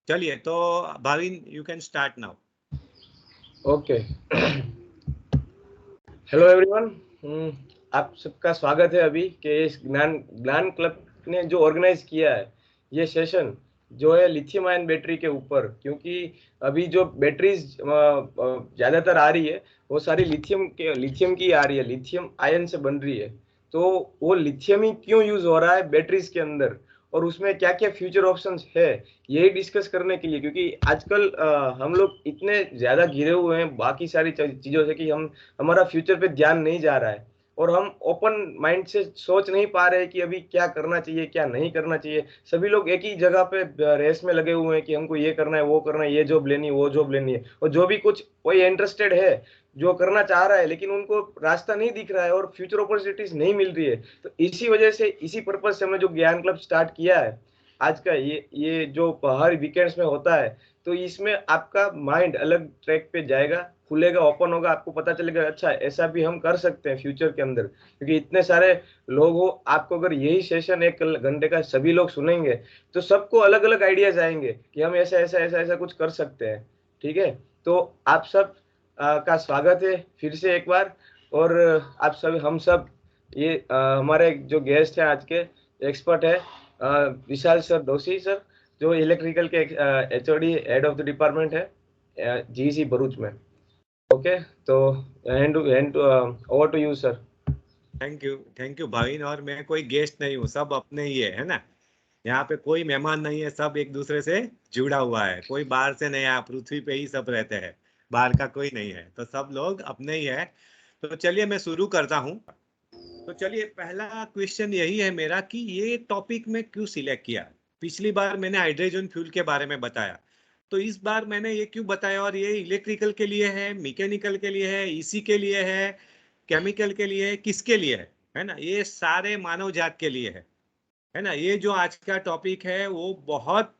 चलिए तो Bhavin you can start now. Okay, hello everyone, आप सबका स्वागत है अभी के इस ज्ञान क्लब ने जो ऑर्गेनाइज किया है ये सेशन जो है लिथियम आयन बैटरी के ऊपर, क्योंकि अभी जो बैटरीज ज़्यादातर आ रही है वो सारी लिथियम की आ रही है, लिथियम आयन से बन रही है। तो वो लिथियम ही क्यों यूज़ हो रहा है बैटरीज के अंदर और उसमें क्या क्या फ्यूचर ऑप्शंस है, यही डिस्कस करने के लिए, क्योंकि आजकल हम लोग इतने ज़्यादा घिरे हुए हैं बाकी सारी चीज़ों से कि हमारा फ्यूचर पे ध्यान नहीं जा रहा है और हम ओपन माइंड से सोच नहीं पा रहे कि अभी क्या करना चाहिए क्या नहीं करना चाहिए। सभी लोग एक ही जगह पे रेस में लगे हुए हैं कि हमको ये करना है वो करना है, ये जॉब लेनी है वो जॉब लेनी है, और जो भी कुछ कोई इंटरेस्टेड है जो करना चाह रहा है लेकिन उनको रास्ता नहीं दिख रहा है और फ्यूचर अपॉर्चुनिटीज नहीं मिल रही है। तो इसी वजह से इसी पर्पज से हमने जो ज्ञान क्लब स्टार्ट किया है आज का, ये जो हर वीकेंड्स में होता है, तो इसमें आपका माइंड अलग ट्रैक पे जाएगा, खुलेगा, ओपन होगा, आपको पता चलेगा अच्छा ऐसा भी हम कर सकते हैं फ्यूचर के अंदर। क्योंकि इतने सारे लोग हो, आपको अगर यही सेशन 1 घंटे का सभी लोग सुनेंगे तो सबको अलग अलग आइडियाज आएंगे कि हम ऐसा ऐसा ऐसा ऐसा कुछ कर सकते हैं। ठीक है, तो आप सब का स्वागत है फिर से एक बार। और आप सब हम सब ये हमारे जो गेस्ट हैं आज के एक्सपर्ट है विशाल सर दोषी सर, जो इलेक्ट्रिकल के HOD head of the department है जीसी भरूच में। ओके, तो hand over to you sir. Thank you Bhavin. और मैं कोई गेस्ट नहीं हूँ, सब अपने ही है ना। यहाँ पे कोई मेहमान नहीं है, सब एक दूसरे से जुड़ा हुआ है, कोई बाहर से नहीं है, पृथ्वी पे ही सब रहते हैं, बाहर का कोई नहीं है, तो सब लोग अपने ही है। तो चलिए मैं शुरू करता हूँ। तो चलिए पहला क्वेश्चन यही है मेरा कि ये टॉपिक में क्यों सिलेक्ट किया। पिछली बार मैंने हाइड्रोजन फ्यूल के बारे में बताया, तो इस बार मैंने ये क्यों बताया, और ये इलेक्ट्रिकल के लिए है, मैकेनिकल के लिए है, ईसी के लिए है, केमिकल के लिए है, किसके लिए है ना, ये सारे मानव जात के लिए है ना। ये जो आज का टॉपिक है वो बहुत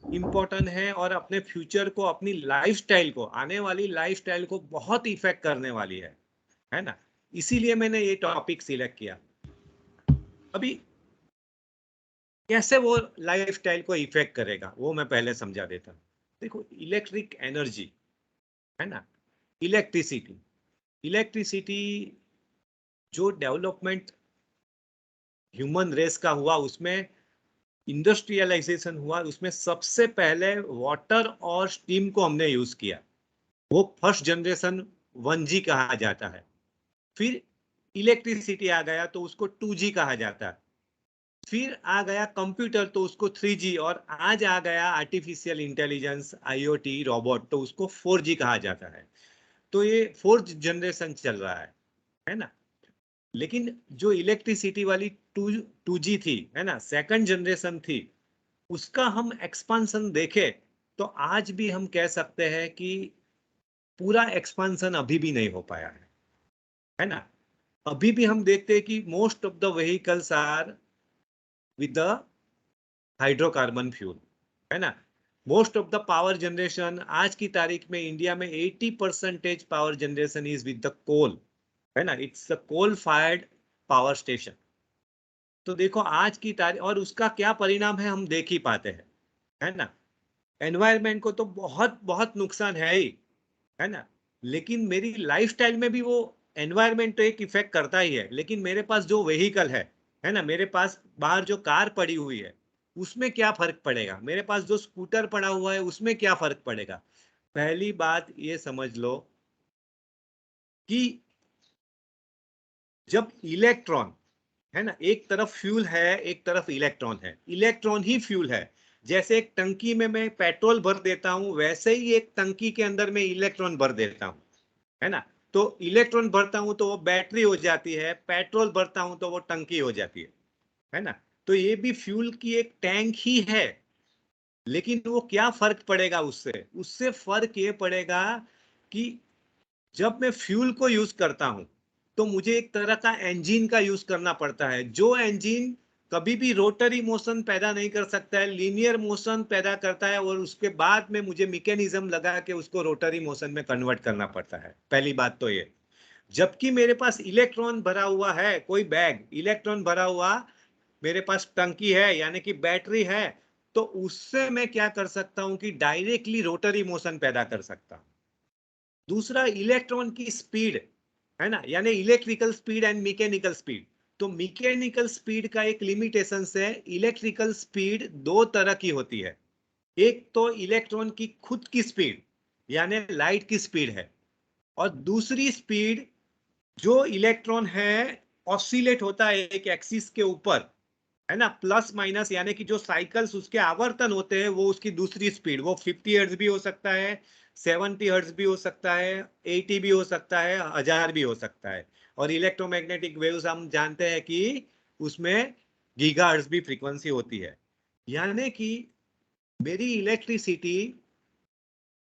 इम्पोर्टेंट है और अपने फ्यूचर को, अपनी लाइफस्टाइल को, आने वाली लाइफस्टाइल को बहुत इफेक्ट करने वाली है ना। इसीलिए मैंने ये टॉपिक सिलेक्ट किया। अभी कैसे वो लाइफस्टाइल को इफेक्ट करेगा वो मैं पहले समझा देता हूँ। देखो, इलेक्ट्रिक एनर्जी है ना, इलेक्ट्रिसिटी इलेक्ट्रिसिटी जो डेवलपमेंट ह्यूमन रेस का हुआ, उसमें इंडस्ट्रियलाइजेशन हुआ, उसमें सबसे पहले वाटर और स्टीम को हमने यूज किया। वो फर्स्ट जनरेशन 1G कहा जाता है। फिर इलेक्ट्रिसिटी आ गया तो उसको 2G कहा जाता है। फिर आ गया कंप्यूटर तो उसको 3G, और आज आ गया आर्टिफिशियल इंटेलिजेंस, IoT, रोबोट, तो उसको 4G कहा जाता है। तो ये फोर्थ जनरेशन चल रहा है ना। लेकिन जो इलेक्ट्रिसिटी वाली टू जी थी है ना, सेकंड जनरेशन थी, उसका हम एक्सपांसन देखें तो आज भी हम कह सकते हैं कि पूरा एक्सपांसन अभी भी नहीं हो पाया है ना। अभी भी हम देखते हैं कि most of the vehicles are with the hydrocarbon fuel है ना। Most of the power generation आज की तारीख में इंडिया में 80% power generation is with the coal है ना। It's the coal fired power station. तो देखो आज की तारीख, और उसका क्या परिणाम है हम देख ही पाते हैं है ना। एनवायरमेंट को तो बहुत बहुत नुकसान है ही है ना। लेकिन मेरी लाइफस्टाइल में भी वो एनवायरमेंट तो एक इफेक्ट करता ही है। लेकिन मेरे पास जो व्हीकल है ना, मेरे पास बाहर जो कार पड़ी हुई है उसमें क्या फर्क पड़ेगा, मेरे पास जो स्कूटर पड़ा हुआ है उसमें क्या फर्क पड़ेगा। पहली बात ये समझ लो कि जब इलेक्ट्रॉन है ना, एक तरफ फ्यूल है एक तरफ इलेक्ट्रॉन है, इलेक्ट्रॉन ही फ्यूल है। जैसे एक टंकी में मैं पेट्रोल भर देता हूं, वैसे ही एक टंकी के अंदर मैं इलेक्ट्रॉन भर देता हूं है ना। तो इलेक्ट्रॉन भरता हूं तो वो बैटरी हो जाती है, पेट्रोल भरता हूं तो वो टंकी हो जाती है ना। तो ये भी फ्यूल की एक टैंक ही है। लेकिन वो क्या फर्क पड़ेगा उससे, उससे फर्क ये पड़ेगा कि जब मैं फ्यूल को यूज करता हूं तो मुझे एक तरह का इंजन का यूज करना पड़ता है। जो इंजन कभी भी रोटरी मोशन पैदा नहीं कर सकता है, लीनियर मोशन पैदा करता है, और उसके बाद में मुझे मैकेनिज्म लगा के उसको रोटरी मोशन में कन्वर्ट करना पड़ता है। पहली बात तो ये। जबकि मेरे पास इलेक्ट्रॉन भरा हुआ है, कोई बैग इलेक्ट्रॉन भरा हुआ मेरे पास टंकी है, यानी कि बैटरी है, तो उससे मैं क्या कर सकता हूं कि डायरेक्टली रोटरी मोशन पैदा कर सकता हूं। दूसरा, इलेक्ट्रॉन की स्पीड, है ना, यानी electrical speed and mechanical speed. तो मैकेनिकल स्पीड का एक लिमिटेशन है, इलेक्ट्रिकल स्पीड दो तरह की होती है। एक तो इलेक्ट्रॉन की खुद की स्पीड, यानी लाइट की स्पीड है, और दूसरी स्पीड जो इलेक्ट्रॉन है ऑसिलेट होता है एक एक्सिस के ऊपर, है ना, प्लस माइनस, यानी कि जो साइकिल्स उसके आवर्तन होते हैं वो उसकी दूसरी स्पीड, वो 50 हर्ट्ज भी हो सकता है, 70 हर्ट्ज भी हो सकता है, 80 भी हो सकता है, 1000 भी हो सकता है। और इलेक्ट्रोमैग्नेटिक वेव्स हम जानते हैं कि उसमें गीगाहर्ट्ज भी फ्रीक्वेंसी होती है। यानी कि मेरी इलेक्ट्रिसिटी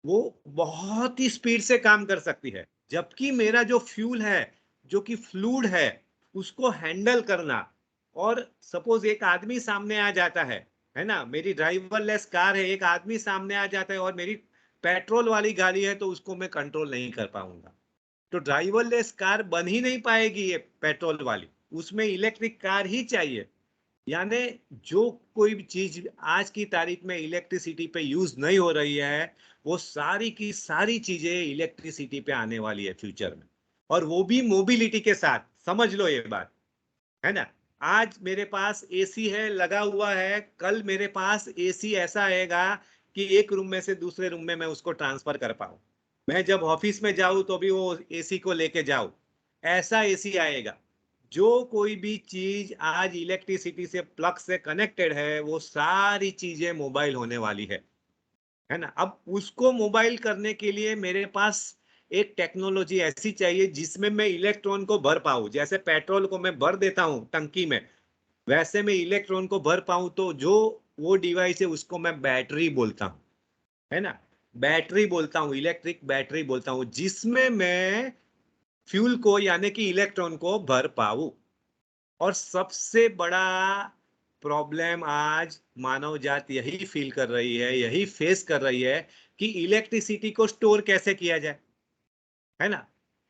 वो बहुत ही स्पीड से काम कर सकती है, जबकि मेरा जो फ्यूल है, जो कि फ्लूइड है, उसको हैंडल करना, और सपोज एक आदमी सामने आ जाता है ना, मेरी ड्राइवरलेस कार है, एक आदमी सामने आ जाता है और मेरी पेट्रोल वाली गाड़ी है, तो उसको मैं कंट्रोल नहीं कर पाऊंगा। तो ड्राइवरलेस कार बन ही नहीं पाएगी ये पेट्रोल वाली, उसमें इलेक्ट्रिक कार ही चाहिए। यानी जो कोई भी चीज आज की तारीख में इलेक्ट्रिसिटी पे यूज नहीं हो रही है, वो सारी की सारी चीजें इलेक्ट्रिसिटी पे आने वाली है फ्यूचर में, और वो भी मोबिलिटी के साथ। समझ लो ये बात, है ना। आज मेरे पास एसी है, लगा हुआ है, कल मेरे पास एसी ऐसा आएगा कि एक रूम में से दूसरे रूम में मैं उसको ट्रांसफर कर पाऊं। मैं जब ऑफिस में जाऊं तो भी वो एसी को लेके जाऊं, ऐसा एसी आएगा। जो कोई भी चीज आज इलेक्ट्रिसिटी से प्लग से कनेक्टेड है, वो सारी चीजें मोबाइल होने वाली है ना। अब उसको मोबाइल करने के लिए मेरे पास एक टेक्नोलॉजी ऐसी चाहिए जिसमें मैं इलेक्ट्रॉन को भर पाऊं। जैसे पेट्रोल को मैं भर देता हूं टंकी में, वैसे मैं इलेक्ट्रॉन को भर पाऊं। तो जो वो डिवाइस है उसको मैं बैटरी बोलता हूं, है ना। बैटरी बोलता हूं, इलेक्ट्रिक बैटरी बोलता हूं, जिसमें मैं फ्यूल को यानी कि इलेक्ट्रॉन को भर पाऊं। और सबसे बड़ा प्रॉब्लम आज मानव जात यही फील कर रही है, यही फेस कर रही है कि इलेक्ट्रिसिटी को स्टोर कैसे किया जाए, है ना।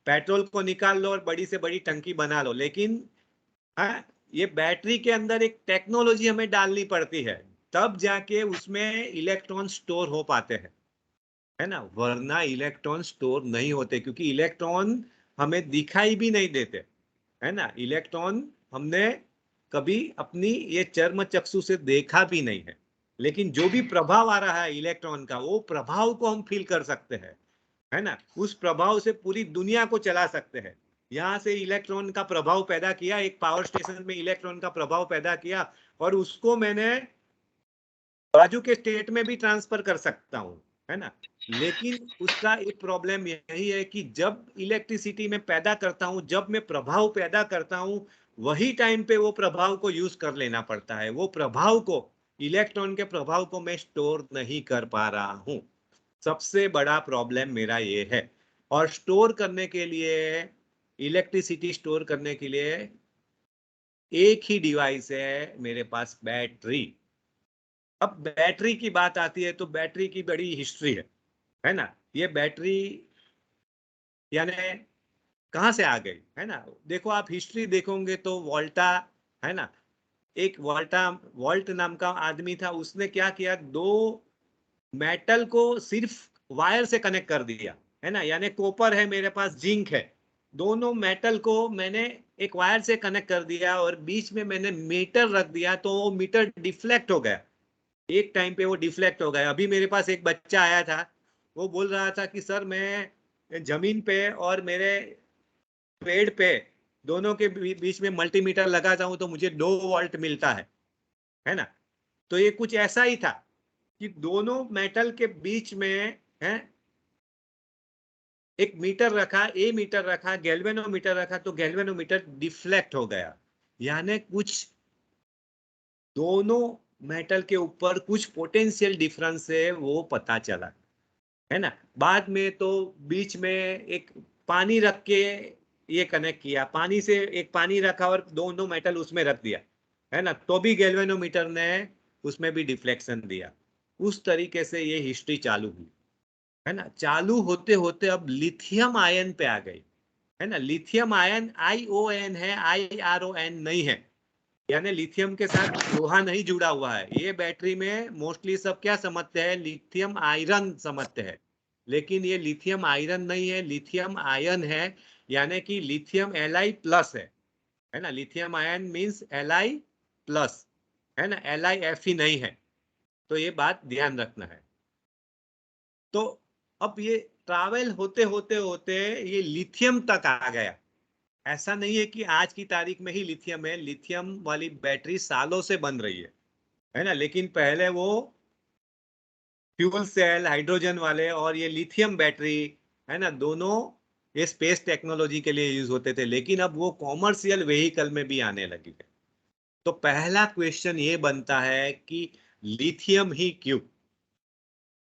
पेट्रोल को निकाल लो और बड़ी से बड़ी टंकी बना लो, लेकिन हाँ, ये बैटरी के अंदर एक टेक्नोलॉजी हमें डालनी पड़ती है, तब जाके उसमें इलेक्ट्रॉन स्टोर हो पाते हैं, है ना। वरना इलेक्ट्रॉन स्टोर नहीं होते, क्योंकि इलेक्ट्रॉन हमें दिखाई भी नहीं देते, है ना। इलेक्ट्रॉन हमने कभी अपनी ये चर्म चक्षु से देखा भी नहीं है, लेकिन जो भी प्रभाव आ रहा है इलेक्ट्रॉन का, वो प्रभाव को हम फील कर सकते हैं, है ना। उस प्रभाव से पूरी दुनिया को चला सकते हैं। यहां से इलेक्ट्रॉन का प्रभाव पैदा किया, एक पावर स्टेशन में इलेक्ट्रॉन का प्रभाव पैदा किया, और उसको मैंने बाजू के स्टेट में भी ट्रांसफर कर सकता हूं, है ना। लेकिन उसका एक प्रॉब्लम यही है कि जब इलेक्ट्रिसिटी में पैदा करता हूं, जब मैं प्रभाव पैदा करता हूं, वही टाइम पे वो प्रभाव को यूज कर लेना पड़ता है। वो प्रभाव को, इलेक्ट्रॉन के प्रभाव को मैं स्टोर नहीं कर पा रहा हूं। सबसे बड़ा प्रॉब्लम मेरा ये है। और स्टोर करने के लिए, इलेक्ट्रिसिटी स्टोर करने के लिए एक ही डिवाइस है मेरे पास, बैटरी। अब बैटरी की बात आती है तो बैटरी की बड़ी हिस्ट्री है ना। ये बैटरी यानी कहाँ से आ गई, है ना। देखो, आप हिस्ट्री देखोगे तो वोल्टा, है ना, एक वोल्ट नाम का आदमी था, उसने क्या किया, दो मेटल को सिर्फ वायर से कनेक्ट कर दिया, है ना। यानी कॉपर है मेरे पास, जिंक है, दोनों मेटल को मैंने एक वायर से कनेक्ट कर दिया, और बीच में मैंने मीटर रख दिया, तो वो मीटर डिफ्लेक्ट हो गया। एक टाइम पे वो डिफ्लेक्ट हो गया। अभी मेरे पास एक बच्चा आया था, वो बोल रहा था कि सर, मैं जमीन पे और मेरे पेड़ पे दोनों के बीच में मल्टीमीटर लगाता हूं तो मुझे 2 वोल्ट मिलता है ना। तो ये कुछ ऐसा ही था कि दोनों मेटल के बीच में, है, एक मीटर रखा, ए मीटर रखा, गैल्वेनोमीटर रखा, तो गैल्वेनोमीटर डिफ्लेक्ट हो गया। यानी कुछ दोनों मेटल के ऊपर कुछ पोटेंशियल डिफरेंस है, वो पता चला, है ना। बाद में तो बीच में एक पानी रख के ये कनेक्ट किया, पानी से एक पानी रखा और दोनों मेटल उसमें रख दिया, है ना, तो भी गैल्वेनोमीटर ने उसमें भी डिफ्लेक्शन दिया। उस तरीके से ये हिस्ट्री चालू हुई, है ना। चालू होते होते अब लिथियम आयन पे आ गई, है ना। लिथियम आयन ION है, IRON नहीं है। यानी लिथियम के साथ लोहा नहीं जुड़ा हुआ है। ये बैटरी में मोस्टली सब क्या समझते हैं, लिथियम आयरन समझते हैं, लेकिन ये लिथियम आयरन नहीं है, लिथियम आयन है। यानी कि लिथियम Li+ है ना। लिथियम आयन मीन्स Li+, है ना, LiFe नहीं है। तो ये बात ध्यान रखना है। तो अब ये ट्रैवल होते होते होते ये लिथियम तक आ गया। ऐसा नहीं है कि आज की तारीख में ही लिथियम है, लिथियम वाली बैटरी सालों से बन रही है ना। लेकिन पहले वो फ्यूल सेल हाइड्रोजन वाले और ये लिथियम बैटरी, है ना, दोनों ये स्पेस टेक्नोलॉजी के लिए यूज होते थे, लेकिन अब वो कॉमर्शियल व्हीकल में भी आने लगी है। तो पहला क्वेश्चन ये बनता है कि लिथियम ही क्यों,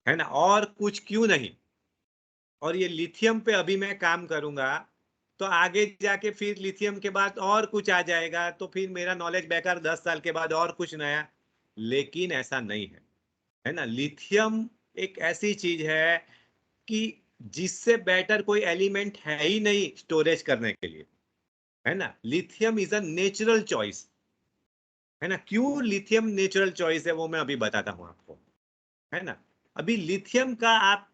है ना, और कुछ क्यों नहीं। और ये लिथियम पे अभी मैं काम करूंगा, तो आगे जाके फिर लिथियम के बाद और कुछ आ जाएगा, तो फिर मेरा नॉलेज बेकार, 10 साल के बाद और कुछ नया। लेकिन ऐसा नहीं है, है ना। लिथियम एक ऐसी चीज है कि जिससे बेटर कोई एलिमेंट है ही नहीं स्टोरेज करने के लिए, है ना। Lithium is a natural choice, है ना। क्यों लिथियम नेचुरल चॉइस है वो मैं अभी बताता हूं आपको, है ना। अभी लिथियम का आप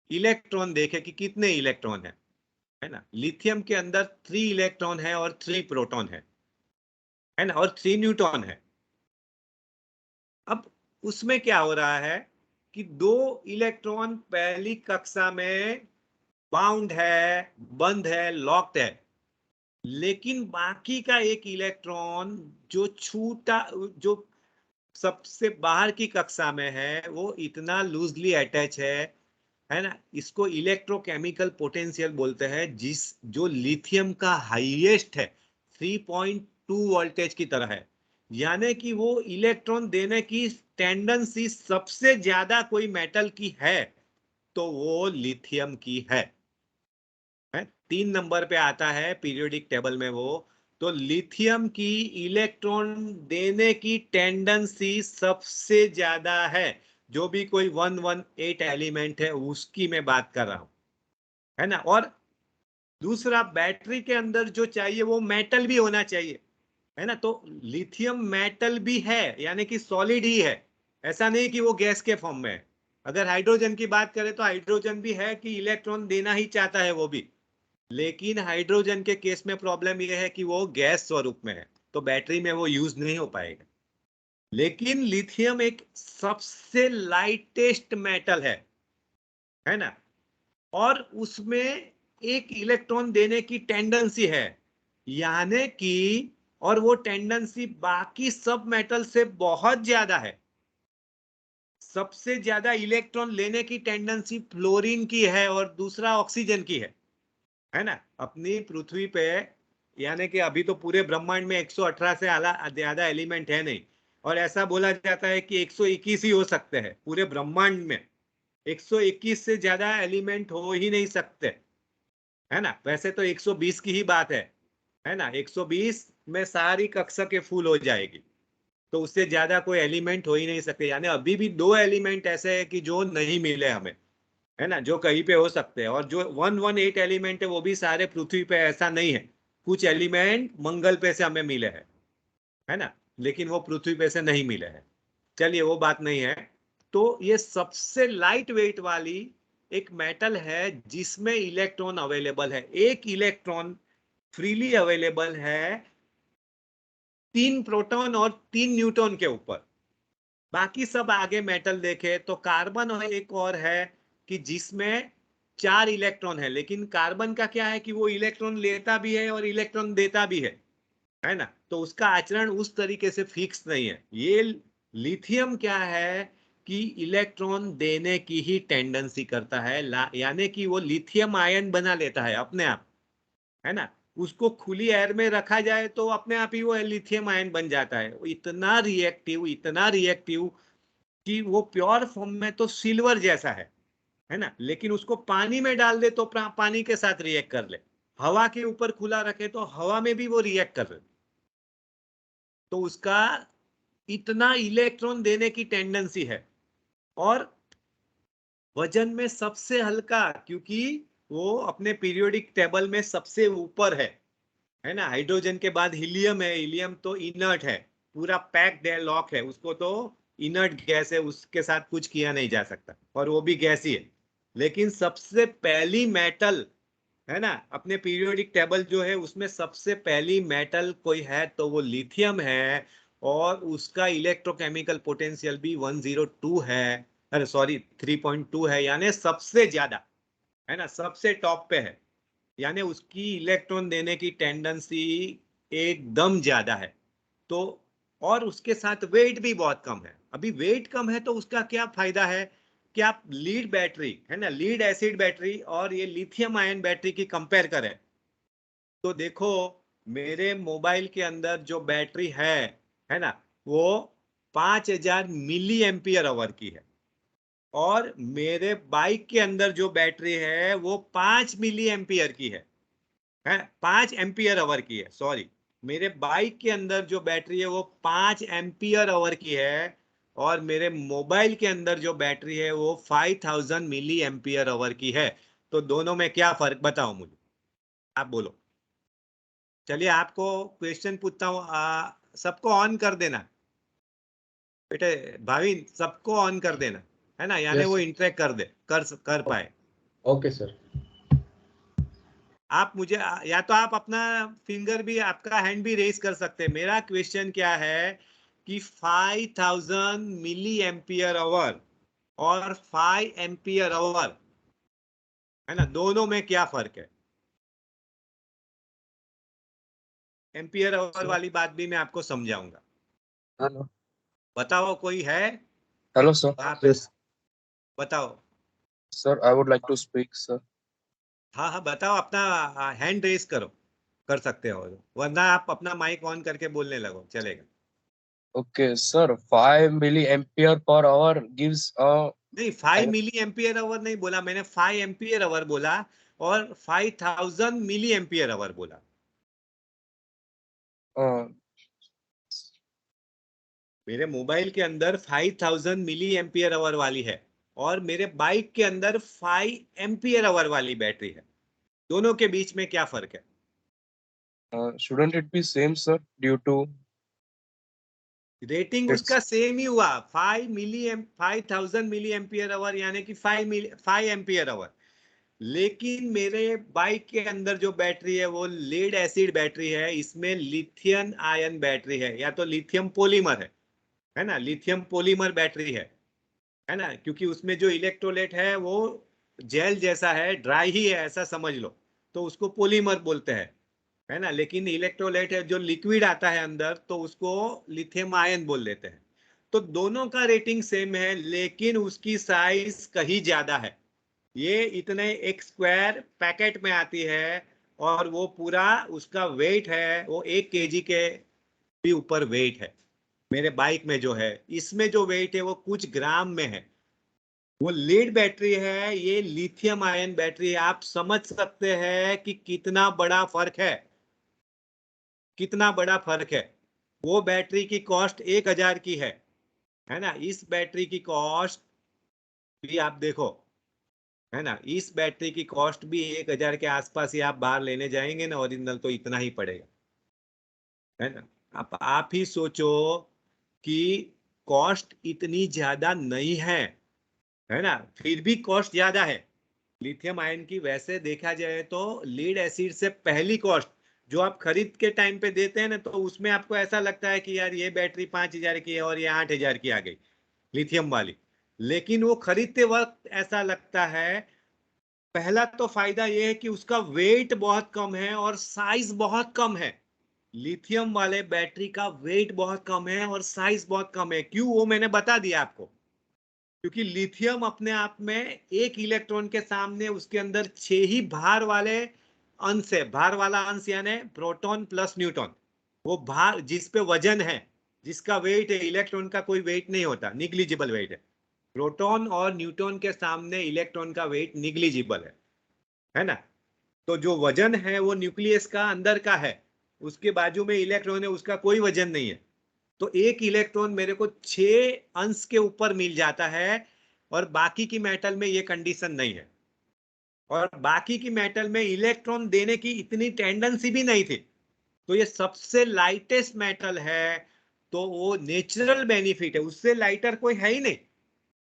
इलेक्ट्रॉन देखें कि कितने इलेक्ट्रॉन है ना। लिथियम के अंदर 3 इलेक्ट्रॉन है और 3 प्रोटॉन है ना, और 3 न्यूट्रॉन है। अब उसमें क्या हो रहा है कि 2 इलेक्ट्रॉन पहली कक्षा में बाउंड है, बंद है, लॉक्ड है, लेकिन बाकी का 1 इलेक्ट्रॉन जो छूटा, जो सबसे बाहर की कक्षा में है, वो इतना लूजली अटैच है ना। इसको इलेक्ट्रोकेमिकल पोटेंशियल बोलते हैं, जिस जो लिथियम का हाईएस्ट है 3.2 वोल्टेज की तरह है। यानी कि वो इलेक्ट्रॉन देने की टेंडेंसी सबसे ज्यादा कोई मेटल की है तो वो लिथियम की है। 3 नंबर पे आता है पीरियोडिक टेबल में वो। तो लिथियम की इलेक्ट्रॉन देने की टेंडेंसी सबसे ज्यादा है। जो भी कोई 118 एलिमेंट है उसकी मैं बात कर रहा हूं, है ना। और दूसरा, बैटरी के अंदर जो चाहिए वो मेटल भी होना चाहिए, है ना। तो लिथियम मेटल भी है, यानी कि सॉलिड ही है। ऐसा नहीं कि वो गैस के फॉर्म में है। अगर हाइड्रोजन की बात करें तो हाइड्रोजन भी है कि इलेक्ट्रॉन देना ही चाहता है वो भी, लेकिन हाइड्रोजन के केस में प्रॉब्लम यह है कि वो गैस स्वरूप में है, तो बैटरी में वो यूज नहीं हो पाएगा। लेकिन लिथियम एक सबसे लाइटेस्ट मेटल है ना, और उसमें 1 इलेक्ट्रॉन देने की टेंडेंसी है, यानी कि, और वो टेंडेंसी बाकी सब मेटल से बहुत ज्यादा है। सबसे ज्यादा इलेक्ट्रॉन लेने की टेंडेंसी फ्लोरीन की है और दूसरा ऑक्सीजन की है ना। अपनी पृथ्वी पे, यानी कि अभी तो पूरे ब्रह्मांड में 118 से ज्यादा एलिमेंट है नहीं, और ऐसा बोला जाता है कि 121 ही हो सकते हैं पूरे ब्रह्मांड में। 121 से ज्यादा एलिमेंट हो ही नहीं सकते, है ना। वैसे तो 120 की ही बात है ना। 120 में सारी कक्षा के फूल हो जाएगी, तो उससे ज्यादा कोई एलिमेंट हो ही नहीं सकते। यानी अभी भी 2 एलिमेंट ऐसे हैं कि जो नहीं मिले हमें, है ना, जो कहीं पे हो सकते हैं। और जो 118 एलिमेंट है वो भी सारे पृथ्वी पे ऐसा नहीं है। कुछ एलिमेंट मंगल पे से हमें मिले हैं, है ना, लेकिन वो पृथ्वी पे से नहीं मिले हैं। चलिए वो बात नहीं है। तो ये सबसे लाइट वेट वाली एक मेटल है जिसमें इलेक्ट्रॉन अवेलेबल है। 1 इलेक्ट्रॉन फ्रीली अवेलेबल है 3 प्रोटॉन और 3 न्यूट्रॉन के ऊपर। बाकी सब आगे मेटल देखे तो कार्बन और एक और है कि जिसमें 4 इलेक्ट्रॉन है, लेकिन कार्बन का क्या है कि वो इलेक्ट्रॉन लेता भी है और इलेक्ट्रॉन देता भी है ना। तो उसका आचरण उस तरीके से फिक्स नहीं है। ये लिथियम क्या है कि इलेक्ट्रॉन देने की ही टेंडेंसी करता है, यानी कि वो लिथियम आयन बना लेता है अपने आप, है ना। उसको खुली एयर में रखा जाए तो अपने आप ही वो लिथियम आयन बन जाता है। वो इतना रिएक्टिव कि वो प्योर फॉर्म में तो सिल्वर जैसा है ना, लेकिन उसको पानी में डाल दे तो पानी के साथ रिएक्ट कर ले, हवा के ऊपर खुला रखे तो हवा में भी वो रिएक्ट कर ले। तो उसका इतना इलेक्ट्रॉन देने की टेंडेंसी है, और वजन में सबसे हल्का, क्योंकि वो अपने पीरियोडिक टेबल में सबसे ऊपर है। है ना। हाइड्रोजन के बाद हीलियम है, हीलियम तो इनर्ट है, पूरा पैक्ड है, लॉक है, उसको तो इनर्ट गैस है, उसके साथ कुछ किया नहीं जा सकता, और वो भी गैस ही है। लेकिन सबसे पहली मेटल, है ना, अपने पीरियोडिक टेबल जो है उसमें सबसे पहली मेटल कोई है तो वो लिथियम है, और उसका इलेक्ट्रोकेमिकल पोटेंशियल भी 102 है, अरे सॉरी 3.2 है, यानी सबसे ज्यादा, है ना, सबसे टॉप पे है। यानी उसकी इलेक्ट्रॉन देने की टेंडेंसी एकदम ज्यादा है। तो और उसके साथ वेट भी बहुत कम है। अभी वेट कम है तो उसका क्या फायदा है कि आप लीड बैटरी, है ना, लीड एसिड बैटरी और ये लिथियम आयन बैटरी की कंपेयर करें तो देखो, मेरे मोबाइल के अंदर जो बैटरी है ना, वो 5000 मिली एम्पियर आवर की है, और मेरे बाइक के अंदर जो बैटरी है वो 5 मिली एम्पियर की है 5 एम्पियर आवर की है, सॉरी। मेरे बाइक के अंदर जो बैटरी है वो 5 एम्पियर आवर की है, और मेरे मोबाइल के अंदर जो बैटरी है वो 5000 मिली एम्पियर आवर की है। तो दोनों में क्या फर्क बताओ मुझे, आप बोलो। चलिए आपको क्वेश्चन पूछता हूँ, सबको ऑन कर देना बेटे, भाविन सबको ऑन कर देना, है ना, यानी यस वो इंटरेक्ट कर दे, कर पाए। Okay sir. आप मुझे या तो आप अपना फिंगर भी, आपका हैंड भी रेज कर सकते हैं। मेरा क्वेश्चन क्या है कि 5000 मिली एम्पियर आवर और 5 एम्पियर आवर, है ना, दोनों में क्या फर्क है। एम्पियर आवर Sir, वाली बात भी मैं आपको समझाऊंगा। hello. बताओ कोई है Hello, sir. वहां पे, यस बताओ। Sir, I would like to speak, sir. हाँ हाँ बताओ, अपना हैंड रेज करो, कर सकते हो, वरना आप अपना माइक ऑन करके बोलने लगो, चलेगा। Okay, sir. 5 milliampere per hour gives a नहीं 5 मिली एम्पियर आवर नहीं बोला मैंने, 5 एम्पियर आवर बोला, और 5000 मिली एम्पियर आवर बोला। uh, मेरे मोबाइल के अंदर 5000 मिली एम्पियर आवर वाली है, और मेरे बाइक के अंदर 5 एम्पियर आवर वाली बैटरी है। दोनों के बीच में क्या फर्क है। shouldn't it be same, sir? Due to rating उसका its सेम ही हुआ, 5000 मिली एम्पियर आवर, यानी कि 5 एम्पियर आवर। लेकिन मेरे बाइक के अंदर जो बैटरी है वो लेड एसिड बैटरी है, इसमें लिथियम आयन बैटरी है, या तो लिथियम पॉलीमर है ना, लिथियम पॉलीमर बैटरी है ना, क्योंकि उसमें जो इलेक्ट्रोलाइट है वो जेल जैसा है, ड्राई ही है ऐसा समझ लो, तो उसको पॉलीमर बोलते हैं, है ना। लेकिन इलेक्ट्रोलाइट है जो लिक्विड आता है अंदर, तो उसको लिथियम आयन बोल देते हैं। तो दोनों का रेटिंग सेम है, लेकिन उसकी साइज कहीं ज्यादा है। ये इतने एक स्क्वायर पैकेट में आती है, और वो पूरा उसका वेट है वो 1 kg के भी ऊपर वेट है। मेरे बाइक में जो है, इसमें जो वेट है वो कुछ ग्राम में है। वो लीड बैटरी है, ये लिथियम आयन बैटरी है। आप समझ सकते हैं कि कितना बड़ा फर्क है, कितना बड़ा फर्क है। वो बैटरी की कॉस्ट 1000 की है ना, इस बैटरी की कॉस्ट भी आप देखो, है ना, इस बैटरी की कॉस्ट भी 1000 के आसपास ही, आप बाहर लेने जाएंगे ना ओरिजिनल तो इतना ही पड़ेगा, है ना। आप ही सोचो कि कॉस्ट इतनी ज्यादा नहीं है ना, फिर भी कॉस्ट ज्यादा है लिथियम आयन की। वैसे देखा जाए तो लीड एसिड से पहली कॉस्ट जो आप खरीद के टाइम पे देते हैं ना, तो उसमें आपको ऐसा लगता है कि यार ये बैटरी 5000 की है और ये 8000 की आ गई लिथियम वाली। लेकिन वो खरीदते वक्त ऐसा लगता है। पहला तो फायदा ये है कि उसका वेट बहुत कम है और साइज बहुत कम है। लिथियम वाले बैटरी का वेट बहुत कम है और साइज बहुत कम है। क्यों, वो मैंने बता दिया आपको। क्योंकि लिथियम अपने आप में एक इलेक्ट्रॉन के सामने उसके अंदर 6 ही भार वाले अंश है। भार वाला अंश यानी प्रोटॉन प्लस न्यूट्रॉन। वो भार जिस पे वजन है, जिसका वेट है, इलेक्ट्रॉन का कोई वेट नहीं होता, निग्लिजिबल वेट है। प्रोटॉन और न्यूट्रॉन के सामने इलेक्ट्रॉन का वेट निग्लिजिबल है ना। तो जो वजन है वो न्यूक्लियस का अंदर का है, उसके बाजू में इलेक्ट्रॉन है, उसका कोई वजन नहीं है। तो एक इलेक्ट्रॉन मेरे को 6 अंश के ऊपर मिल जाता है, और बाकी की मेटल में ये कंडीशन नहीं है। और बाकी की मेटल में इलेक्ट्रॉन देने की इतनी टेंडेंसी भी नहीं थी। तो ये सबसे लाइटेस्ट मेटल है, तो वो नेचुरल बेनिफिट है, उससे लाइटर कोई है ही नहीं।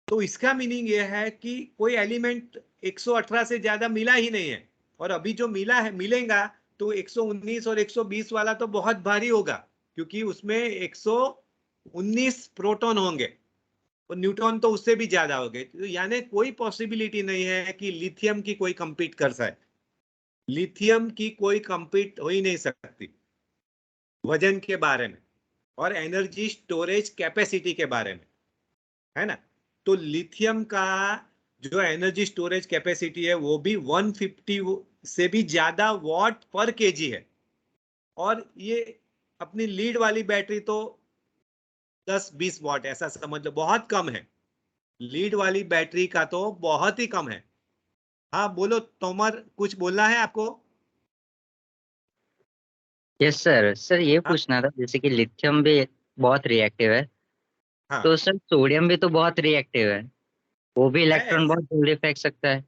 तो इसका मीनिंग ये है कि कोई एलिमेंट 118 से ज्यादा मिला ही नहीं है, और अभी जो मिला है मिलेगा तो 119 और 120 वाला तो बहुत भारी होगा, क्योंकि उसमें 119 प्रोटॉन होंगे और न्यूट्रॉन तो उससे भी ज्यादा होंगे। तो यानी कोई पॉसिबिलिटी नहीं है कि लिथियम की कोई compete कर सके। लिथियम की कोई compete हो ही नहीं सकती वजन के बारे में और एनर्जी स्टोरेज कैपेसिटी के बारे में, है ना। तो लिथियम का जो एनर्जी स्टोरेज कैपेसिटी है वो भी 150 से भी ज्यादा वॉट पर केजी है, और ये अपनी लीड वाली बैटरी तो 10-20 वॉट ऐसा समझ लो, बहुत कम है। लीड वाली बैटरी का तो बहुत ही कम है। हाँ बोलो तोमर, कुछ बोलना है आपको? Yes sir. सर ये हाँ पूछना था, जैसे कि लिथियम भी बहुत रिएक्टिव है, हाँ तो सर सोडियम भी तो बहुत रिएक्टिव है, वो भी है। इलेक्ट्रॉन बहुत जल्दी फेंक सकता है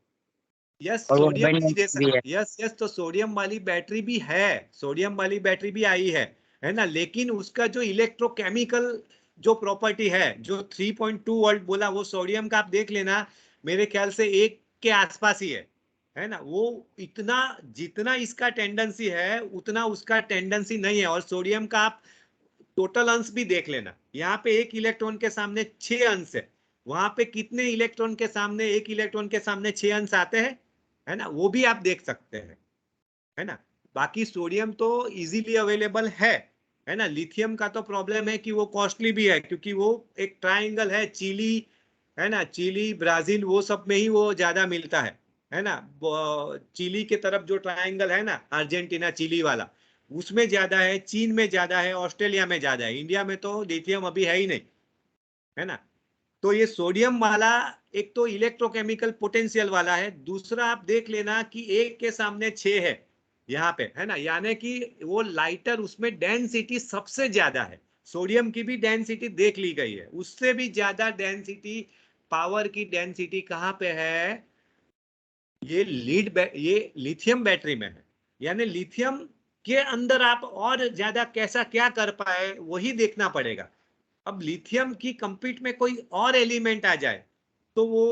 यस और वो सोडियम भी अबंडेंट जैसा, भी है। यस यस, तो सोडियम वाली बैटरी भी है, सोडियम वाली बैटरी भी आई है ना। लेकिन उसका जो इलेक्ट्रोकेमिकल जो प्रॉपर्टी है, जो 3.2 वोल्ट बोला, वो सोडियम का आप देख लेना, मेरे ख्याल से 1 के आसपास ही है ना। वो इतना जितना इसका टेंडेंसी है उतना उसका टेंडेंसी नहीं है। और सोडियम का आप टोटल अंश भी देख लेना, यहाँ पे 1 इलेक्ट्रॉन के सामने 6 अंश है, वहां पे कितने इलेक्ट्रॉन के सामने 1 इलेक्ट्रॉन के सामने 6 अंश आते हैं, है ना, वो भी आप देख सकते हैं, है ना। बाकी सोडियम तो इजीली अवेलेबल है ना। लिथियम का तो प्रॉब्लम है कि वो कॉस्टली भी है, क्योंकि वो एक ट्राइंगल है, चिली है ना, चिली ब्राजील वो सब में ही वो ज्यादा मिलता है ना। चिली के तरफ जो ट्राइंगल है ना, अर्जेंटीना चिली वाला, उसमें ज्यादा है, चीन में ज्यादा है, ऑस्ट्रेलिया में ज्यादा है, इंडिया में तो लिथियम अभी है ही नहीं, है ना। तो ये सोडियम वाला एक तो इलेक्ट्रोकेमिकल पोटेंशियल वाला है, दूसरा आप देख लेना कि 1 के सामने 6 है यहाँ पे, है ना। यानी कि वो लाइटर, उसमें डेंसिटी सबसे ज्यादा है। सोडियम की भी डेंसिटी देख ली गई है, उससे भी ज्यादा डेंसिटी, पावर की डेंसिटी कहाँ पे है? ये लिथियम बैटरी में है। यानी लिथियम के अंदर आप और ज्यादा कैसा क्या कर पाए वही देखना पड़ेगा। अब लिथियम की कंपीट में कोई और एलिमेंट आ जाए तो वो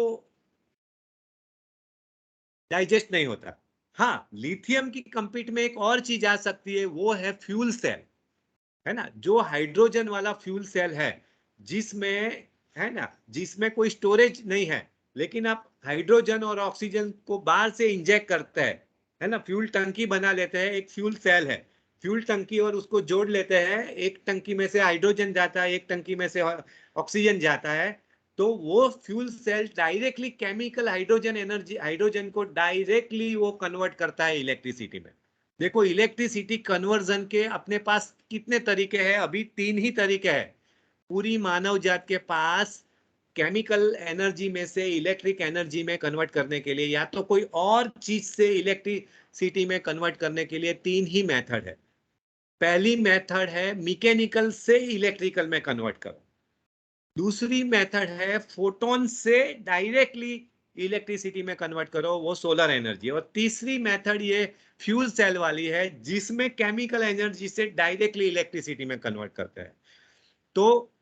डाइजेस्ट नहीं होता। हाँ, लिथियम की कंपीट में एक और चीज आ सकती है, वो है फ्यूल सेल, है ना। जो हाइड्रोजन वाला फ्यूल सेल है, जिसमें, है ना, जिसमें कोई स्टोरेज नहीं है, लेकिन आप हाइड्रोजन और ऑक्सीजन को बाहर से इंजेक्ट करते हैं, है ना, फ्यूल टंकी बना लेते हैं, एक फ्यूल सेल है, फ्यूल टंकी, और उसको जोड़ लेते हैं, एक टंकी में से हाइड्रोजन जाता है, एक टंकी में से ऑक्सीजन जाता है। तो वो fuel cell directly chemical hydrogen energy, hydrogen को डायरेक्टली वो कन्वर्ट करता है इलेक्ट्रिसिटी में। देखो इलेक्ट्रिसिटी कन्वर्जन के अपने पास कितने तरीके हैं? अभी 3 ही तरीके हैं पूरी मानव जात के पास केमिकल एनर्जी में से इलेक्ट्रिक एनर्जी में कन्वर्ट करने के लिए, या तो कोई और चीज से इलेक्ट्रिसिटी में कन्वर्ट करने के लिए 3 ही मेथड है। पहली मेथड है मैकेनिकल से इलेक्ट्रिकल में कन्वर्ट करो, दूसरी मेथड है फोटोन से डायरेक्टली इलेक्ट्रिसिटी में कन्वर्ट करो, वो सोलर एनर्जी, और तीसरी मेथड ये फ्यूल सेल वाली है, जिसमें केमिकल एनर्जी से डायरेक्टली इलेक्ट्रिसिटी में कन्वर्ट करते हैं। तो,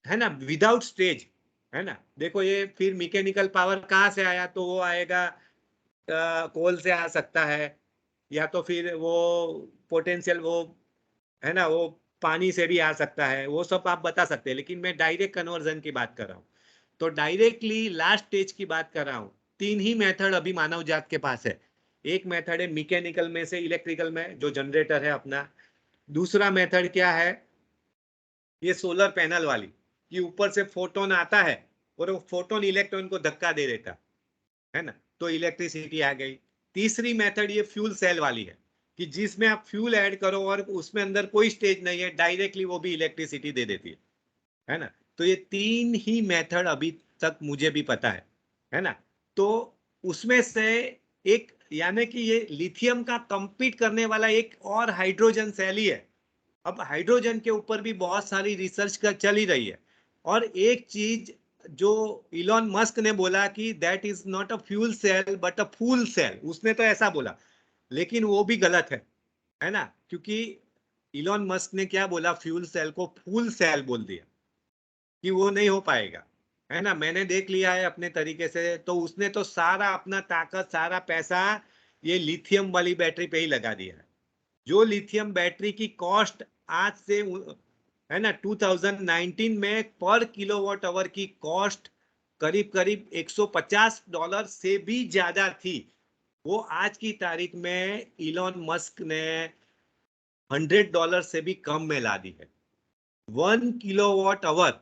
है ना, विदाउट स्टेज, है ना। देखो ये फिर मैकेनिकल पावर कहाँ से आया? तो वो आएगा कोल से आ सकता है, या तो फिर वो पोटेंशियल वो, है ना, वो पानी से भी आ सकता है, वो सब आप बता सकते हैं, लेकिन मैं डायरेक्ट कन्वर्जन की बात कर रहा हूँ। तो डायरेक्टली लास्ट स्टेज की बात कर रहा हूँ। 3 ही मेथड अभी मानव जात के पास है। एक मेथड है मैकेनिकल में से इलेक्ट्रिकल में, जो जनरेटर है अपना। दूसरा मेथड क्या है? ये सोलर पैनल वाली, कि ऊपर से फोटोन आता है और वो फोटोन इलेक्ट्रॉन को धक्का दे देता है ना, तो इलेक्ट्रिसिटी आ गई। तीसरी मेथड ये फ्यूल सेल वाली है, कि जिसमें आप फ्यूल ऐड करो और उसमें अंदर कोई स्टेज नहीं है, डायरेक्टली वो भी इलेक्ट्रिसिटी दे देती है ना। तो ये 3 ही मेथड अभी तक मुझे भी पता है ना। तो उसमें से एक, यानी कि ये लिथियम का कंपीट करने वाला एक और हाइड्रोजन सेल ही है। अब हाइड्रोजन के ऊपर भी बहुत सारी रिसर्च का चल ही रही है। और एक चीज जो इलॉन मस्क ने बोला कि that is not a fuel cell but a fool cell, उसने तो ऐसा बोला, लेकिन वो भी गलत है ना। क्योंकि इलॉन मस्क ने क्या बोला, फ्यूल सेल को फुल सेल बोल दिया कि वो नहीं हो पाएगा, है ना। मैंने देख लिया है अपने तरीके से, तो उसने तो सारा अपना ताकत, सारा पैसा ये लिथियम वाली बैटरी पे ही लगा दिया है। जो लिथियम बैटरी की कॉस्ट आज से, है ना, 2019 में पर किलोवाट आवर की कॉस्ट करीब करीब $150 से भी ज्यादा थी, वो आज की तारीख में इलॉन मस्क ने $100 से भी कम में ला दी है। 1 किलोवाट आवर,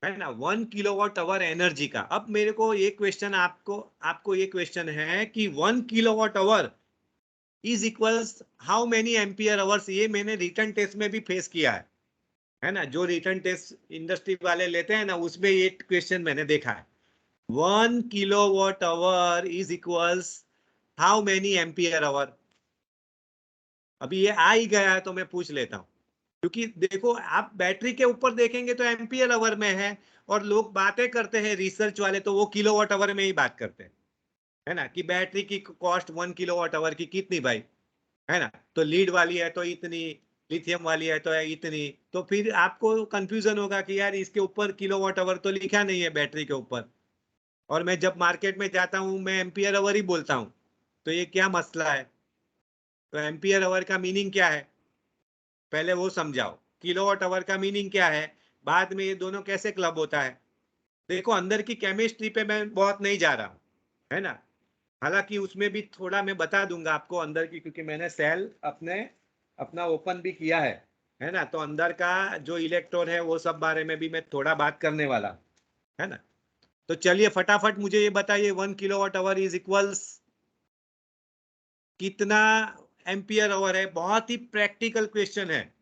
है ना, 1 किलोवाट आवर एनर्जी का। अब मेरे को ये क्वेश्चन, आपको ये क्वेश्चन है कि 1 kilowatt hour is equals how many ampere hours. ये मैंने रिटर्न टेस्ट में भी फेस किया है ना, जो रिटर्न टेस्ट इंडस्ट्री वाले लेते हैं ना, उसमें ये क्वेश्चन मैंने देखा है। 1 kilowatt hour is equals how many ampere hour. अभी ये आ ही गया है तो मैं पूछ लेता हूँ, क्योंकि देखो आप बैटरी के ऊपर देखेंगे तो एम्पियर आवर में है, और लोग बातें करते हैं रिसर्च वाले तो वो किलोवाट आवर में ही बात करते हैं, है ना, कि बैटरी की कॉस्ट 1 किलोवाट आवर की कितनी भाई, है ना, तो लीड वाली है तो इतनी, लिथियम वाली है तो इतनी। तो फिर आपको कंफ्यूजन होगा कि यार इसके ऊपर किलोवाट आवर तो लिखा नहीं है बैटरी के ऊपर, और मैं जब मार्केट में जाता हूँ मैं एम्पियर आवर ही बोलता हूँ, तो ये क्या मसला है। तो एम्पियर आवर का मीनिंग क्या है, पहले वो समझाओ। किलोवाट आवर का मीनिंग क्या है, बाद में ये दोनों कैसे क्लब होता है। देखो अंदर की केमिस्ट्री पे मैं बहुत नहीं जा रहा हूँ, है ना, हालांकि उसमें भी थोड़ा मैं बता दूंगा आपको अंदर की, क्योंकि मैंने सेल अपना ओपन भी किया है ना, तो अंदर का जो इलेक्ट्रॉन है वो सब बारे में भी मैं थोड़ा बात करने वाला हूँ, है ना। तो चलिए फटाफट मुझे ये बताइए, 1 किलोवाट आवर इज इक्वल्स कितना एम्पियर आवर है। बहुत ही प्रैक्टिकल क्वेश्चन है,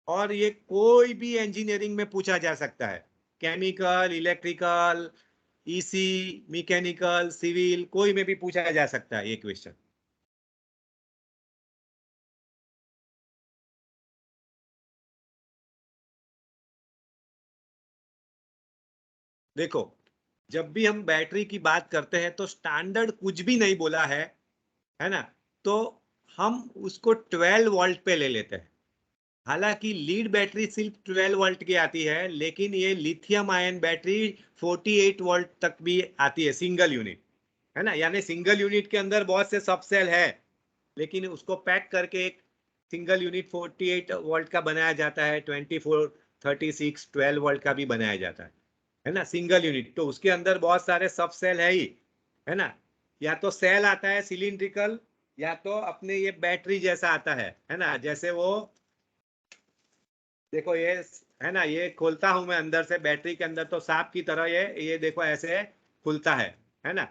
और ये कोई भी इंजीनियरिंग में पूछा जा सकता है, chemical, electrical, EC, mechanical, civil, कोई में भी पूछा जा सकता है ये क्वेश्चन। देखो जब भी हम बैटरी की बात करते हैं तो स्टैंडर्ड कुछ भी नहीं बोला है ना, तो हम उसको 12 वोल्ट पे ले लेते हैं। हालांकि लीड बैटरी सिर्फ 12 वोल्ट की आती है, लेकिन ये लिथियम आयन बैटरी 48 वोल्ट तक भी आती है सिंगल यूनिट, है ना, यानी सिंगल यूनिट के अंदर बहुत से सब सेल है, लेकिन उसको पैक करके एक सिंगल यूनिट 48 वोल्ट का बनाया जाता है, 24, 36, 12 वोल्ट का भी बनाया जाता है ना, सिंगल यूनिट। तो उसके अंदर बहुत सारे सब सेल है ही, है ना। या तो सेल आता है सिलिंड्रिकल, या तो अपने ये बैटरी जैसा आता है ना, जैसे वो देखो ये, है ना, ये खोलता हूं मैं अंदर से बैटरी के अंदर तो सांप की तरह ये देखो ऐसे खुलता है ना,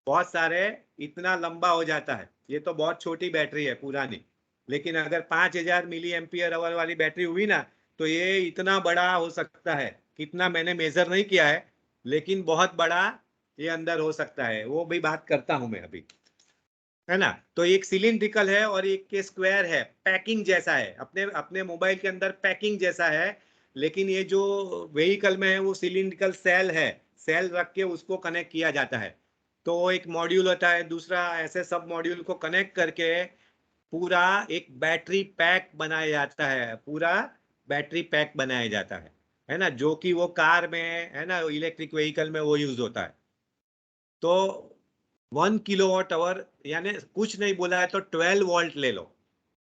बहुत सारे, इतना लंबा हो जाता है। ये तो बहुत छोटी बैटरी है पुरानी, लेकिन अगर 5000 मिली एम्पियर आवर वाली बैटरी हुई ना, तो ये इतना बड़ा हो सकता है। कितना मैंने मेजर नहीं किया है, लेकिन बहुत बड़ा ये अंदर हो सकता है, वो भी बात करता हूं मैं अभी, है ना। तो एक सिलिंड्रिकल है और एक के स्क्वायर है, पैकिंग जैसा है, अपने अपने मोबाइल के अंदर पैकिंग जैसा है, लेकिन ये जो व्हीकल में है वो सिलिंड्रिकल सेल है, सेल रख के उसको कनेक्ट किया जाता है। तो एक मॉड्यूल होता है, दूसरा ऐसे सब मॉड्यूल को कनेक्ट करके पूरा एक बैटरी पैक बनाया जाता है, पूरा बैटरी पैक बनाया जाता है ना, जो कि वो कार में, है ना, इलेक्ट्रिक व्हीकल में वो यूज होता है। तो 1 किलोवाट आवर यानी कुछ नहीं बोला है तो 12 वोल्ट ले लो,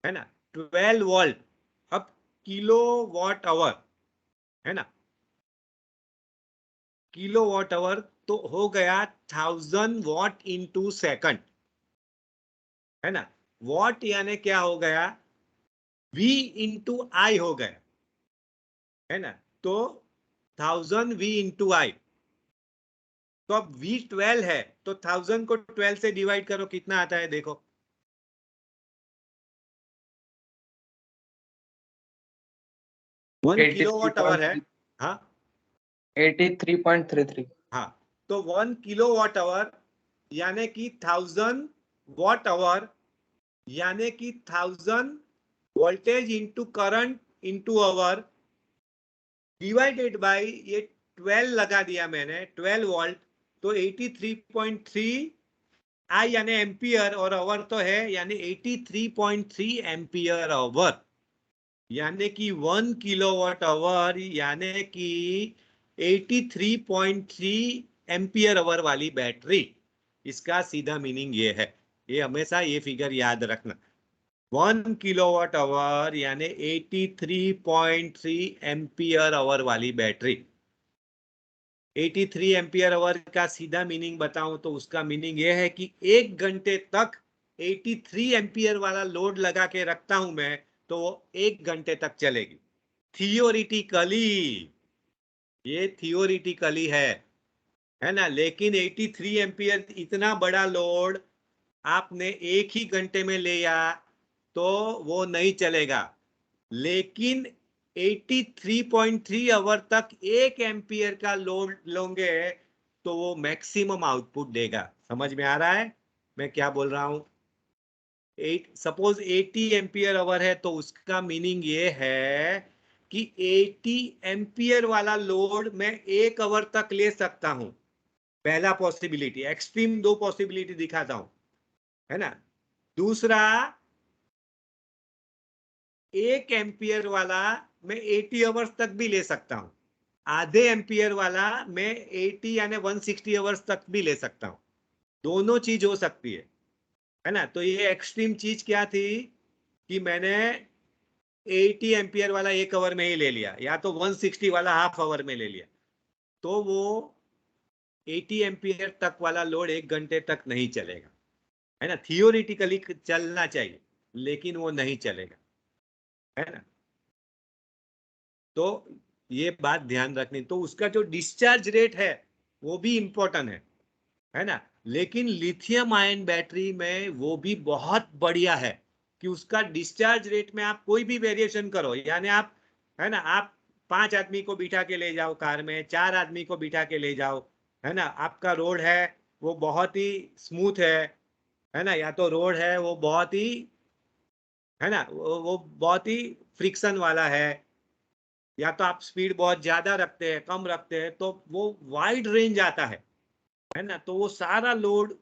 है ना, 12 वोल्ट। अब किलोवाट आवर, है ना, किलोवाट आवर तो हो गया 1000 वॉट × सेकंड, है ना। वॉट यानी क्या हो गया, V × I हो गया, है ना। तो 1000 V × I, तो अब V12 है तो 1000 को 12 से डिवाइड करो, कितना आता है देखो। 1 किलोवाट आवर है, हाँ 83.33। हाँ, तो 1 किलोवाट आवर यानी कि 1000 वॉट आवर, यानी कि 1000 voltage into current into hour, divided by ये 12 लगा दिया मैंने, 12 वोल्ट, तो 83.3 यानी एम्पियर, और आवर तो है यानी 83.3 एम्पियर आवर। यानी कि 1 किलोवाट आवर यानी कि 83.3 एम्पियर आवर वाली बैटरी। इसका सीधा मीनिंग ये है, ये हमेशा ये फिगर याद रखना। 1 किलोवाट आवर यानी 83.3 एम्पियर आवर वाली बैटरी। 83 एम्पियर आवर का सीधा मीनिंग बताऊं तो उसका मीनिंग यह है कि 1 घंटे तक 83 एम्पियर वाला लोड लगा के रखता हूं मैं, तो वो 1 घंटे तक चलेगी। थियोरिटिकली, ये थियोरिटिकली है ना। लेकिन 83 एम्पियर इतना बड़ा लोड आपने एक ही घंटे में लिया तो वो नहीं चलेगा। लेकिन 83.3 आवर तक 1 एम्पियर का लोड लोगे तो वो मैक्सिमम आउटपुट देगा। समझ में आ रहा है मैं क्या बोल रहा हूं? सपोज 80 एम्पियर आवर है तो उसका मीनिंग ये है कि 80 एम्पियर वाला लोड मैं 1 आवर तक ले सकता हूं। पहला पॉसिबिलिटी। एक्सट्रीम 2 पॉसिबिलिटी दिखाता हूं, है ना। दूसरा, 1 एम्पियर वाला मैं 80 आवर्स तक भी ले सकता हूं। आधे एम्पियर वाला मैं 80 यानी 160 आवर्स तक भी ले सकता हूं। दोनों चीज हो सकती है ना। तो ये एक्सट्रीम चीज क्या थी कि मैंने 80 एम्पियर वाला 1 आवर में ही ले लिया, या तो 160 वाला हाफ आवर में ले लिया, तो वो 80 एम्पियर तक वाला लोड 1 घंटे तक नहीं चलेगा, है ना। थियोरिटिकली चलना चाहिए लेकिन वो नहीं चलेगा, है ना। तो ये बात ध्यान रखनी। तो उसका जो डिस्चार्ज रेट है वो भी इंपॉर्टेंट है ना। लेकिन लिथियम आयन बैटरी में वो भी बहुत बढ़िया है कि उसका डिस्चार्ज रेट में आप कोई भी वेरिएशन करो, यानी आप, है ना, आप 5 आदमी को बिठा के ले जाओ कार में, 4 आदमी को बिठा के ले जाओ, है ना। आपका रोड है वो बहुत ही स्मूथ है ना, या तो रोड है वो बहुत ही, है ना, वो बहुत ही फ्रिक्शन वाला है, या तो आप स्पीड बहुत ज्यादा रखते हैं कम रखते हैं, तो वो वाइड रेंज आता है ना। तो वो सारा लोड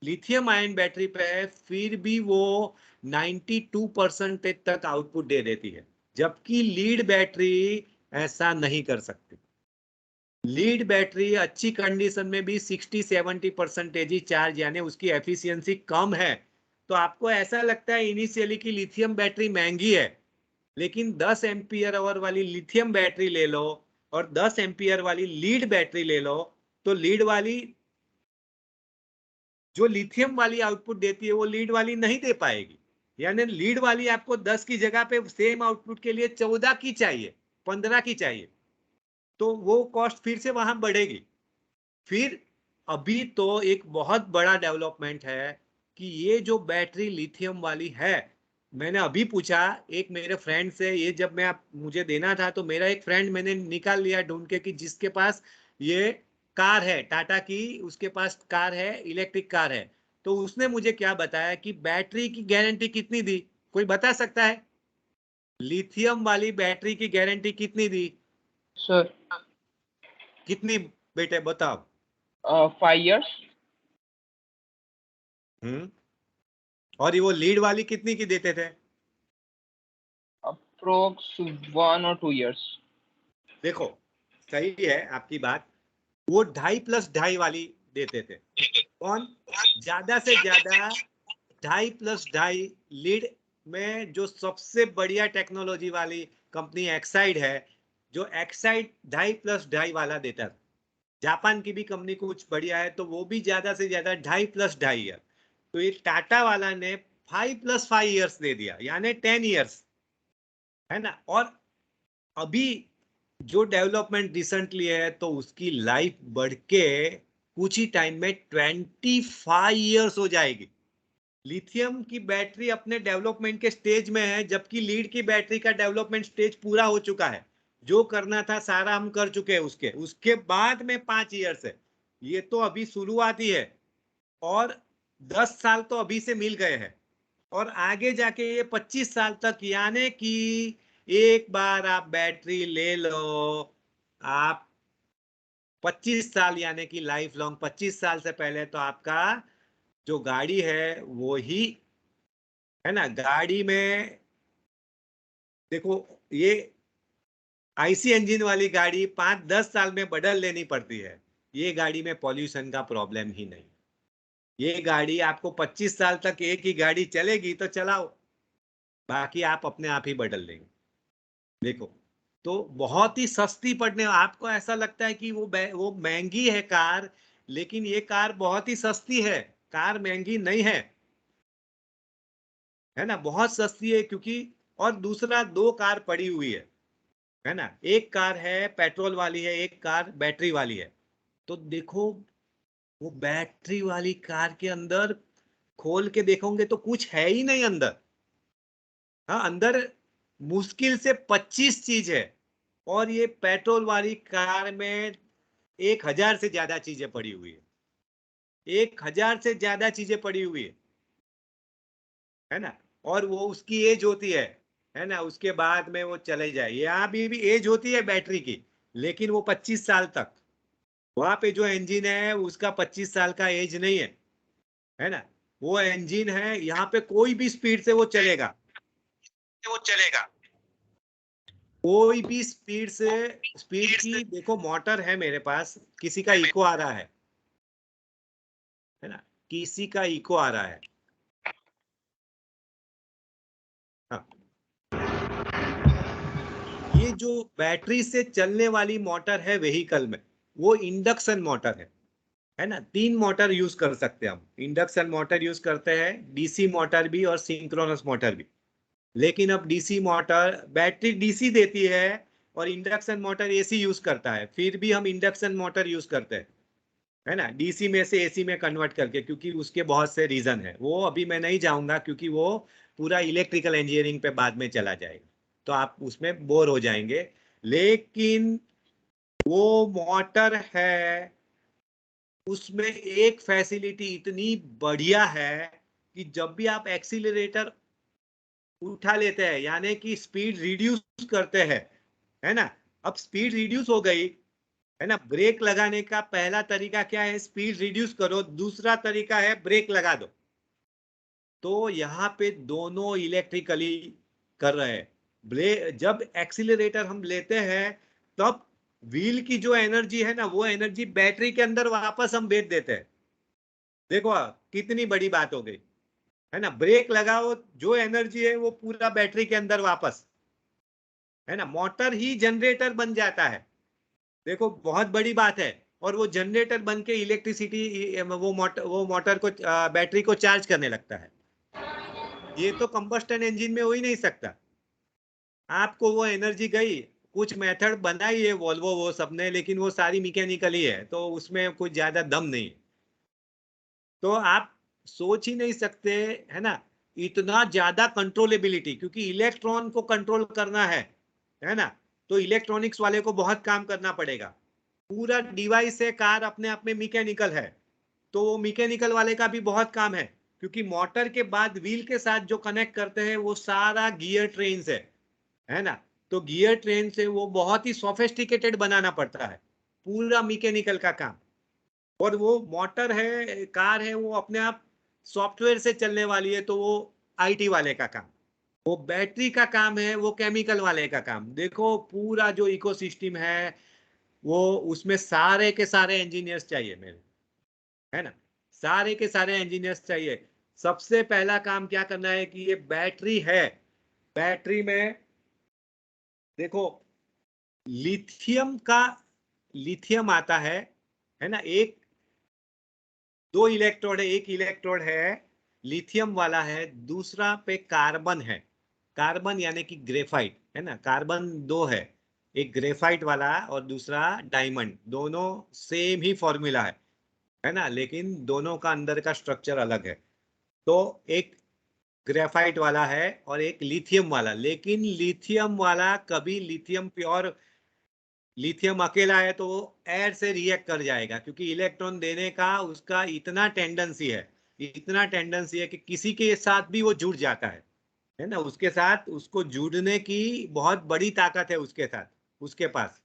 लिथियम आयन बैटरी पे है, फिर भी वो 92% तक आउटपुट दे देती है, जबकि लीड बैटरी ऐसा नहीं कर सकती। लीड बैटरी अच्छी कंडीशन में भी 60-70% ही चार्ज, यानी उसकी एफिशिएंसी कम है। तो आपको ऐसा लगता है इनिशियली कि लिथियम बैटरी महंगी है, लेकिन 10 एम्पियर आवर वाली लिथियम बैटरी ले लो और 10 एम्पियर वाली लीड बैटरी ले लो, तो लीड वाली, जो लिथियम वाली आउटपुट देती है वो लीड वाली नहीं दे पाएगी। यानी लीड वाली आपको 10 की जगह पे सेम आउटपुट के लिए 14 की चाहिए, 15 की चाहिए, तो वो कॉस्ट फिर से वहां बढ़ेगी। फिर अभी तो एक बहुत बड़ा डेवलपमेंट है कि ये जो बैटरी लिथियम वाली है, मैंने अभी पूछा एक मेरे फ्रेंड से, ये जब मैं मुझे देना था तो मेरा एक फ्रेंड मैंने निकाल लिया ढूंढ के कि जिसके पास ये कार है, टाटा की, उसके पास कार है, इलेक्ट्रिक कार है। तो उसने मुझे क्या बताया कि बैटरी की गारंटी कितनी दी, कोई बता सकता है? लिथियम वाली बैटरी की गारंटी कितनी दी? सर कितनी बेटे बताओ? 5 years. हम्म। और ये वो लीड वाली कितनी की देते थे? Approx 1 or 2 years. देखो, सही है आपकी बात, वो 2.5+2.5 वाली देते थे। कौन? ज्यादा से ज्यादा 2.5+2.5 लीड में जो सबसे बढ़िया टेक्नोलॉजी वाली कंपनी एक्साइड है, जो एक्साइड 2.5+2.5 वाला देता था। जापान की भी कंपनी कुछ बढ़िया है तो वो भी ज्यादा से ज्यादा 2.5+2.5 ईयर। तो ये टाटा वाला ने 5+5 ईयर्स दे दिया, यानी 10 ईयर्स, है ना। और अभी जो डेवलपमेंट रिसेंटली है तो उसकी लाइफ बढ़ के कुछ ही टाइम में 25 ईयर्स हो जाएगी। लिथियम की बैटरी अपने डेवलपमेंट के स्टेज में है, जबकि लीड की बैटरी का डेवलपमेंट स्टेज पूरा हो चुका है। जो करना था सारा हम कर चुके हैं, उसके उसके बाद में 5 ईयर्स है। ये तो अभी शुरुआत ही है, और 10 साल तो अभी से मिल गए हैं, और आगे जाके ये 25 साल तक, यानी कि एक बार आप बैटरी ले लो, आप 25 साल, यानी कि लाइफ लॉन्ग, 25 साल से पहले तो आपका जो गाड़ी है वो ही, है ना, गाड़ी में देखो ये आईसी इंजन वाली गाड़ी 5-10 साल में बदल लेनी पड़ती है। ये गाड़ी में पॉल्यूशन का प्रॉब्लम ही नहीं। ये गाड़ी आपको 25 साल तक एक ही गाड़ी चलेगी तो चलाओ, बाकी आप अपने आप ही बदल लेंगे। देखो, तो बहुत ही सस्ती पड़ने, आपको ऐसा लगता है कि वो महंगी है कार, लेकिन ये कार बहुत ही सस्ती है। कार महंगी नहीं है ना, बहुत सस्ती है। क्योंकि और दूसरा, 2 कार पड़ी हुई है ना। एक कार है पेट्रोल वाली है, एक कार बैटरी वाली है। तो देखो, वो बैटरी वाली कार के अंदर खोल के देखोगे तो कुछ है ही नहीं अंदर। हाँ, अंदर मुश्किल से 25 चीज है, और ये पेट्रोल वाली कार में 1,000 से ज्यादा चीजें पड़ी हुई है। 1,000 से ज्यादा चीजें पड़ी हुई है ना। और वो उसकी एज होती है ना, उसके बाद में वो चले जाए। यहाँ भी एज होती है बैटरी की, लेकिन वो 25 साल तक। वहां पे जो इंजन है उसका 25 साल का एज नहीं है ना। वो इंजन है, यहाँ पे कोई भी स्पीड से वो चलेगा। कोई भी स्पीड से, स्पीड की देखो, मोटर है मेरे पास, किसी का इको आ रहा है ना, किसी का इको आ रहा है। हाँ, ये जो बैटरी से चलने वाली मोटर है व्हीकल में, वो इंडक्शन मोटर है ना। 3 मोटर यूज कर सकते हैं हम। इंडक्शन मोटर यूज करते हैं, डीसी मोटर भी और सिंक्रोनस मोटर भी। लेकिन अब डीसी मोटर, बैटरी डीसी देती है और इंडक्शन मोटर एसी यूज करता है, फिर भी हम इंडक्शन मोटर यूज करते हैं, है ना, डीसी में से एसी में कन्वर्ट करके। क्योंकि उसके बहुत से रीजन है, वो अभी मैं नहीं जाऊंगा, क्योंकि वो पूरा इलेक्ट्रिकल इंजीनियरिंग पे बाद में चला जाएगा, तो आप उसमें बोर हो जाएंगे। लेकिन वो मोटर है, उसमें एक फैसिलिटी इतनी बढ़िया है कि जब भी आप एक्सीलरेटर उठा लेते हैं, यानी कि स्पीड रिड्यूस करते हैं, है ना। अब स्पीड रिड्यूस हो गई, है ना। ब्रेक लगाने का पहला तरीका क्या है? स्पीड रिड्यूस करो। दूसरा तरीका है ब्रेक लगा दो। तो यहाँ पे दोनों इलेक्ट्रिकली कर रहे हैं। जब एक्सीलरेटर हम लेते हैं, तब व्हील की जो एनर्जी है ना, वो एनर्जी बैटरी के अंदर वापस हम भेज देते हैं। देखो कितनी बड़ी बात हो गई, है ना। ब्रेक लगाओ, जो एनर्जी है वो पूरा बैटरी के अंदर वापस, है ना। मोटर ही जनरेटर बन जाता है। देखो बहुत बड़ी बात है। और वो जनरेटर बन के इलेक्ट्रिसिटी, वो मोटर को, बैटरी को चार्ज करने लगता है। ये तो कंबस्टन इंजन में हो ही नहीं सकता। आपको वो एनर्जी गई, कुछ मेथड बनाई है वॉल्वो वो सबने, लेकिन वो सारी मैकेनिकल ही है, तो उसमें कुछ ज्यादा दम नहीं है। तो आप सोच ही नहीं सकते, है ना, इतना ज्यादा कंट्रोलेबिलिटी। क्योंकि इलेक्ट्रॉन को कंट्रोल करना है ना, तो इलेक्ट्रॉनिक्स वाले को बहुत काम करना पड़ेगा। पूरा डिवाइस है, कार अपने आप में मैकेनिकल है, तो वो मैकेनिकल वाले का भी बहुत काम है। क्योंकि मोटर के बाद व्हील के साथ जो कनेक्ट करते हैं वो सारा गियर ट्रेन है ना। तो गियर ट्रेन से वो बहुत ही सोफिस्टिकेटेड बनाना पड़ता है, पूरा मैकेनिकल का काम। और वो मोटर है, कार है, वो अपने आप सॉफ्टवेयर से चलने वाली है, तो वो आईटी वाले का काम। वो बैटरी का काम है, वो केमिकल वाले का काम। देखो पूरा जो इकोसिस्टम है, वो उसमें सारे के सारे इंजीनियर्स चाहिए मेरे, है ना। सारे के सारे इंजीनियर्स चाहिए। सबसे पहला काम क्या करना है कि ये बैटरी है, बैटरी में देखो लिथियम का, लिथियम आता है ना। एक, 2 इलेक्ट्रोड है, एक इलेक्ट्रोड है लिथियम वाला है, दूसरा पे कार्बन है। कार्बन यानी कि ग्रेफाइट, है ना। कार्बन 2 है, एक ग्रेफाइट वाला और दूसरा डायमंड। दोनों सेम ही फॉर्मूला है ना, लेकिन दोनों का अंदर का स्ट्रक्चर अलग है। तो एक ग्रेफाइट वाला है और एक लिथियम वाला। लेकिन लिथियम वाला कभी, लिथियम प्योर लिथियम अकेला है तो वो एयर से रिएक्ट कर जाएगा, क्योंकि इलेक्ट्रॉन देने का उसका इतना टेंडेंसी है, इतना टेंडेंसी है कि किसी के साथ भी वो जुड़ जाता है ना। उसके साथ, उसको जुड़ने की बहुत बड़ी ताकत है उसके साथ, उसके पास,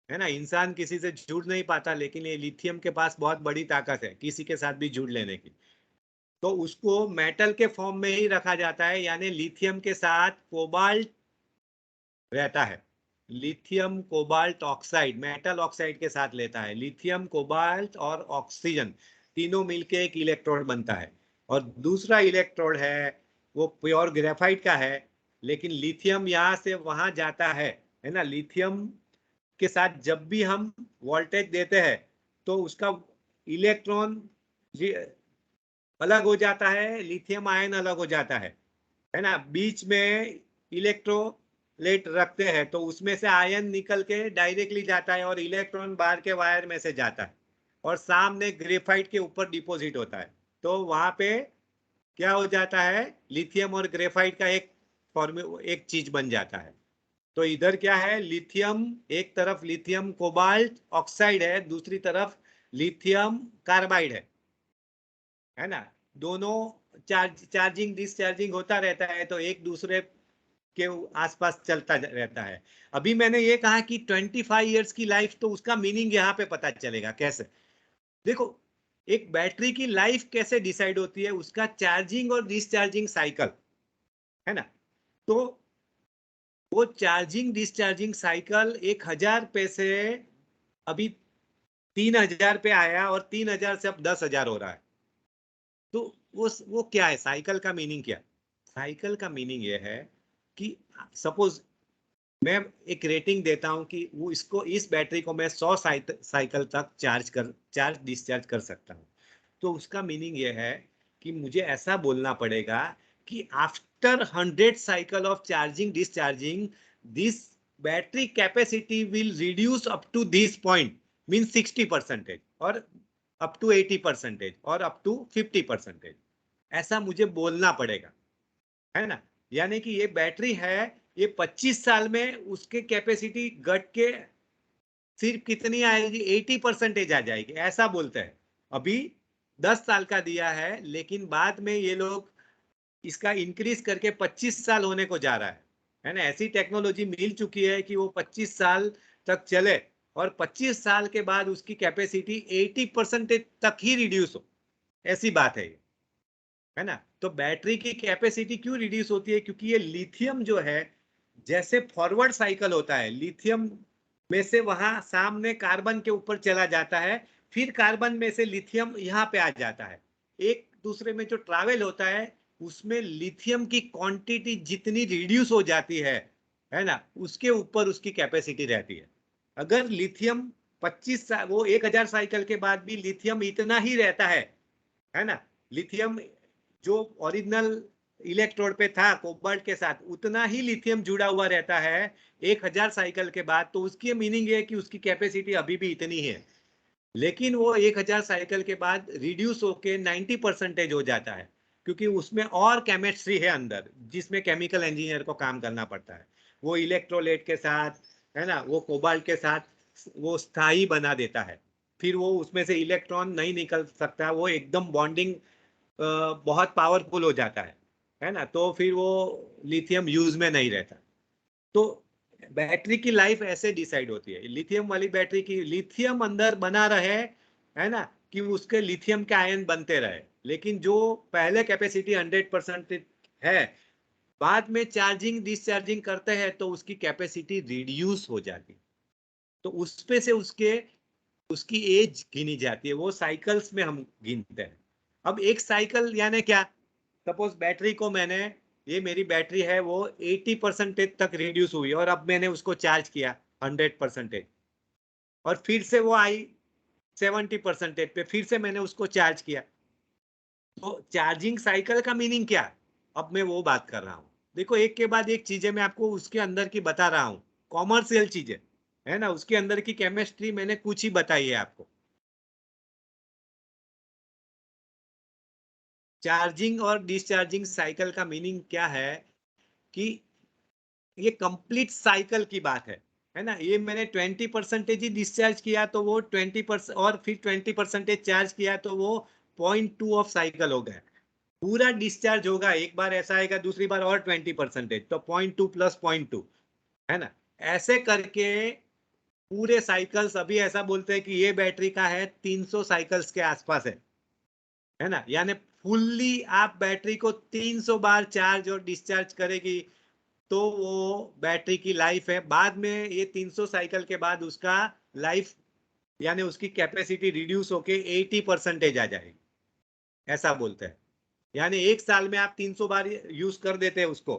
है ना। इंसान किसी से जुड़ नहीं पाता, लेकिन ये लिथियम के पास बहुत बड़ी ताकत है किसी के साथ भी जुड़ लेने की। तो उसको मेटल के फॉर्म में ही रखा जाता है, यानी लिथियम के साथ कोबाल्ट रहता है। Lithium cobalt oxide metal oxide के साथ लेता है। लिथियम कोबाल्ट और ऑक्सीजन तीनों मिलके एक इलेक्ट्रोड बनता है। और दूसरा इलेक्ट्रोड है वो प्योर ग्रेफाइट का है, लेकिन लिथियम यहाँ से वहां जाता है ना। लिथियम के साथ जब भी हम वोल्टेज देते हैं तो उसका इलेक्ट्रॉन अलग हो जाता है, लिथियम आयन अलग हो जाता है ना। बीच में इलेक्ट्रोलाइट रखते हैं तो उसमें से आयन निकल के डायरेक्टली जाता है और इलेक्ट्रॉन बाहर के वायर में से जाता है और सामने ग्रेफाइट के ऊपर डिपॉजिट होता है। तो वहां पे क्या हो जाता है, लिथियम और ग्रेफाइट का एक चीज बन जाता है। तो इधर क्या है, लिथियम, एक तरफ लिथियम कोबाल्ट ऑक्साइड है, दूसरी तरफ लिथियम कार्बाइड है ना। दोनों चार्जिंग डिस्चार्जिंग होता रहता है तो एक दूसरे के आसपास चलता रहता है। अभी मैंने ये कहा कि 25 इयर्स की लाइफ, तो उसका मीनिंग यहाँ पे पता चलेगा कैसे। देखो, एक बैटरी की लाइफ कैसे डिसाइड होती है, उसका चार्जिंग और डिस्चार्जिंग साइकिल है ना। तो वो चार्जिंग डिस्चार्जिंग साइकिल 1000 पे से अभी 3000 पे आया और 3000 से अब 10,000 हो रहा है। तो वो क्या है, साइकिल का मीनिंग क्या। साइकिल का मीनिंग ये है कि सपोज मैं एक रेटिंग देता हूं कि वो इसको, इस बैटरी को मैं 100 साइकिल तक चार्ज डिस्चार्ज कर सकता हूं। तो उसका मीनिंग ये है कि मुझे ऐसा बोलना पड़ेगा कि after 100 cycle of charging discharging this battery capacity will reduce up to this point, mean 60% और अप टू 80% और अप टू 50%। ऐसा मुझे बोलना पड़ेगा, है ना। यानी कि ये बैटरी है, ये 25 साल में उसके कैपेसिटी घट के सिर्फ कितनी आएगी, 80% आ जाएगी, ऐसा बोलते हैं। अभी 10 साल का दिया है, लेकिन बाद में ये लोग इसका इंक्रीज करके 25 साल होने को जा रहा है ना। ऐसी टेक्नोलॉजी मिल चुकी है कि वो 25 साल तक चले और 25 साल के बाद उसकी कैपेसिटी 80% तक ही रिड्यूस हो, ऐसी बात है ये, है ना। तो बैटरी की कैपेसिटी क्यों रिड्यूस होती है, क्योंकि ये लिथियम जो है, जैसे फॉरवर्ड साइकिल होता है, लिथियम में से वहां सामने कार्बन के ऊपर चला जाता है, फिर कार्बन में से लिथियम यहाँ पे आ जाता है। एक दूसरे में जो ट्रैवल होता है उसमें लिथियम की क्वांटिटी जितनी रिड्यूस हो जाती है ना, उसके ऊपर उसकी कैपेसिटी रहती है। अगर लिथियम 25 साल, वो 1000 साइकिल के बाद भी लिथियम इतना ही रहता है ना। लिथियम जो ओरिजिनल इलेक्ट्रोड पे था कोबाल्ट के साथ, उतना ही लिथियम जुड़ा हुआ रहता है 1000 साइकिल के बाद, तो उसकी मीनिंग है कि उसकी कैपेसिटी अभी भी इतनी है। लेकिन वो 1000 साइकिल के बाद रिड्यूस होके 90% हो जाता है, क्योंकि उसमें और केमिस्ट्री है अंदर, जिसमें केमिकल इंजीनियर को काम करना पड़ता है। वो इलेक्ट्रोलाइट के साथ, है ना, वो कोबाल्ट के साथ वो स्थायी बना देता है। फिर वो उसमें से इलेक्ट्रॉन नहीं निकल सकता, वो एकदम बॉन्डिंग बहुत पावरफुल हो जाता है ना। तो फिर वो लिथियम यूज में नहीं रहता। तो बैटरी की लाइफ ऐसे डिसाइड होती है। लिथियम वाली बैटरी की लिथियम अंदर बना रहे, है ना, कि उसके लिथियम के आयन बनते रहे। लेकिन जो पहले कैपेसिटी 100% है, बाद में चार्जिंग डिस्चार्जिंग करते हैं तो उसकी कैपेसिटी रिड्यूस हो जाती। तो उस पे से उसकी एज गिनी जाती है, वो साइकिल्स में हम गिनते हैं। अब एक साइकिल यानी क्या, सपोज बैटरी को मैंने, ये मेरी बैटरी है, वो 80% तक रिड्यूस हुई और अब मैंने उसको चार्ज किया 100%, और फिर से वो आई 70% पे, फिर से मैंने उसको चार्ज किया। तो चार्जिंग साइकिल का मीनिंग क्या, अब मैं वो बात कर रहा हूँ। देखो, एक के बाद एक चीजें मैं आपको उसके अंदर की बता रहा हूँ, कॉमर्शियल चीजें, है ना। उसके अंदर की केमिस्ट्री मैंने कुछ ही बताई है आपको। चार्जिंग और डिस्चार्जिंग साइकिल का मीनिंग क्या है कि ये कंप्लीट साइकिल की बात है ना। ये मैंने 20% ही डिस्चार्ज किया तो वो 20%, और फिर 20% चार्ज किया तो वो 0.2 ऑफ साइकिल हो गया। पूरा डिस्चार्ज होगा, एक बार ऐसा आएगा, दूसरी बार और 20%, तो 0.2 प्लस 0.2, है ना। ऐसे करके पूरे साइकिल्स, अभी ऐसा बोलते हैं कि ये बैटरी का है 300 साइकिल्स के आसपास है ना। यानी फुल्ली आप बैटरी को 300 बार चार्ज और डिस्चार्ज करेगी तो वो बैटरी की लाइफ है। बाद में ये 300 साइकिल के बाद उसका लाइफ यानी उसकी कैपेसिटी रिड्यूस होके 80% आ जाएगी, ऐसा बोलते हैं। यानी एक साल में आप 300 बार यूज कर देते हैं उसको,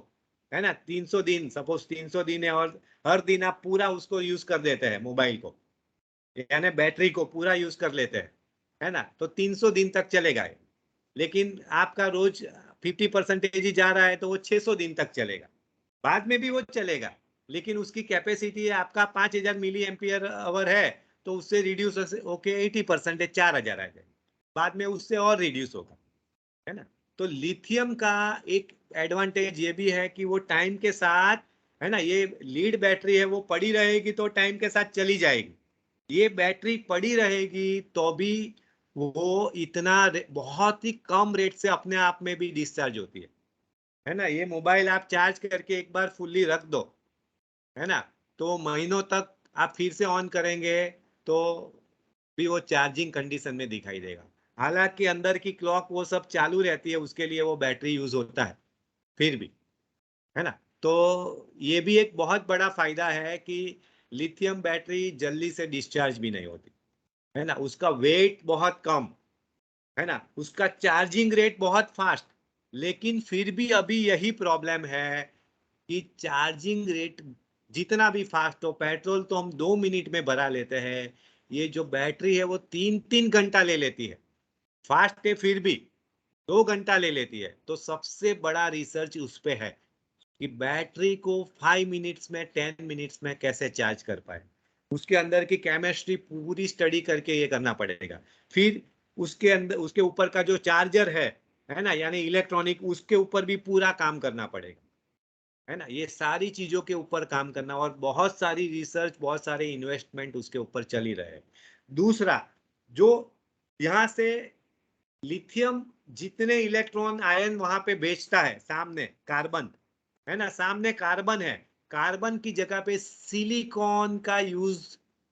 है ना, 300 दिन, सपोज 300 दिन है और हर दिन आप पूरा उसको यूज कर देते हैं मोबाइल को, यानी बैटरी को पूरा यूज कर लेते हैं, है ना, तो 300 दिन तक चलेगा ये। लेकिन आपका रोज 50% ही जा रहा है तो वो 600 दिन तक चलेगा, बाद में भी वो चलेगा, लेकिन उसकी कैपेसिटी आपका 5000 मिली एम्पियर आवर है, तो उससे रिड्यूस होके 80% 4000 आ जाएगा, बाद में उससे और रिड्यूस होगा, है ना। तो लिथियम का एक एडवांटेज ये भी है कि वो टाइम के साथ, है ना, ये लीड बैटरी है, वो पड़ी रहेगी तो टाइम के साथ चली जाएगी। ये बैटरी पड़ी रहेगी तो भी वो इतना बहुत ही कम रेट से अपने आप में भी डिस्चार्ज होती है ना। ये मोबाइल आप चार्ज करके एक बार फुल्ली रख दो, है ना, तो महीनों तक आप फिर से ऑन करेंगे तो भी वो चार्जिंग कंडीशन में दिखाई देगा। हालांकि अंदर की क्लॉक वो सब चालू रहती है, उसके लिए वो बैटरी यूज होता है फिर भी, है ना। तो ये भी एक बहुत बड़ा फायदा है कि लिथियम बैटरी जल्दी से डिस्चार्ज भी नहीं होती, है ना, उसका वेट बहुत कम, है ना, उसका चार्जिंग रेट बहुत फास्ट। लेकिन फिर भी अभी यही प्रॉब्लम है कि चार्जिंग रेट जितना भी फास्ट हो, पेट्रोल तो हम 2 मिनट में भरा लेते हैं, ये जो बैटरी है वो 3-3 घंटा ले लेती है। फास्ट है फिर भी 2 घंटा ले लेती है। तो सबसे बड़ा रिसर्च उस पे है कि बैटरी को 5 मिनट्स में 10 मिनट्स में कैसे चार्ज कर पाए। उसके अंदर की केमिस्ट्री पूरी स्टडी करके ये करना पड़ेगा। फिर उसके अंदर उसके ऊपर का जो चार्जर है ना, यानी इलेक्ट्रॉनिक, उसके ऊपर भी पूरा काम करना पड़ेगा, है ना। ये सारी चीजों के ऊपर काम करना और बहुत सारी रिसर्च, बहुत सारे इन्वेस्टमेंट उसके ऊपर चल ही रहे हैं। दूसरा, जो यहाँ से लिथियम जितने इलेक्ट्रॉन आयन वहां पे भेजता है, सामने कार्बन, है ना, सामने कार्बन है, कार्बन की जगह पे सिलिकॉन का यूज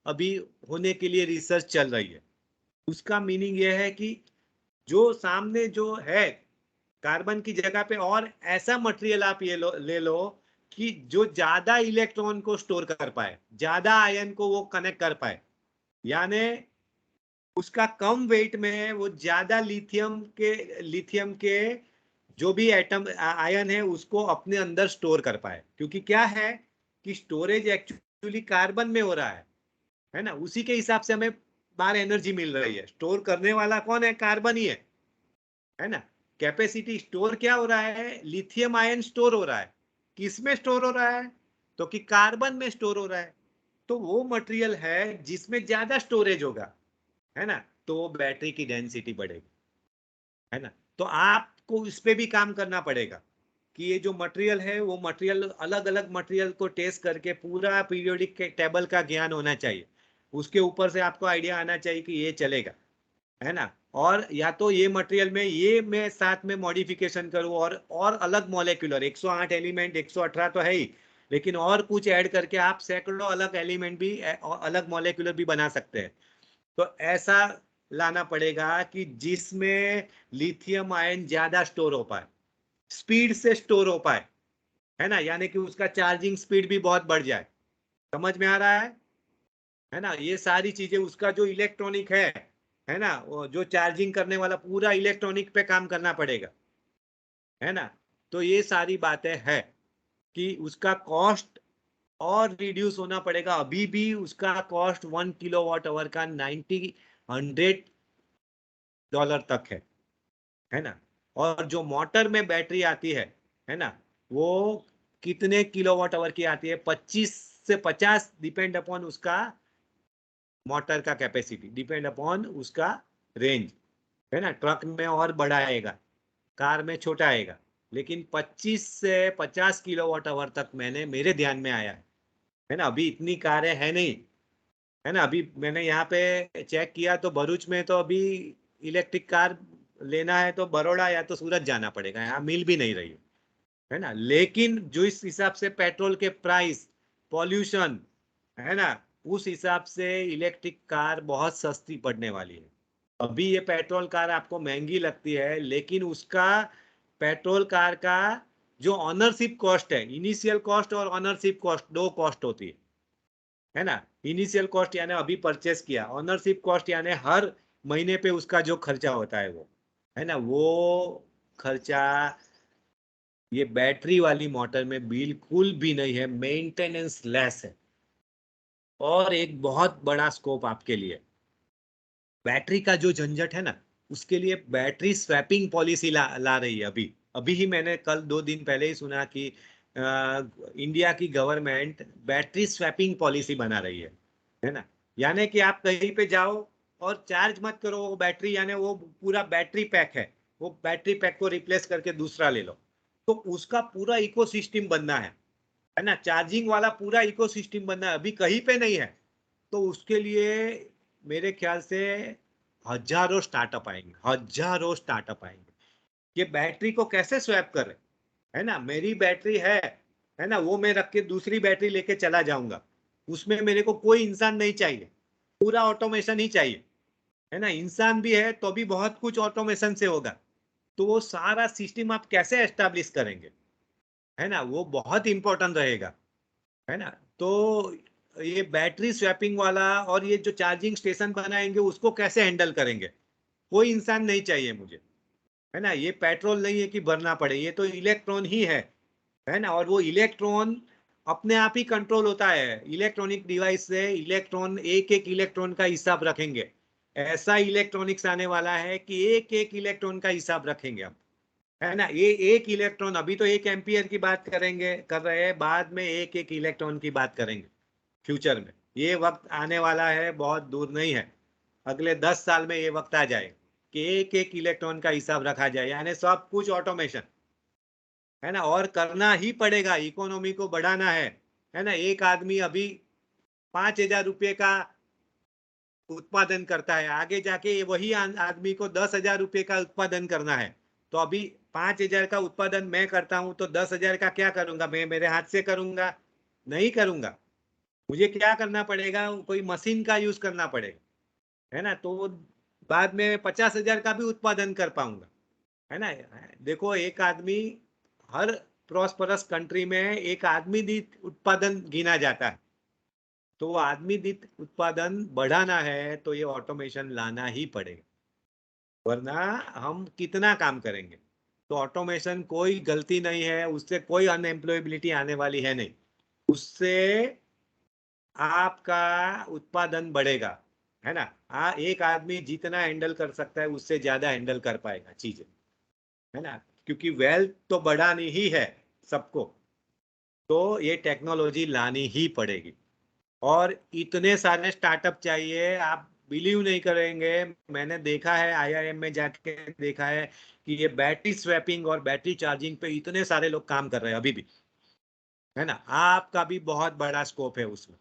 अभी होने के लिए रिसर्च चल रही है। उसका मीनिंग यह है कि जो सामने जो है कार्बन की जगह पे और ऐसा मटेरियल आप ये ले लो कि जो ज्यादा इलेक्ट्रॉन को स्टोर कर पाए, ज्यादा आयन को वो कनेक्ट कर पाए, यानी उसका कम वेट में है, वो ज्यादा लिथियम के जो भी एटम आयन है उसको अपने अंदर स्टोर कर पाए। क्योंकि क्या है कि स्टोरेज एक्चुअली कार्बन में हो रहा है ना, उसी के हिसाब से हमें बाहर एनर्जी मिल रही है। स्टोर करने वाला कौन है? कार्बन ही है ना। कैपेसिटी स्टोर क्या हो रहा है? लिथियम आयन स्टोर हो रहा है। किस में स्टोर हो रहा है? तो कि कार्बन में स्टोर हो रहा है। तो वो मटेरियल है जिसमें ज्यादा स्टोरेज होगा, है ना, तो बैटरी की डेंसिटी बढ़ेगी, है ना। तो आपको इस पे भी काम करना पड़ेगा कि ये जो मटेरियल है वो मटेरियल, अलग अलग मटेरियल को टेस्ट करके पूरा पीरियोडिक टेबल का ज्ञान होना चाहिए। उसके ऊपर से आपको आइडिया आना चाहिए कि ये चलेगा, है ना। और या तो ये मटेरियल में ये मैं साथ में मॉडिफिकेशन करूं और अलग मॉलिक्यूलर 108 एलिमेंट, 118 तो है ही, लेकिन और कुछ ऐड करके आप सैकड़ों अलग एलिमेंट भी, अलग मॉलिक्यूलर भी बना सकते हैं। तो ऐसा लाना पड़ेगा कि जिसमें लिथियम आयन ज्यादा स्टोर हो पाए, स्पीड से स्टोर हो पाए, है ना, यानी कि उसका चार्जिंग स्पीड भी बहुत बढ़ जाए। समझ में आ रहा है ना। ये सारी चीजें, उसका जो इलेक्ट्रॉनिक है ना, वो जो चार्जिंग करने वाला पूरा इलेक्ट्रॉनिक पे काम करना पड़ेगा, है ना। तो ये सारी बातें हैं कि उसका कॉस्ट और रिड्यूस होना पड़ेगा। अभी भी उसका कॉस्ट 1 किलोवाट आवर का 90-100 डॉलर तक है ना। और जो मोटर में बैटरी आती है ना, वो कितने किलोवाट आवर की आती है? 25 से 50, डिपेंड अपॉन उसका मोटर का कैपेसिटी, डिपेंड अपॉन उसका रेंज, है ना। ट्रक में और बड़ा आएगा, कार में छोटा आएगा, लेकिन 25 से 50 किलोवाट आवर तक मैंने, मेरे ध्यान में आया है ना। अभी इतनी कारें हैं नहीं, है ना। अभी मैंने यहाँ पे चेक किया तो भरूच में तो अभी इलेक्ट्रिक कार लेना है तो बड़ौदा या तो सूरत जाना पड़ेगा, यहाँ मिल भी नहीं रही है ना। लेकिन जो इस हिसाब से पेट्रोल के प्राइस, पॉल्यूशन, है ना, उस हिसाब से इलेक्ट्रिक कार बहुत सस्ती पड़ने वाली है। अभी ये पेट्रोल कार आपको महंगी लगती है, लेकिन उसका पेट्रोल कार का जो ऑनरशिप कॉस्ट है, इनिशियल कॉस्ट और ऑनरशिप कॉस्ट, दो कॉस्ट होती है ना। इनिशियल कॉस्ट यानी अभी परचेस किया, ऑनरशिप कॉस्ट यानी हर महीने पे उसका जो खर्चा होता है वो, है ना, वो खर्चा ये बैटरी वाली मोटर में बिल्कुल भी नहीं है, मेंटेनेंस लेस है। और एक बहुत बड़ा स्कोप आपके लिए, बैटरी का जो झंझट है ना, उसके लिए बैटरी स्वैपिंग पॉलिसी ला रही है। अभी अभी ही मैंने कल 2 दिन पहले ही सुना कि इंडिया की गवर्नमेंट बैटरी स्वैपिंग पॉलिसी बना रही है ना। यानी कि आप कहीं पे जाओ और चार्ज मत करो वो बैटरी, यानी वो पूरा बैटरी पैक है, वो बैटरी पैक को रिप्लेस करके दूसरा ले लो। तो उसका पूरा इकोसिस्टम बनना है ना, चार्जिंग वाला पूरा इकोसिस्टम बनना है, अभी कहीं पे नहीं है। तो उसके लिए मेरे ख्याल से हजारों स्टार्टअप आएंगे, हजारों स्टार्टअप आएंगे। ये बैटरी को कैसे स्वैप कर रहे, है ना, मेरी बैटरी है ना, वो मैं रख के दूसरी बैटरी लेके चला जाऊंगा, उसमें मेरे को कोई इंसान नहीं चाहिए, पूरा ऑटोमेशन ही चाहिए, है ना। इंसान भी है तो भी बहुत कुछ ऑटोमेशन से होगा। तो वो सारा सिस्टम आप कैसे एस्टेब्लिश करेंगे, है ना, वो बहुत इंपॉर्टेंट रहेगा, है ना। तो ये बैटरी स्वैपिंग वाला और ये जो चार्जिंग स्टेशन बनाएंगे उसको कैसे हैंडल करेंगे, कोई इंसान नहीं चाहिए मुझे, है ना। ये पेट्रोल नहीं है कि भरना पड़े, ये तो इलेक्ट्रॉन ही है ना। और वो इलेक्ट्रॉन अपने आप ही कंट्रोल होता है, इलेक्ट्रॉनिक डिवाइस से इलेक्ट्रॉन, एक एक इलेक्ट्रॉन का हिसाब रखेंगे। ऐसा इलेक्ट्रॉनिक्स आने वाला है कि एक एक इलेक्ट्रॉन का हिसाब रखेंगे हम, है ना। ये एक इलेक्ट्रॉन, अभी तो 1 एम्पियर की बात करेंगे, कर रहे हैं, बाद में एक एक इलेक्ट्रॉन की बात करेंगे फ्यूचर में। ये वक्त आने वाला है, बहुत दूर नहीं है, अगले 10 साल में ये वक्त आ जाए कि एक एक इलेक्ट्रॉन का हिसाब रखा जाए, यानी सब कुछ ऑटोमेशन, है ना। और करना ही पड़ेगा, इकोनॉमी को बढ़ाना है ना। एक आदमी अभी 5,000 रुपये का उत्पादन करता है, आगे जाके वही आदमी को 10,000 रुपये का उत्पादन करना है। तो अभी 5,000 का उत्पादन मैं करता हूं, तो 10,000 का क्या करूंगा, मैं मेरे हाथ से करूंगा, नहीं करूंगा, मुझे क्या करना पड़ेगा, कोई मशीन का यूज करना पड़ेगा, है ना। तो बाद में 50,000 का भी उत्पादन कर पाऊंगा, है ना। देखो, एक आदमी, हर प्रॉस्परस कंट्री में एक आदमी दीठ उत्पादन गिना जाता है। तो आदमी दीठ उत्पादन बढ़ाना है तो ये ऑटोमेशन लाना ही पड़ेगा, वरना हम कितना काम करेंगे। तो ऑटोमेशन कोई गलती नहीं है, उससे कोई अनएम्प्लॉयबिलिटी आने वाली है नहीं, उससे आपका उत्पादन बढ़ेगा, है ना। एक आदमी जितना हैंडल कर सकता है उससे ज्यादा हैंडल कर पाएगा चीजें, है ना, क्योंकि वेल्थ तो बढ़ानी ही है सबको। तो ये टेक्नोलॉजी लानी ही पड़ेगी, और इतने सारे स्टार्टअप चाहिए, आप बिलीव नहीं करेंगे। मैंने देखा है, आईआईएम में जाके देखा है कि ये बैटरी स्वैपिंग और बैटरी चार्जिंग पे इतने सारे लोग काम कर रहे हैं अभी भी, है ना। आपका भी बहुत बड़ा स्कोप है उसमें,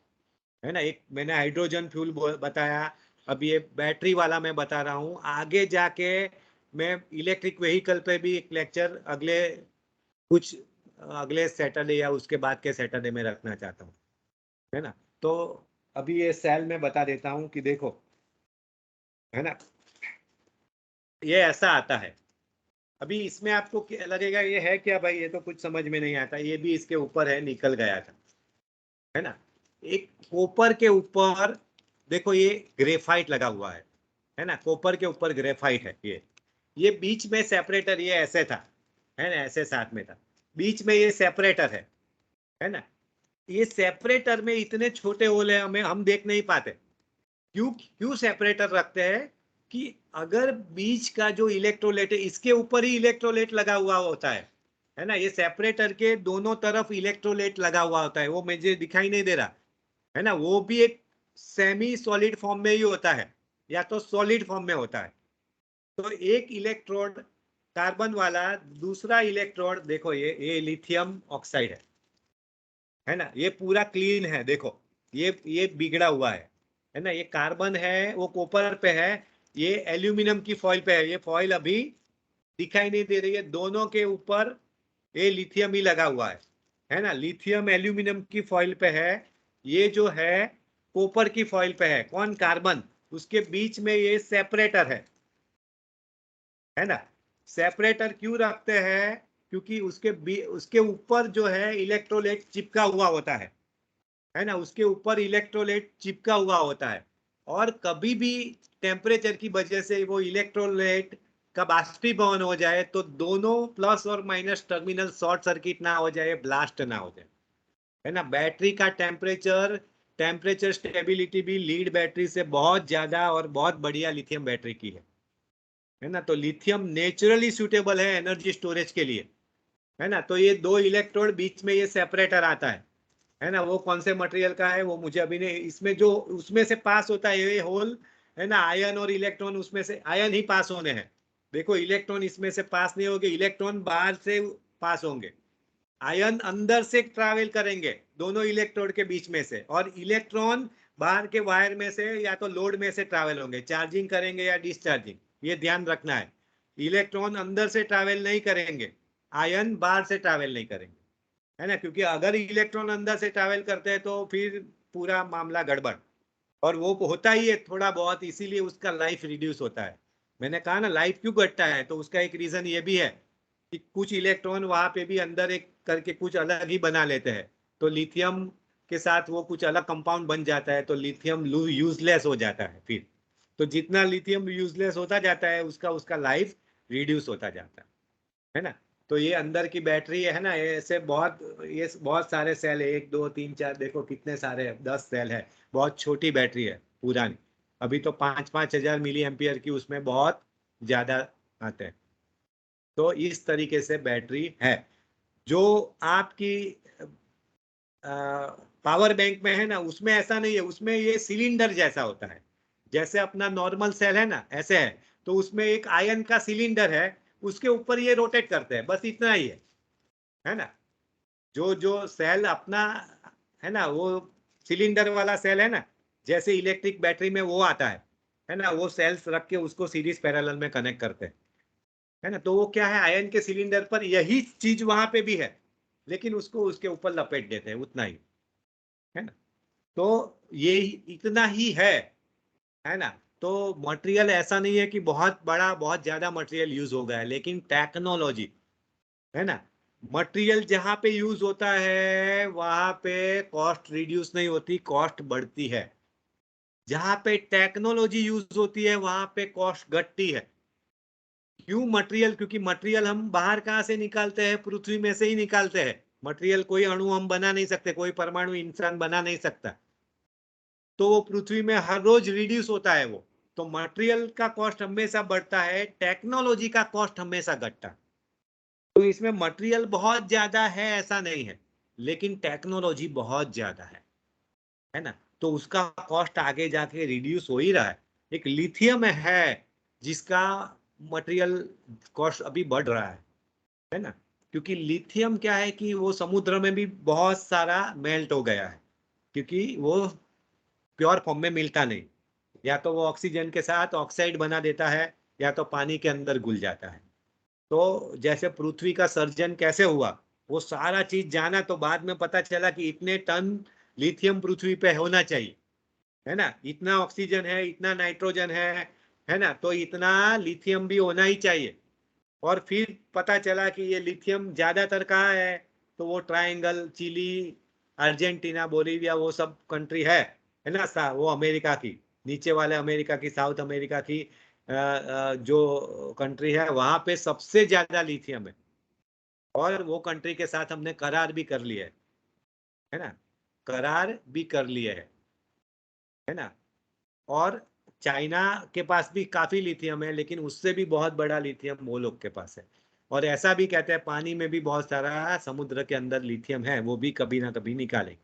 है ना। एक मैंने हाइड्रोजन फ्यूल बताया, अब ये बैटरी वाला मैं बता रहा हूँ। आगे जाके मैं इलेक्ट्रिक व्हीकल पे भी एक लेक्चर अगले सैटरडे या उसके बाद के सैटरडे में रखना चाहता हूँ, है ना। तो अभी ये सेल में बता देता हूँ कि देखो, है ना, ये ऐसा आता है। अभी इसमें आपको क्या लगेगा, ये है क्या भाई, ये तो कुछ समझ में नहीं आता, ये भी इसके ऊपर है, निकल गया था, है ना। एक कोपर के ऊपर देखो, ये ग्रेफाइट लगा हुआ है ना, कोपर के ऊपर ग्रेफाइट है। ये बीच में सेपरेटर, ये ऐसे था, है ना, ऐसे साथ में था, बीच में ये सेपरेटर है ना। ये सेपरेटर में इतने छोटे होल है, हमें हम देख नहीं पाते। क्यों क्यों सेपरेटर रखते हैं कि अगर बीच का जो इलेक्ट्रोलाइट है, इसके ऊपर ही इलेक्ट्रोलाइट लगा हुआ होता है ना। ये सेपरेटर के दोनों तरफ इलेक्ट्रोलाइट लगा हुआ होता है, वो मुझे दिखाई नहीं दे रहा, है ना। वो भी एक सेमी सॉलिड फॉर्म में ही होता है, या तो सॉलिड फॉर्म में होता है। तो एक इलेक्ट्रोड कार्बन वाला, दूसरा इलेक्ट्रोड देखो, ये लिथियम ऑक्साइड है ना, ये पूरा क्लीन है, देखो, ये बिगड़ा हुआ है ना। ये कार्बन है, वो कॉपर पे है, ये एल्यूमिनियम की फॉइल पे है, ये फॉइल अभी दिखाई नहीं दे रही है, दोनों के ऊपर ये लिथियम ही लगा हुआ है ना। लिथियम एल्यूमिनियम की फॉइल पे है, ये जो है कॉपर की फॉइल पे है, कौन, कार्बन, उसके बीच में ये सेपरेटर है ना। सेपरेटर क्यों रखते हैं, क्योंकि उसके ऊपर जो है इलेक्ट्रोलाइट चिपका हुआ होता है ना, उसके ऊपर इलेक्ट्रोलाइट चिपका हुआ होता है, और कभी भी टेम्परेचर की वजह से वो इलेक्ट्रोलाइट का बाष्पीभवन हो जाए तो दोनों प्लस और माइनस टर्मिनल शॉर्ट सर्किट ना हो जाए, ब्लास्ट ना हो जाए, है ना। बैटरी का टेम्परेचर स्टेबिलिटी भी लीड बैटरी से बहुत ज्यादा और बहुत बढ़िया लिथियम बैटरी की है ना। तो लिथियम नेचुरली सूटेबल है एनर्जी स्टोरेज के लिए, है ना। तो ये दो इलेक्ट्रोड बीच में ये सेपरेटर आता है ना, वो कौन से मटेरियल का है वो मुझे अभी नहीं, इसमें जो उसमें से पास होता है ये होल, है ना, आयन और इलेक्ट्रॉन, उसमें से आयन ही पास होने हैं। देखो इलेक्ट्रॉन इसमें से पास नहीं होंगे, इलेक्ट्रॉन बाहर से पास होंगे, आयन अंदर से ट्रैवल करेंगे दोनों इलेक्ट्रोड के बीच में से, और इलेक्ट्रॉन बाहर के वायर में से या तो लोड में से ट्रैवल होंगे, चार्जिंग करेंगे या डिस्चार्जिंग, ये ध्यान रखना है। इलेक्ट्रॉन अंदर से ट्रैवल नहीं करेंगे, आयन बाहर से ट्रैवल नहीं करेंगे, है ना, क्योंकि अगर इलेक्ट्रॉन अंदर से ट्रैवल करते हैं तो फिर पूरा मामला गड़बड़, और वो होता ही है थोड़ा बहुत, इसीलिए उसका लाइफ रिड्यूस होता है। मैंने कहा ना लाइफ क्यों घटता है, तो उसका एक रीजन ये भी है कि कुछ इलेक्ट्रॉन वहां पे भी अंदर एक करके कुछ अलग ही बना लेते हैं, तो लिथियम के साथ वो कुछ अलग कंपाउंड बन जाता है, तो लिथियम यूजलेस हो जाता है फिर। तो जितना लिथियम यूजलेस होता जाता है उसका उसका लाइफ रिड्यूस होता जाता है ना। तो ये अंदर की बैटरी है ना, ऐसे ये बहुत सारे सेल है, 1 2 3 4, देखो कितने सारे है, 10 सेल है, बहुत छोटी बैटरी है पुरानी। अभी तो 5-5 हजार मिली एम्पियर की उसमें बहुत ज्यादा आते हैं। तो इस तरीके से बैटरी है। जो आपकी पावर बैंक में है ना, उसमें ऐसा नहीं है, उसमें ये सिलेंडर जैसा होता है, जैसे अपना नॉर्मल सेल है ना ऐसे है, तो उसमें एक आयन का सिलेंडर है, उसके ऊपर ये रोटेट करते हैं, बस इतना ही है ना। जो जो सेल अपना है ना, वो सिलेंडर वाला सेल है ना, जैसे इलेक्ट्रिक बैटरी में वो आता है ना, वो सेल्स रख के उसको सीरीज पैरेलल में कनेक्ट करते हैं, है ना। तो वो क्या है, आयन के सिलेंडर पर यही चीज वहां पे भी है, लेकिन उसको उसके ऊपर लपेट देते हैं, उतना ही, है ना। तो ये इतना ही है ना। तो मटेरियल ऐसा नहीं है कि बहुत बड़ा बहुत ज्यादा मटेरियल यूज हो गया है, लेकिन टेक्नोलॉजी, है ना, मटेरियल जहां पे यूज होता है वहां पे कॉस्ट रिड्यूस नहीं होती, कॉस्ट बढ़ती है। जहां पे टेक्नोलॉजी यूज होती है वहां पे कॉस्ट घटती है। क्यों मटेरियल, क्योंकि मटेरियल हम बाहर कहाँ से निकालते हैं, पृथ्वी में से ही निकालते हैं मटेरियल, कोई अणु हम बना नहीं सकते, कोई परमाणु इंसान बना नहीं सकता, तो वो पृथ्वी में हर रोज रिड्यूस होता है वो। तो मटेरियल का कॉस्ट हमेशा बढ़ता है, टेक्नोलॉजी का कॉस्ट हमेशा घटता है। तो इसमें मटेरियल बहुत ज्यादा है ऐसा नहीं है, लेकिन टेक्नोलॉजी बहुत ज्यादा है ना। तो उसका कॉस्ट आगे जाके रिड्यूस हो ही रहा है। एक लिथियम है जिसका मटेरियल कॉस्ट अभी बढ़ रहा है ना, क्योंकि लिथियम क्या है कि वो समुद्र में भी बहुत सारा मेल्ट हो गया है, क्योंकि वो प्योर फॉर्म में मिलता नहीं, या तो वो ऑक्सीजन के साथ ऑक्साइड बना देता है, या तो पानी के अंदर घुल जाता है। तो जैसे पृथ्वी का सर्जन कैसे हुआ, वो सारा चीज जाना, तो बाद में पता चला कि इतने टन लिथियम पृथ्वी पे होना चाहिए, है ना, इतना ऑक्सीजन है, इतना नाइट्रोजन है ना, तो इतना लिथियम भी होना ही चाहिए। और फिर पता चला कि ये लिथियम ज्यादातर कहाँ है, तो वो ट्रायंगल, चिली, अर्जेंटीना, बोलीविया, वो सब कंट्री है ना, वो अमेरिका की, नीचे वाले अमेरिका की, साउथ अमेरिका की जो कंट्री है, वहां पे सबसे ज्यादा लिथियम है। और वो कंट्री के साथ हमने करार भी कर लिया है ना, करार भी कर लिए है ना। और चाइना के पास भी काफी लिथियम है, लेकिन उससे भी बहुत बड़ा लिथियम वो लोग के पास है। और ऐसा भी कहते हैं पानी में भी बहुत सारा समुद्र के अंदर लिथियम है, वो भी कभी ना कभी निकालेंगे,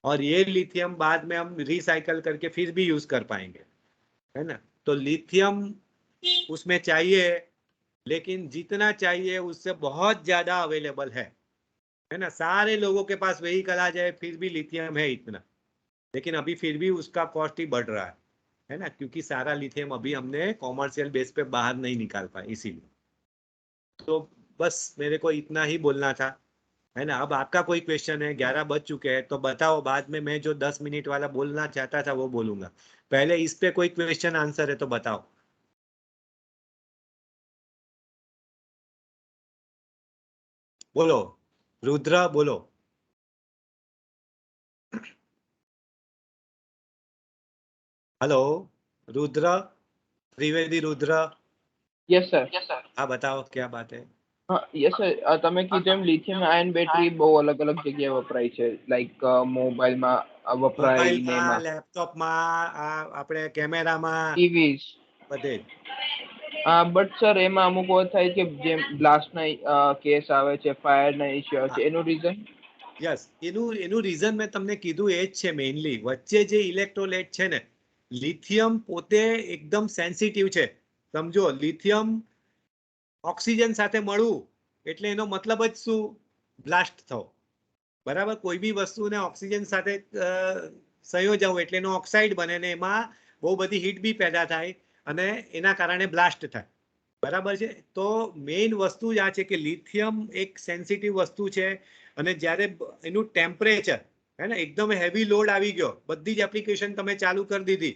और ये लिथियम बाद में हम रिसाइकल करके फिर भी यूज कर पाएंगे, है ना। तो लिथियम उसमें चाहिए, लेकिन जितना चाहिए उससे बहुत ज्यादा अवेलेबल है ना। सारे लोगों के पास व्हीकल आ जाए फिर भी लिथियम है इतना, लेकिन अभी फिर भी उसका कॉस्ट ही बढ़ रहा है ना, क्योंकि सारा लिथियम अभी हमने कॉमर्शियल बेस पे बाहर नहीं निकाल पाए, इसीलिए। तो बस मेरे को इतना ही बोलना था, है ना। अब आपका कोई क्वेश्चन है, 11 बज चुके हैं, तो बताओ, बाद में मैं जो 10 मिनट वाला बोलना चाहता था वो बोलूंगा। पहले इस पे कोई क्वेश्चन आंसर है तो बताओ। बोलो रुद्र बोलो। Hello Rudra, Trivedi Rudra. Yes sir. हाँ बताओ क्या बात है। હા યસ સર, તમે કીધું એમ લિથિયમ આયન બેટરી બહુ અલગ અલગ જગ્યાએ વપરાય છે, લાઈક મોબાઈલમાં વપરાય ને મોબાઈલમાં, એમાં લેપટોપમાં, આપણે કેમેરામાં, ટીવીઝ. બધે જ. બટ સર એમાં અમુક વાર થાય કે જેમ બ્લાસ્ટના કેસ આવે છે, ફાયરના ઇસ્યુ આવે છે, એનું રીઝન? યસ, એનું રીઝન મેં તમને કીધું એ જ છે મેઇનલી. વચ્ચે જે ઇલેક્ટ્રોલાઇટ છે ને, લિથિયમ પોતે એકદમ સેન્સિટિવ છે. સમજો, લિથિયમ ઓક્સિજન સાથે મળવું એટલે એનો મતલબ જ શું? બ્લાસ્ટ થવો. બરાબર, કોઈ બી વસ્તુને ઓક્સિજન સાથે સંયોજવું એટલે એનો ઓક્સાઇડ બને ને એમાં બહુ બધી હીટ બી પેદા થાય અને એના કારણે બ્લાસ્ટ થાય. બરાબર છે. તો મેઇન વસ્તુ જ આ છે કે લિથિયમ એક સેન્સિટિવ વસ્તુ છે અને જ્યારે એનું ટેમ્પરેચર હે ને એકદમ હેવી લોડ આવી ગયો, બધી જ એપ્લિકેશન તમે ચાલુ કરી દીધી,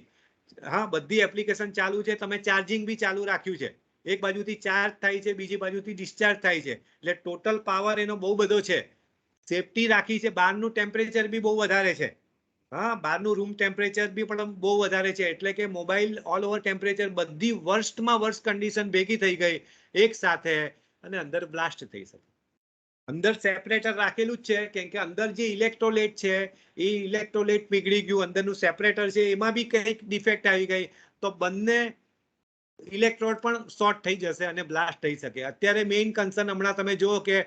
હા બધી એપ્લિકેશન ચાલુ છે, તમે ચાર્જિંગ બી ચાલુ રાખ્યું છે, એક બાજુથી ચાર્જ થાય છે, બીજી બાજુથી ડિસ્ચાર્જ થાય છે, એટલે ટોટલ પાવર એનો બહુ બધો છે. સેફટી રાખી છે, બહારનું ટેમ્પરેચર બી બહુ વધારે છે. હા, બહારનું રૂમ ટેમ્પરેચર બી પણ બહુ વધારે છે, એટલે કે મોબાઈલ ઓલ ઓવર ટેમ્પરેચર બધી વર્સ્ટમાં વર્સ્ટ કન્ડિશન ભેગી થઈ ગઈ એક સાથે અને અંદર બ્લાસ્ટ થઈ શકે. અંદર સેપરેટર રાખેલું જ છે, કેમ કે અંદર જે ઇલેક્ટ્રોલાઇટ છે એ ઇલેક્ટ્રોલાઇટ પીગળી ગયું, અંદરનું સેપરેટર છે એમાં બી કંઈક ડિફેક્ટ આવી ગઈ તો બંને ઇલેક્ટ્રોડ પણ શોર્ટ થઈ જશે અને બ્લાસ્ટ થઈ શકે. અત્યારે મેઇન કન્સર્ન હમણાં તમે જુઓ કે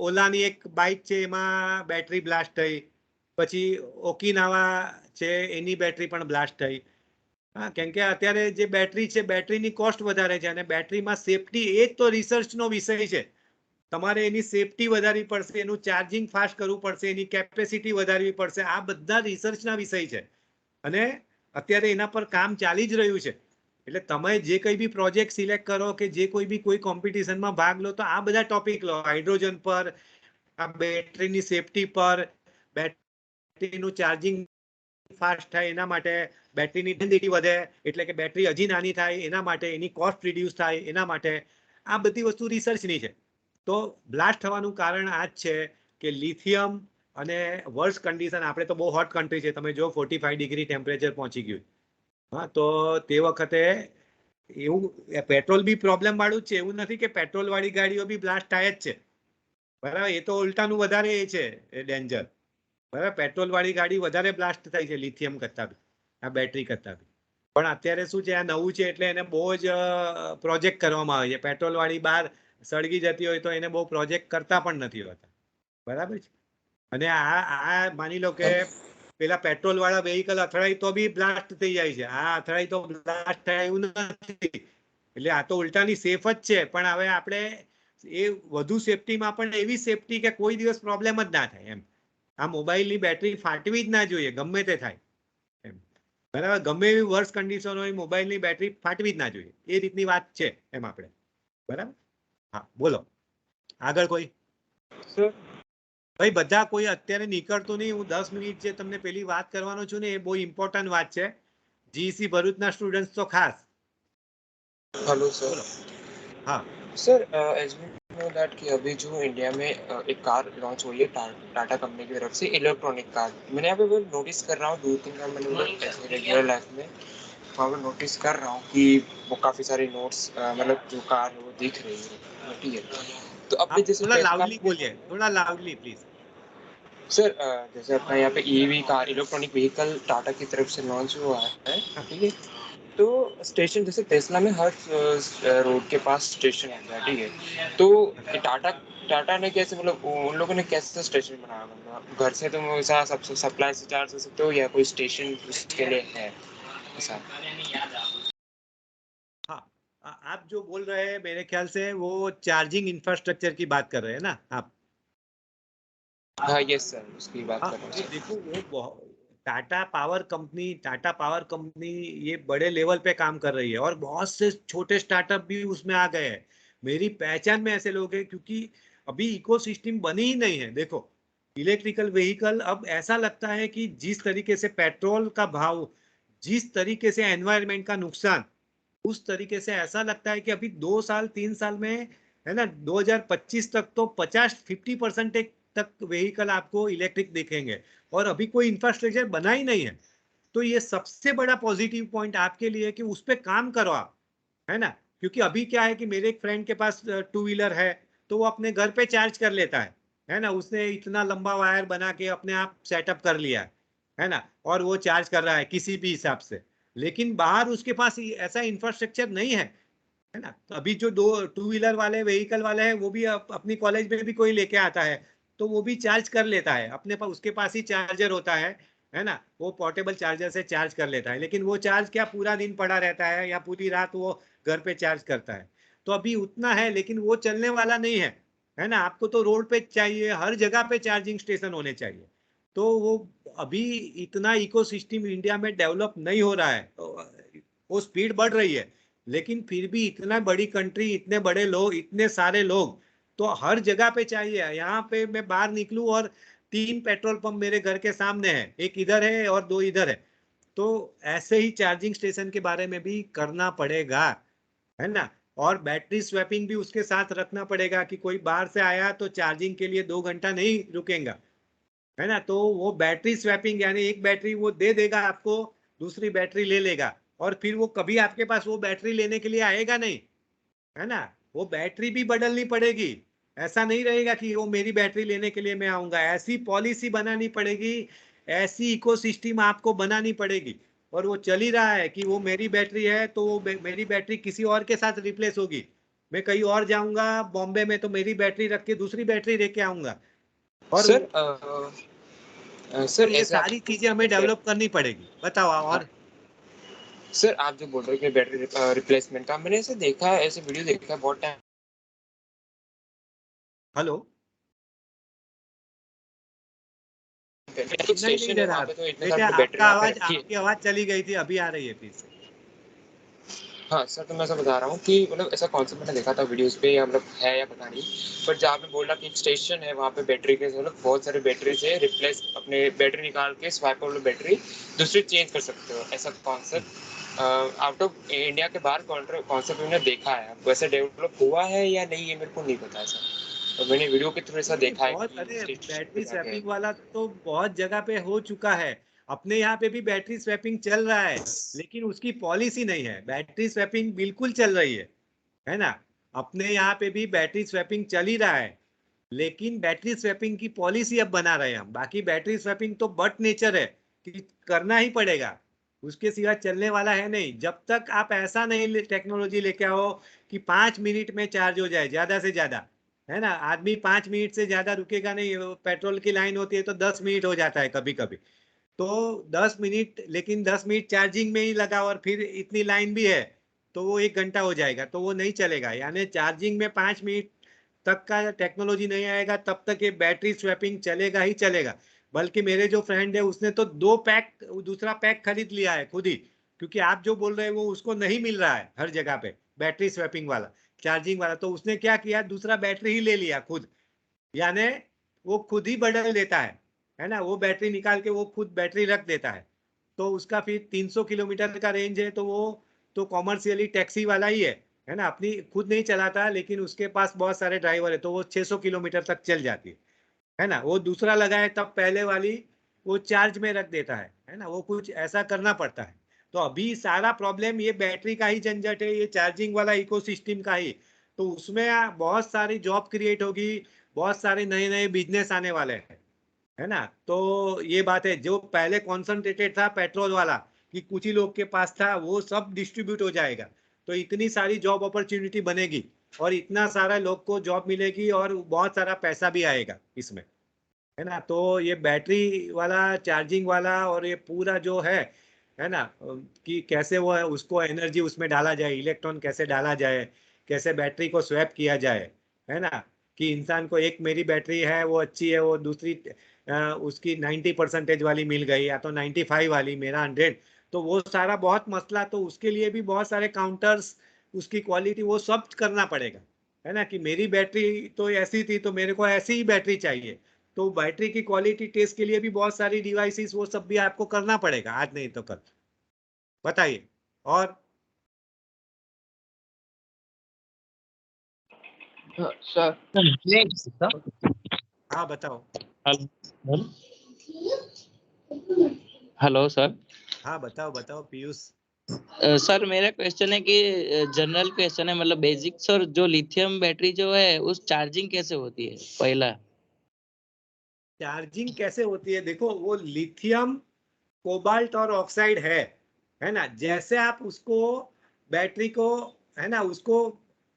ઓલાની એક બાઇક છે એમાં બેટરી બ્લાસ્ટ થઈ, પછી ઓકિનાવા છે એની બેટરી પણ બ્લાસ્ટ થઈ. હા, કેમ કે અત્યારે જે બેટરી છે બેટરીની કોસ્ટ વધારે છે અને બેટરીમાં સેફટી એ જ તો રિસર્ચનો વિષય છે. તમારે એની સેફટી વધારવી પડશે, એનું ચાર્જિંગ ફાસ્ટ કરવું પડશે, એની કેપેસિટી વધારવી પડશે. આ બધા રિસર્ચના વિષય છે અને અત્યારે એના પર કામ ચાલી જ રહ્યું છે. એટલે તમે જે કંઈ બી પ્રોજેક્ટ સિલેક્ટ કરો કે જે કોઈ બી કોઈ કોમ્પિટિશનમાં ભાગ લો તો આ બધા ટોપિક લો, હાઇડ્રોજન પર, આ બેટરીની સેફટી પર, બેટરીનું ચાર્જિંગ ફાસ્ટ થાય એના માટે, બેટરીની ડેન્સિટી વધે એટલે કે બેટરી હજી નાની થાય એના માટે, એની કોસ્ટ રિડ્યુસ થાય એના માટે, આ બધી વસ્તુ રિસર્ચની છે. તો બ્લાસ્ટ થવાનું કારણ આ જ છે કે લિથિયમ અને વર્સ્ટ કન્ડિશન, આપણે તો બહુ હોટ કન્ટ્રી છે, તમે જો 45 ડિગ્રી ટેમ્પરેચર પહોંચી ગયું. હા, તો તે વખતે એવું પેટ્રોલ બી પ્રોબ્લેમ વાળું જ છે, એવું નથી કે પેટ્રોલ વાળી ગાડીઓ બી બ્લાસ્ટ થાય જ છે. બરાબર, એ તો ઉલટાનું વધારે એ છે ડેન્જર. બરાબર, પેટ્રોલ વાળી ગાડી વધારે બ્લાસ્ટ થાય છે લિથિયમ કરતા બી, આ બેટરી કરતા બી. પણ અત્યારે શું છે, આ નવું છે એટલે એને બહુ જ પ્રોજેક્ટ કરવામાં આવે છે. પેટ્રોલ વાળી બહાર સળગી જતી હોય તો એને બહુ પ્રોજેક્ટ કરતા પણ નથી હોતા. બરાબર છે. અને આ માની લો કે પેલા પેટ્રોલ વાળા વેહિકલ અથડાય તો બી બ્લાસ્ટ થઈ જાય છે, આ અથડાય તો બ્લાસ્ટ થાય એવું નથી. એટલે આ તો ઉલટાની સેફ જ છે, પણ હવે આપણે એ વધુ સેફટીમાં પણ એવી સેફટી કે કોઈ દિવસ પ્રોબ્લેમ જ ના થાય એમ. આ મોબાઈલની બેટરી ફાટવી જ ના જોઈએ ગમે તે થાય એમ. બરાબર, ગમે એવી વર્સ કન્ડિશન હોય મોબાઈલની બેટરી ફાટવી જ ના જોઈએ, એ રીતની વાત છે એમ આપણે. બરાબર, હા બોલો આગળ કોઈ. ભાઈ બધા કોઈ અત્યારે નીકળતું નહીં, હું 10 મિનિટ જે તમને પેલી વાત કરવાનો છું ને એ બહુ ઇમ્પોર્ટન્ટ વાત છે. જીઈસી ભરૂચના સ્ટુડન્ટ તો ખાસ. Hello sir. हाँ sir as we know that कि अभी जो इंडिया में एक कार लॉन्च हुई है टाटा कंपनी की तरफ से, इलेक्ट्रॉनिक कार. मैंने यहाँ पे वो नोटिस कर रहा हूँ 2-3 कार मैंने ऐसे रेगुलर लाइफ में वहाँ पे नोटिस कर रहा हूँ कि वो काफ़ी सारे नोट्स मतलब जो कार है वो दिख रही है, ठीक है. तो आप अपने जैसे थोड़ा टेस्ला लाउडली बोलिए, थोड़ा लाउडली प्लीज. सर जैसे अपना यहाँ पे EV car electronic vehicle Tata की तरफ से लॉन्च हुआ है, ठीक है. तो स्टेशन जैसे टेस्ला में हर रोड के पास स्टेशन होता है, ठीक है. तो टाटा टाटा ने कैसे मतलब उन लोगों ने कैसे स्टेशन बनाया, मतलब घर से तुम वैसा सबसे सप्लाई से चार्ज कर सकते हो या कोई स्टेशन उसके लिए है ऐसा? हाँ, आप जो बोल रहे हैं मेरे ख्याल से वो चार्जिंग इंफ्रास्ट्रक्चर की बात कर रहे हैं ना आप. हाँ यस सर, उसकी बात हाँ, कर रहा हूँ तो सर. देखो वो टाटा पावर कंपनी ये बड़े लेवल पे काम कर रही है और बहुत से छोटे स्टार्टअप भी उसमें आ गए हैं. मेरी पहचान में ऐसे लोग हैं क्योंकि अभी इकोसिस्टम बनी ही नहीं है. देखो इलेक्ट्रिकल व्हीकल अब ऐसा लगता है कि जिस तरीके से पेट्रोल का भाव, जिस तरीके से एनवायरमेंट का नुकसान, उस तरीके से ऐसा लगता है कि अभी 2 साल 3 साल में है ना। 2025 तक तो 50% तक व्हीकल आपको इलेक्ट्रिक दिखेंगे, और अभी कोई इंफ्रास्ट्रक्चर बना ही नहीं है। तो ये सबसे बड़ा पॉजिटिव पॉइंट आपके लिए कि उस पर काम करो आप, है ना। क्योंकि अभी क्या है कि मेरे एक फ्रेंड के पास टू व्हीलर है, तो वो अपने घर पे चार्ज कर लेता है ना। उसने इतना लंबा वायर बना के अपने आप सेटअप कर लिया है ना, और वो चार्ज कर रहा है किसी भी हिसाब से। लेकिन बाहर उसके पास ऐसा इंफ्रास्ट्रक्चर नहीं है ना। तो अभी जो दो टू व्हीलर वाले व्हीकल वाले हैं, वो भी अपनी कॉलेज में भी कोई लेके आता है, तो वो भी चार्ज कर लेता है अपने पास, उसके पास ही चार्जर होता है ना। वो पोर्टेबल चार्जर से चार्ज कर लेता है, लेकिन वो चार्ज क्या पूरा दिन पड़ा रहता है या पूरी रात वो घर पे चार्ज करता है। तो अभी उतना है, लेकिन वो चलने वाला नहीं है ना। आपको तो रोड पे चाहिए, हर जगह पे चार्जिंग स्टेशन होने चाहिए। तो वो अभी इतना इकोसिस्टम इंडिया में डेवलप नहीं हो रहा है, वो स्पीड बढ़ रही है, लेकिन फिर भी इतना बड़ी कंट्री, इतने बड़े लोग, इतने सारे लोग, तो हर जगह पे चाहिए। यहाँ पे मैं बाहर निकलूं और 3 पेट्रोल पंप मेरे घर के सामने है, एक इधर है और 2 इधर है। तो ऐसे ही चार्जिंग स्टेशन के बारे में भी करना पड़ेगा, है ना। और बैटरी स्वैपिंग भी उसके साथ रखना पड़ेगा कि कोई बाहर से आया तो चार्जिंग के लिए 2 घंटा नहीं रुकेगा, है ना। तो वो बैटरी स्वैपिंग यानी एक बैटरी वो दे देगा आपको, दूसरी बैटरी ले लेगा, और फिर वो कभी आपके पास वो बैटरी लेने के लिए आएगा नहीं, है ना। वो बैटरी भी बदलनी पड़ेगी। ऐसा नहीं रहेगा कि वो मेरी बैटरी लेने के लिए मैं आऊंगा। ऐसी पॉलिसी बनानी पड़ेगी, ऐसी इकोसिस्टम आपको बनानी पड़ेगी। और वो चल ही रहा है कि वो मेरी बैटरी है तो वो मेरी बैटरी किसी और के साथ रिप्लेस होगी। मैं कहीं और जाऊंगा बॉम्बे में, तो मेरी बैटरी रख के दूसरी बैटरी लेके आऊंगा। और सर तो सर ये ऐसे आप सारी चीजें हमें डेवलप करनी पड़ेगी। बताओ और। सर आप जो बोल रहे हो कि बैटरी रिप्लेसमेंट का, मैंने ऐसे देखा है, ऐसे वीडियो देखा है बहुत टाइम। हेलो। कुछ नहीं नहीं स्टेशन है दे वहाँ रहा पे, तो इतने बेटे, सारे बैटरी आपका वहाँ पे आवाज, रखी है। आपकी आवाज चली गई थी, अभी आ रही है फिर से। हाँ सर, तो मैं ऐसा बता रहा हूँ कि मतलब ऐसा कॉन्सेप्ट मैंने देखा था वीडियोस पे, या मतलब है या पता नहीं, बट जहाँ पे बोल रहा कि एक स्टेशन है वहाँ पे बैटरी के मतलब बहुत सारे बैटरी से रिप्लेस, अपने बैटरी निकाल के स्वाइपेबल बैटरी दूसरी चेंज कर सकते हो, ऐसा कॉन्सेप्ट आउट ऑफ इंडिया के बाहर कॉन्सेप्ट मैंने देखा है। वैसे डेवलप हुआ है या नहीं ये मेरे को नहीं पता है सर, तो मैंने वीडियो के थ्रू ऐसा नहीं नहीं, देखा है बहुत, कि अरे स्टेशन पे बैटरी जाके। स्वैपिंग वाला तो बहुत जगह पे हो चुका है। अपने यहाँ पे भी बैटरी स्वैपिंग चल रहा है, लेकिन उसकी पॉलिसी नहीं है। बैटरी स्वैपिंग बिल्कुल चल रही है ना। अपने यहाँ पे भी बैटरी स्वैपिंग चल ही रहा है, लेकिन बैटरी स्वैपिंग की पॉलिसी अब बना रहे हैं हम। बाकी बैटरी स्वैपिंग तो बट नेचर है कि करना ही पड़ेगा, उसके सिवा चलने वाला है नहीं। जब तक आप ऐसा नहीं टेक्नोलॉजी लेके आओ कि 5 मिनट में चार्ज हो जाए ज्यादा से ज्यादा, है ना। आदमी 5 मिनट से ज्यादा रुकेगा नहीं। पेट्रोल की लाइन होती है तो 10 मिनट हो जाता है कभी कभी, तो 10 मिनट, लेकिन 10 मिनट चार्जिंग में ही लगा और फिर इतनी लाइन भी है, तो वो 1 घंटा हो जाएगा, तो वो नहीं चलेगा। यानी चार्जिंग में 5 मिनट तक का टेक्नोलॉजी नहीं आएगा तब तक ये बैटरी स्वैपिंग चलेगा ही चलेगा। बल्कि मेरे जो फ्रेंड है उसने तो 2 पैक, दूसरा पैक खरीद लिया है खुद ही, क्योंकि आप जो बोल रहे हैं वो उसको नहीं मिल रहा है हर जगह पे बैटरी स्वैपिंग वाला, चार्जिंग वाला। तो उसने क्या किया, दूसरा बैटरी ही ले लिया खुद। यानी वो खुद ही बदल देता है ना। वो बैटरी निकाल के वो खुद बैटरी रख देता है। तो उसका फिर 300 किलोमीटर का रेंज है, तो वो तो कॉमर्शियली टैक्सी वाला ही है ना। अपनी खुद नहीं चलाता, लेकिन उसके पास बहुत सारे ड्राइवर है, तो वो 600 किलोमीटर तक चल जाती है ना। वो दूसरा लगाए तब पहले वाली वो चार्ज में रख देता है ना। वो कुछ ऐसा करना पड़ता है। तो अभी सारा प्रॉब्लम ये बैटरी का ही झंझट है, ये चार्जिंग वाला इकोसिस्टम का ही। तो उसमें बहुत सारी जॉब क्रिएट होगी, बहुत सारे नए नए बिजनेस आने वाले हैं, है ना। तो ये बात है, जो पहले कॉन्सेंट्रेटेड था पेट्रोल वाला कि कुछ ही लोग के पास था, वो सब डिस्ट्रीब्यूट हो जाएगा। तो इतनी सारी जॉब अपॉर्चुनिटी बनेगी, और इतना सारा लोग को जॉब मिलेगी, और बहुत सारा पैसा भी आएगा इसमें, है ना। तो ये बैटरी वाला, चार्जिंग वाला, और ये पूरा जो है ना, कि कैसे वो है उसको एनर्जी उसमें डाला जाए, इलेक्ट्रॉन कैसे डाला जाए, कैसे बैटरी को स्वैप किया जाए, है ना। कि इंसान को एक मेरी बैटरी है वो अच्छी है, वो दूसरी उसकी 90% वाली मिल गई, या तो 95 वाली, मेरा 100। तो वो सारा बहुत मसला, तो उसके लिए भी बहुत सारे काउंटर्स, उसकी क्वालिटी वो सब करना पड़ेगा, है ना। कि मेरी बैटरी तो ऐसी थी तो मेरे को ऐसी ही बैटरी चाहिए। तो बैटरी की क्वालिटी टेस्ट के लिए भी बहुत सारी डिवाइसेस वो सब भी आपको करना पड़ेगा, आज नहीं तो कल। बताइए और। सर हाँ बताओ। Hello sir. हाँ बताओ बताओ पीयूष। सर मेरा क्वेश्चन है कि जनरल क्वेश्चन है, मतलब बेसिक सर, जो लिथियम बैटरी जो है उस चार्जिंग कैसे होती है पहला? चार्जिंग कैसे होती है, देखो वो लिथियम कोबाल्ट और ऑक्साइड है ना। जैसे आप उसको बैटरी को, है ना, उसको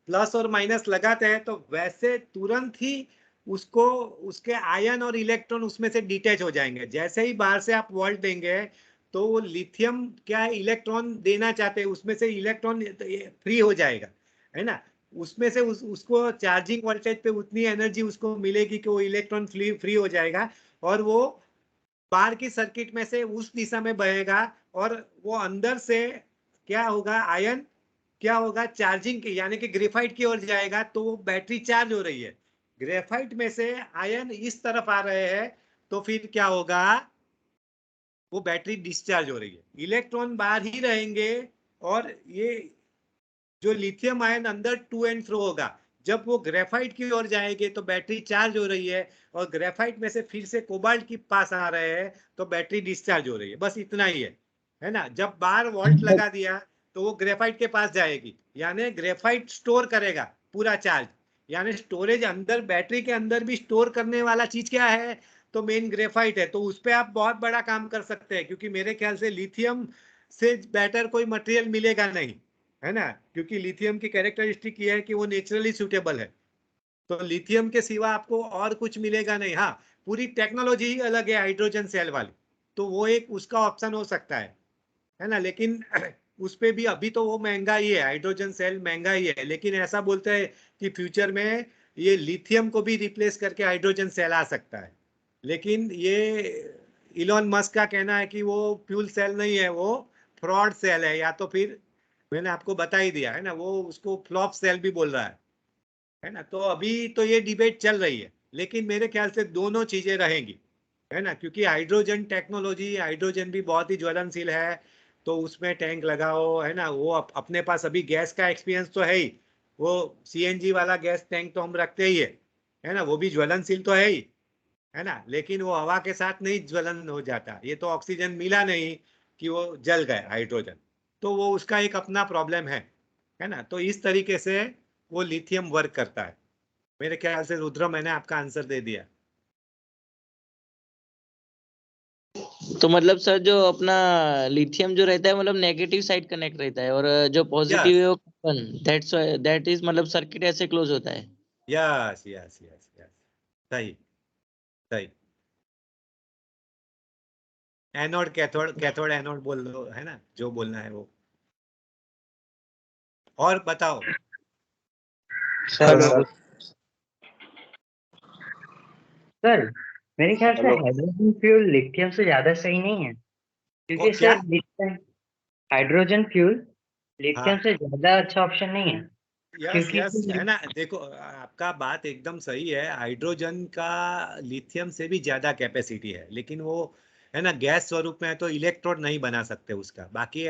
प्लस और माइनस लगाते हैं तो वैसे तुरंत ही उसको उसके आयन और इलेक्ट्रॉन उसमें से डिटैच हो जाएंगे। जैसे ही बाहर से आप वोल्ट देंगे तो वो लिथियम क्या है, इलेक्ट्रॉन देना चाहते हैं, उसमें से इलेक्ट्रॉन फ्री हो जाएगा, है ना। उसमें से उसको चार्जिंग वोल्टेज पे उतनी एनर्जी उसको मिलेगी कि वो इलेक्ट्रॉन फ्री हो जाएगा और वो बाहर की सर्किट में से उस दिशा में बहेगा और वो अंदर से क्या होगा, आयन क्या होगा, चार्जिंग की यानी कि ग्रेफाइट की ओर जाएगा तो वो बैटरी चार्ज हो रही है। ग्रेफाइट में से आयन इस तरफ आ रहे हैं तो फिर क्या होगा, वो बैटरी डिस्चार्ज हो रही है, इलेक्ट्रॉन बाहर ही रहेंगे और ये जो लिथियम आयन अंदर टू एंड फ्रो होगा। जब वो ग्रेफाइट की ओर जाएंगे तो बैटरी चार्ज हो रही है और ग्रेफाइट में से फिर से कोबाल्ट के पास आ रहे हैं तो बैटरी डिस्चार्ज हो रही है। बस इतना ही है ना। जब बार वोल्ट लगा दिया तो वो ग्रेफाइट के पास जाएगी, यानी ग्रेफाइट स्टोर करेगा पूरा चार्ज। यानी स्टोरेज अंदर बैटरी के अंदर भी स्टोर करने वाला चीज क्या है, तो मेन ग्रेफाइट है। तो उस पर आप बहुत बड़ा काम कर सकते हैं क्योंकि मेरे ख्याल से लिथियम से बेटर कोई मटेरियल मिलेगा नहीं, है ना। क्योंकि लिथियम की कैरेक्टरिस्टिक ये है कि वो नेचुरली सूटेबल है। तो लिथियम के सिवा आपको और कुछ मिलेगा नहीं। हाँ, पूरी टेक्नोलॉजी ही अलग है हाइड्रोजन सेल वाली, तो वो एक उसका ऑप्शन हो सकता है ना। लेकिन उस पे भी अभी तो वो महंगा ही है, हाइड्रोजन सेल महंगा ही है। लेकिन ऐसा बोलते हैं कि फ्यूचर में ये लिथियम को भी रिप्लेस करके हाइड्रोजन सेल आ सकता है। लेकिन ये इलॉन मस्क का कहना है कि वो फ्यूल सेल नहीं है, वो फ्रॉड सेल है, या तो फिर मैंने आपको बता ही दिया है ना, वो उसको फ्लॉप सेल भी बोल रहा है ना। तो अभी तो ये डिबेट चल रही है, लेकिन मेरे ख्याल से दोनों चीजें रहेंगी, है ना। क्योंकि हाइड्रोजन टेक्नोलॉजी, हाइड्रोजन भी बहुत ही ज्वलनशील है, तो उसमें टैंक लगाओ, है ना। वो अपने पास अभी गैस का एक्सपीरियंस तो है ही, वो सीएनजी वाला गैस टैंक तो हम रखते ही है ना। वो भी ज्वलनशील तो है ना। लेकिन वो हवा के साथ नहीं ज्वलन हो जाता, ये तो ऑक्सीजन मिला नहीं कि वो जल गए हाइड्रोजन, तो वो उसका एक अपना प्रॉब्लम है ना। तो इस तरीके से वो लिथियम वर्क करता है। मेरे ख्याल से रुद्र मैंने आपका आंसर दे दिया। तो मतलब सर जो अपना लिथियम जो रहता है मतलब नेगेटिव साइड कनेक्ट रहता है, और जो पॉजिटिव यस है वो कार्बन, दैट इज मतलब सर्किट ऐसे क्लोज होता है। यस यस यस यस, सही सही। एनोड कैथोड, कैथोड एनोड बोल दो, है ना, जो बोलना है वो। और बताओ। सर हेलो सर मेरे ख्याल से हेलो हाइड्रोजन फ्यूल लिथियम से ज्यादा सही नहीं है, क्योंकि क्या? Sir lithium, hydrogen fuel lithium हाँ से ज्यादा अच्छा ऑप्शन नहीं है। यस क्योंकि यस, है ना। देखो आपका बात एकदम सही है, हाइड्रोजन का लिथियम से भी ज्यादा कैपेसिटी है, लेकिन वो, है ना, गैस स्वरूप में है तो इलेक्ट्रोड नहीं बना सकते उसका। बाकी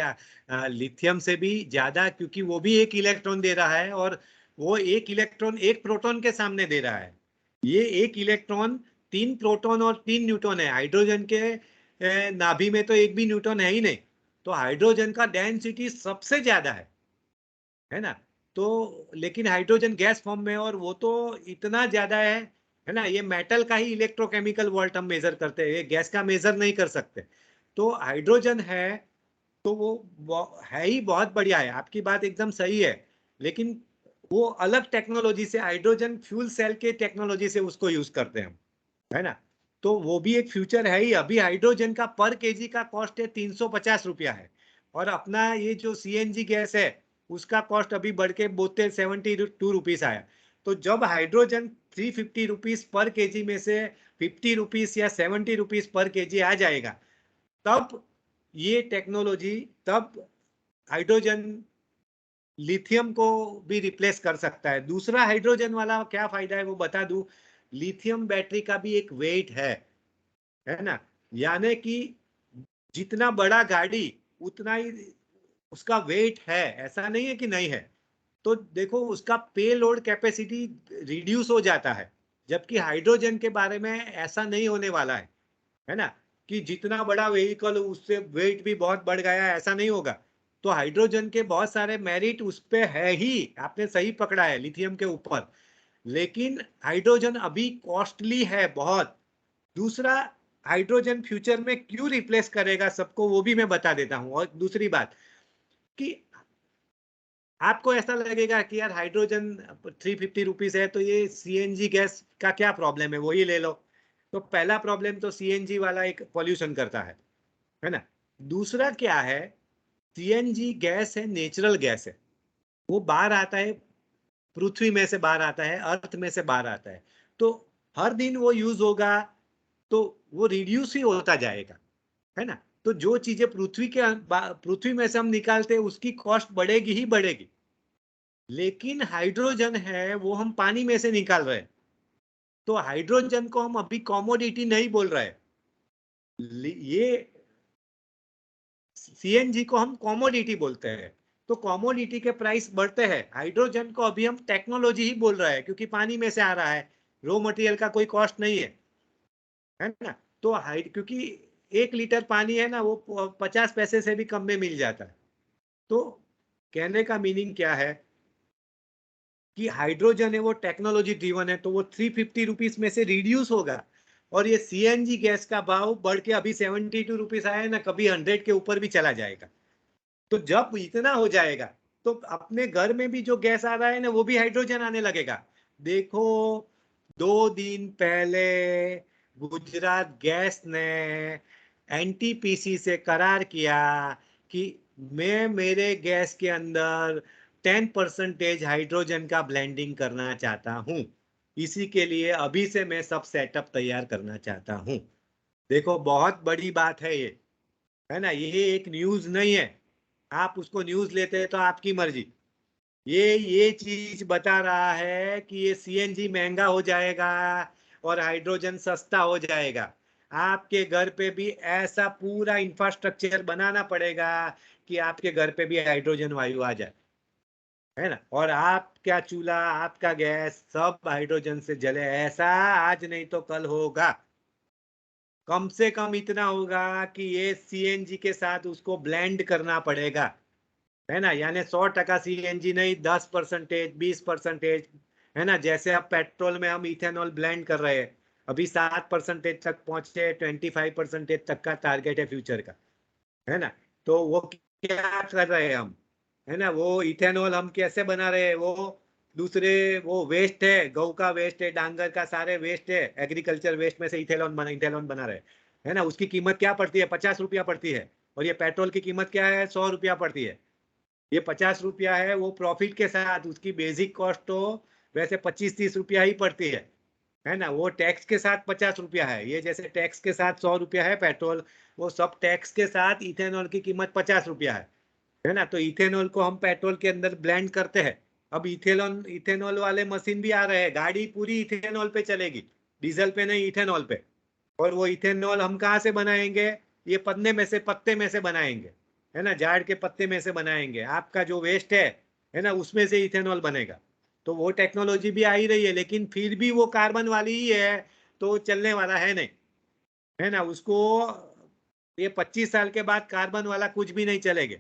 लिथियम से भी ज्यादा, क्योंकि वो भी एक इलेक्ट्रॉन दे रहा है और वो एक इलेक्ट्रॉन एक प्रोटॉन के सामने दे रहा है। ये एक इलेक्ट्रॉन तीन प्रोटॉन और तीन न्यूट्रॉन है। हाइड्रोजन के नाभि में तो एक भी न्यूट्रॉन है ही नहीं, तो हाइड्रोजन का डेंसिटी सबसे ज्यादा है ना। तो लेकिन हाइड्रोजन गैस फॉर्म में, और वो तो इतना ज्यादा है ना। ये मेटल का ही इलेक्ट्रोकेमिकल वॉल्ट हम मेजर करते हैं, ये गैस का मेजर नहीं कर सकते। तो हाइड्रोजन है तो वो है ही बहुत बढ़िया है, आपकी बात एकदम सही है। लेकिन वो अलग टेक्नोलॉजी से, हाइड्रोजन फ्यूल सेल के टेक्नोलॉजी से उसको यूज करते हैं हम, है ना। तो वो भी एक फ्यूचर है ही। अभी हाइड्रोजन का पर केजी का कॉस्ट है 350 रुपया है, और अपना ये जो सीएनजी गैस है उसका कॉस्ट अभी बढ़ के 72 रुपीज आया। तो जब हाइड्रोजन 350 रुपीज पर केजी में से 50 रुपीज या 70 रुपीज पर केजी आ जाएगा, तब ये टेक्नोलॉजी, तब हाइड्रोजन लिथियम को भी रिप्लेस कर सकता है। दूसरा हाइड्रोजन वाला क्या फायदा है वो बता दूं, लिथियम बैटरी का भी एक वेट है ना। यानी कि जितना बड़ा गाड़ी उतना ही उसका वेट है, ऐसा नहीं है कि नहीं है। तो देखो उसका पे लोड कैपेसिटी रिड्यूस हो जाता है, जबकि हाइड्रोजन के बारे में ऐसा नहीं होने वाला है ना, कि जितना बड़ा व्हीकल उससे वेट भी बहुत बढ़ गया, ऐसा नहीं होगा। तो हाइड्रोजन के बहुत सारे मेरिट उस पे है ही, आपने सही पकड़ा है लिथियम के ऊपर, लेकिन हाइड्रोजन अभी कॉस्टली है बहुत। दूसरा, हाइड्रोजन फ्यूचर में क्यों रिप्लेस करेगा सबको, वो भी मैं बता देता हूं। और दूसरी बात कि आपको ऐसा लगेगा कि यार हाइड्रोजन 350 रुपीज है तो ये सीएनजी गैस का क्या प्रॉब्लम है, वो ही ले लो। तो पहला प्रॉब्लम तो सीएनजी वाला एक पॉल्यूशन करता है ना। दूसरा क्या है, सीएनजी गैस है, नेचुरल गैस है, वो बाहर आता है, पृथ्वी में से बाहर आता है, अर्थ में से बाहर आता है। तो हर दिन वो यूज होगा तो वो रिड्यूस ही होता जाएगा, है ना। तो जो चीजें पृथ्वी में से हम निकालते हैं उसकी कॉस्ट बढ़ेगी ही बढ़ेगी। लेकिन हाइड्रोजन है वो हम पानी में से निकाल रहे हैं, तो हाइड्रोजन को हम अभी कॉमोडिटी नहीं बोल रहे हैं, ये सीएनजी को हम कॉमोडिटी बोलते हैं। तो कॉमोडिटी के प्राइस बढ़ते हैं, हाइड्रोजन को अभी हम टेक्नोलॉजी ही बोल रहे हैं, क्योंकि पानी में से आ रहा है, रॉ मटेरियल का कोई कॉस्ट नहीं है ना। तो क्योंकि 1 लीटर पानी है ना, वो 50 पैसे से भी कम में मिल जाता है। तो कहने का मीनिंग क्या है कि हाइड्रोजन है वो टेक्नोलॉजी ड्रिवन है, तो वो 350 रुपीज में से रिड्यूस होगा। और ये सीएनजी गैस का भाव बढ़ के अभी 72 रुपीज आया है ना, कभी 100 के ऊपर भी चला जाएगा। तो जब इतना हो जाएगा तो अपने घर में भी जो गैस आ रहा है ना, वो भी हाइड्रोजन आने लगेगा। देखो 2 दिन पहले गुजरात गैस ने एनटीपीसी से करार किया कि मैं मेरे गैस के अंदर 10% हाइड्रोजन का ब्लेंडिंग करना चाहता हूं, इसी के लिए अभी से मैं सब सेटअप तैयार करना चाहता हूं। देखो बहुत बड़ी बात है ये, है ना, ये एक न्यूज नहीं है, आप उसको न्यूज लेते हैं तो आपकी मर्जी। ये चीज बता रहा है कि ये सीएनजी महंगा हो जाएगा और हाइड्रोजन सस्ता हो जाएगा। आपके घर पे भी ऐसा पूरा इंफ्रास्ट्रक्चर बनाना पड़ेगा कि आपके घर पे भी हाइड्रोजन वायु आ जाए, है ना। और आपका चूल्हा, आपका गैस सब हाइड्रोजन से जले, ऐसा आज नहीं तो कल होगा। कम से कम इतना होगा कि ये सीएनजी के साथ उसको ब्लेंड करना पड़ेगा, है ना। यानी 100% सीएनजी नहीं, 10%, 20%, है ना। जैसे अब पेट्रोल में हम इथेनॉल ब्लेंड कर रहे हैं, अभी 7% तक पहुंचे, 25% तक का टारगेट है फ्यूचर का, है ना। तो वो क्या कर रहे हैं हम, है ना, वो इथेनॉल हम कैसे बना रहे हैं, वो दूसरे वो वेस्ट है, गौ का वेस्ट है, डांगर का सारे वेस्ट है, एग्रीकल्चर वेस्ट में से इथेनॉल बना रहे हैं, है ना। उसकी कीमत क्या पड़ती है, 50 रुपया पड़ती है। और ये पेट्रोल की कीमत क्या है, 100 रुपया पड़ती है। ये 50 रुपया है वो प्रॉफिट के साथ, उसकी बेसिक कॉस्ट तो वैसे 25-30 रुपया ही पड़ती है ना। वो टैक्स के साथ 50 रुपया है, ये जैसे टैक्स के साथ 100 रुपया है पेट्रोल, वो सब टैक्स के साथ इथेनॉल की कीमत 50 रुपया है ना। तो इथेनॉल को हम पेट्रोल के अंदर ब्लेंड करते हैं। अब इथेनॉल इथेनॉल वाले मशीन भी आ रहे हैं, गाड़ी पूरी इथेनॉल पे चलेगी, डीजल पे नहीं, इथेनॉल पे। और वो इथेनॉल हम कहाँ से बनाएंगे, ये पत्ते में से बनाएंगे, है ना, झाड़ के पत्ते में से बनाएंगे। आपका जो वेस्ट है ना, उसमें से इथेनॉल बनेगा। तो वो टेक्नोलॉजी भी आ ही रही है, लेकिन फिर भी वो कार्बन वाली ही है, तो चलने वाला है नहीं, है ना। उसको ये 25 साल के बाद कार्बन वाला कुछ भी नहीं चलेगा,